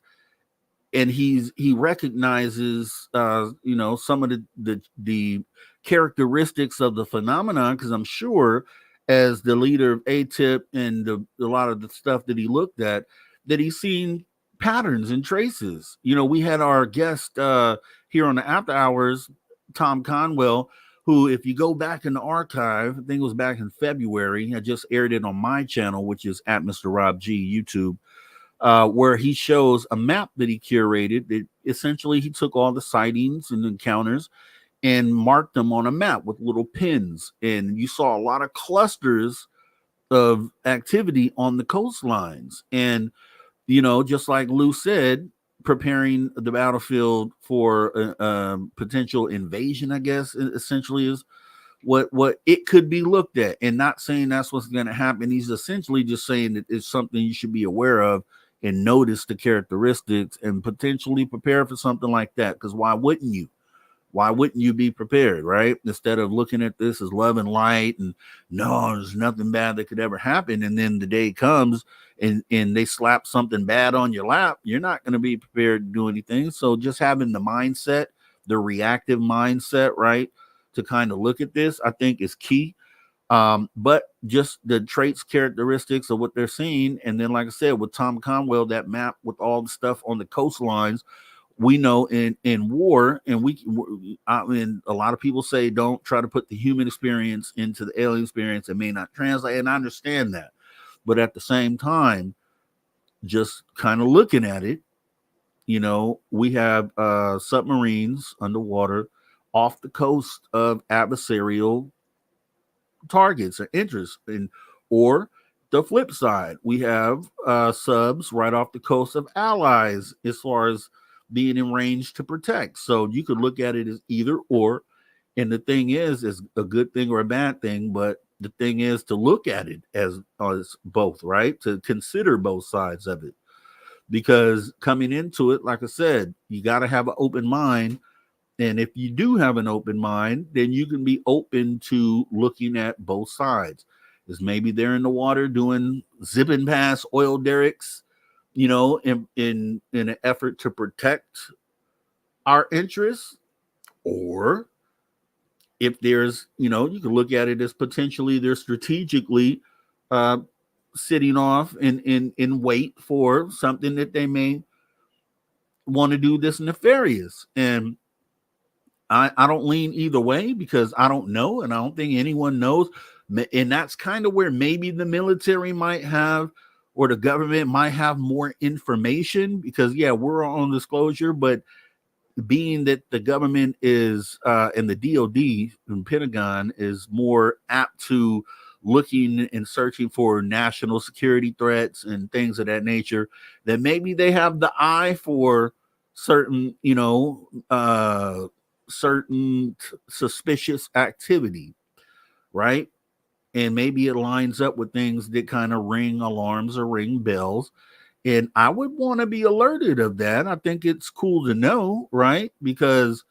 and he recognizes some of the characteristics of the phenomenon, because I'm sure as the leader of ATIP and a lot of the stuff that he looked at, that he's seen patterns and traces. We had our guest here on the After Hours, Tom Conwell, who, if you go back in the archive, I think it was back in February, I just aired it on my channel, which is at Mr. Rob G YouTube, where he shows a map that he curated. That essentially he took all the sightings and encounters and marked them on a map with little pins. And you saw a lot of clusters of activity on the coastlines. And, just like Lou said, preparing the battlefield for potential invasion, I guess, essentially is what it could be looked at, and not saying that's what's going to happen. He's essentially just saying that it's something you should be aware of and notice the characteristics and potentially prepare for something like that. Because why wouldn't you? Why wouldn't you be prepared, right? Instead of looking at this as love and light and no, there's nothing bad that could ever happen. And then the day comes and they slap something bad on your lap, you're not going to be prepared to do anything. So just having the mindset, the reactive mindset, right, to kind of look at this, I think is key. But just the traits, characteristics of what they're seeing. And then, like I said, with Tom Conwell, that map with all the stuff on the coastlines, we know in war, and a lot of people say don't try to put the human experience into the alien experience. It may not translate, and I understand that. But at the same time, just kind of looking at it, we have submarines underwater off the coast of adversarial targets or interests, or the flip side, we have subs right off the coast of allies as far as being in range to protect. So you could look at it as either or. And the thing is a good thing or a bad thing, but the thing is to look at it as both, right? To consider both sides of it. Because coming into it, like I said, you got to have an open mind. And if you do have an open mind, then you can be open to looking at both sides. is maybe they're in the water doing zipping past oil derricks, in an effort to protect our interests. Or if there's, you can look at it as potentially they're strategically sitting off in wait for something that they may want to do this nefarious. And I don't lean either way because I don't know, and I don't think anyone knows. And that's kind of where maybe the military might have, or the government might have more information, because we're on disclosure, but being that the government is and the DOD and Pentagon is more apt to looking and searching for national security threats and things of that nature, that maybe they have the eye for certain, certain suspicious activity, right? And maybe it lines up with things that kind of ring alarms or ring bells. And I would want to be alerted of that. I think it's cool to know, right? Because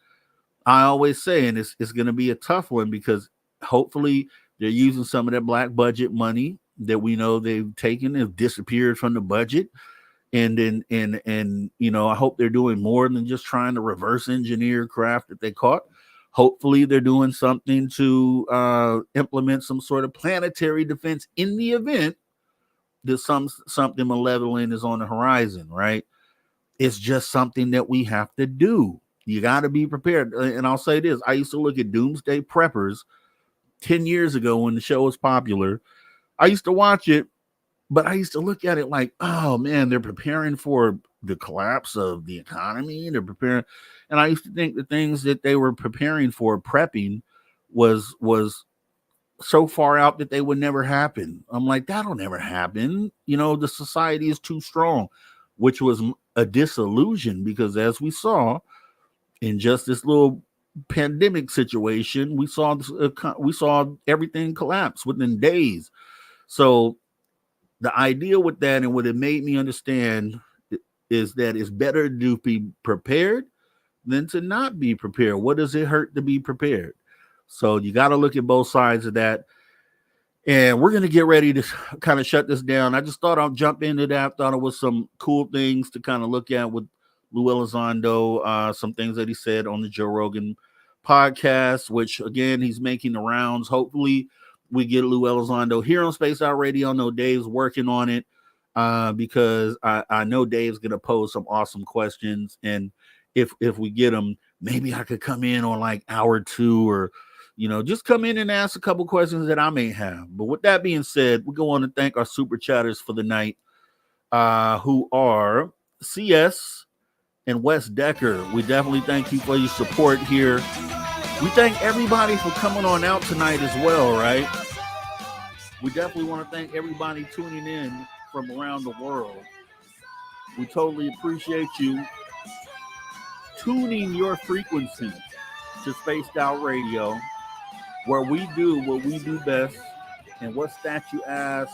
I always say, and it's going to be a tough one, because hopefully they're using some of that black budget money that we know they've taken, have disappeared from the budget. And then, I hope they're doing more than just trying to reverse engineer craft that they caught. Hopefully they're doing something to implement some sort of planetary defense in the event that something malevolent is on the horizon, right? It's just something that we have to do. You got to be prepared. And I'll say this, I used to look at Doomsday Preppers 10 years ago when the show was popular. I used to watch it, but I used to look at it like, oh man, they're preparing for the collapse of the economy. They're preparing. And I used to think the things that they were preparing for, prepping, was so far out that they would never happen. I'm like, that'll never happen. The society is too strong, which was a disillusion, because as we saw in just this little pandemic situation, we saw everything collapse within days. So the idea with that, and what it made me understand, is that it's better to be prepared than to not be prepared. What does it hurt to be prepared? So you got to look at both sides of that. And we're going to get ready to kind of shut this down. I just thought I'll jump into that. Thought it was some cool things to kind of look at with Lou Elizondo, some things that he said on the Joe Rogan podcast, which again, he's making the rounds. Hopefully we get Lou Elizondo here on Space Out Radio. I know Dave's working on it because I know Dave's going to pose some awesome questions. And if we get him, maybe I could come in on like hour 2, or just come in and ask a couple questions that I may have. But with that being said, we go on to thank our super chatters for the night, who are CS and Wes Decker. We definitely thank you for your support here. We thank everybody for coming on out tonight as well, right? We definitely want to thank everybody tuning in from around the world. We totally appreciate you tuning your frequency to Spaced Out Radio, where we do what we do best. And what's that, you ask?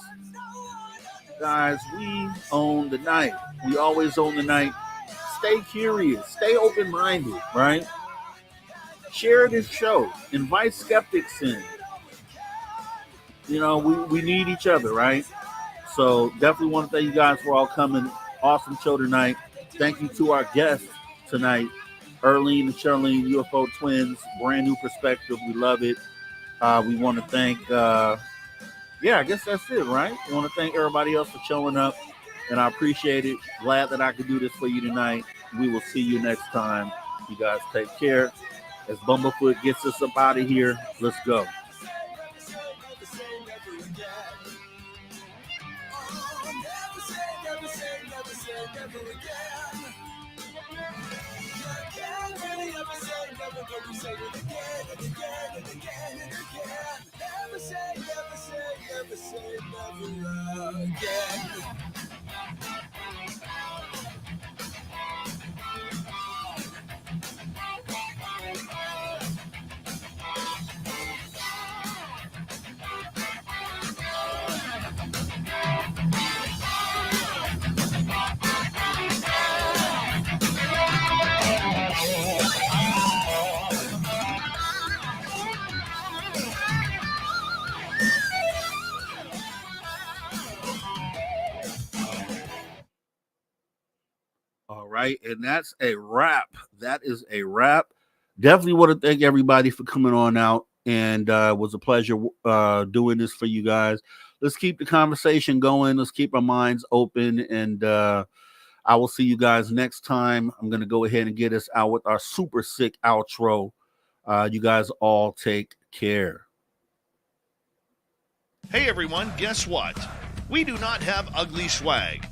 Guys, we own the night. We always own the night. Stay curious. Stay open-minded, right? Share this show. Invite skeptics in. We need each other, right? So definitely want to thank you guys for all coming. Awesome show tonight. Thank you to our guests tonight, Earlene and Shurlene, UFO twins. Brand new perspective. We love it. We want to thank, I guess that's it, right? We want to thank everybody else for showing up, and I appreciate it. Glad that I could do this for you tonight. We will see you next time. You guys take care. As Bumblefoot gets us up out of here, let's go. Never say never again. right? And that's a wrap. That is a wrap. Definitely want to thank everybody for coming on out, and it was a pleasure doing this for you guys. Let's keep the conversation going. Let's keep our minds open, and I will see you guys next time. I'm going to go ahead and get us out with our super sick outro. You guys all take care. Hey everyone, guess what? We do not have ugly swag.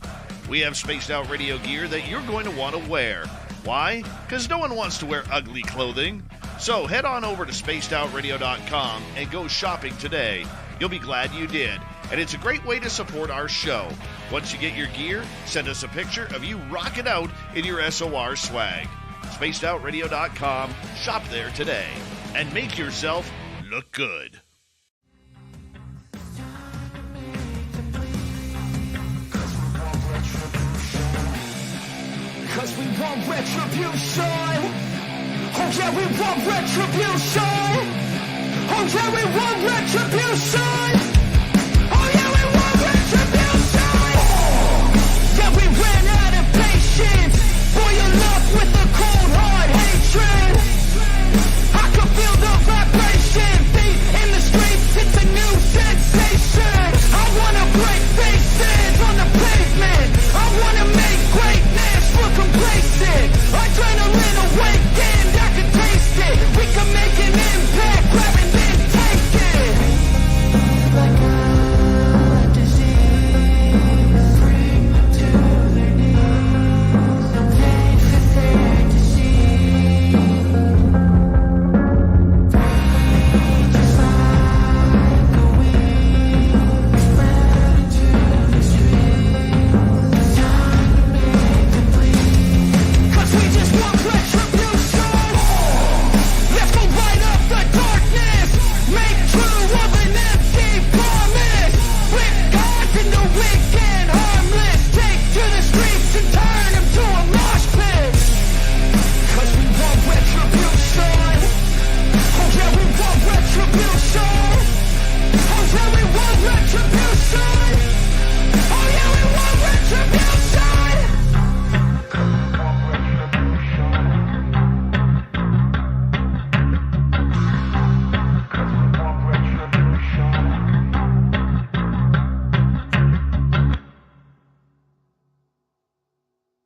We have spaced out radio gear that you're going to want to wear. Why? Because no one wants to wear ugly clothing. So head on over to spacedoutradio.com and go shopping today. You'll be glad you did. And it's a great way to support our show. Once you get your gear, send us a picture of you rocking out in your SOR swag. spacedoutradio.com. Shop there today. And make yourself look good. Cause we want retribution. Oh yeah, we want retribution. Oh yeah, we want retribution.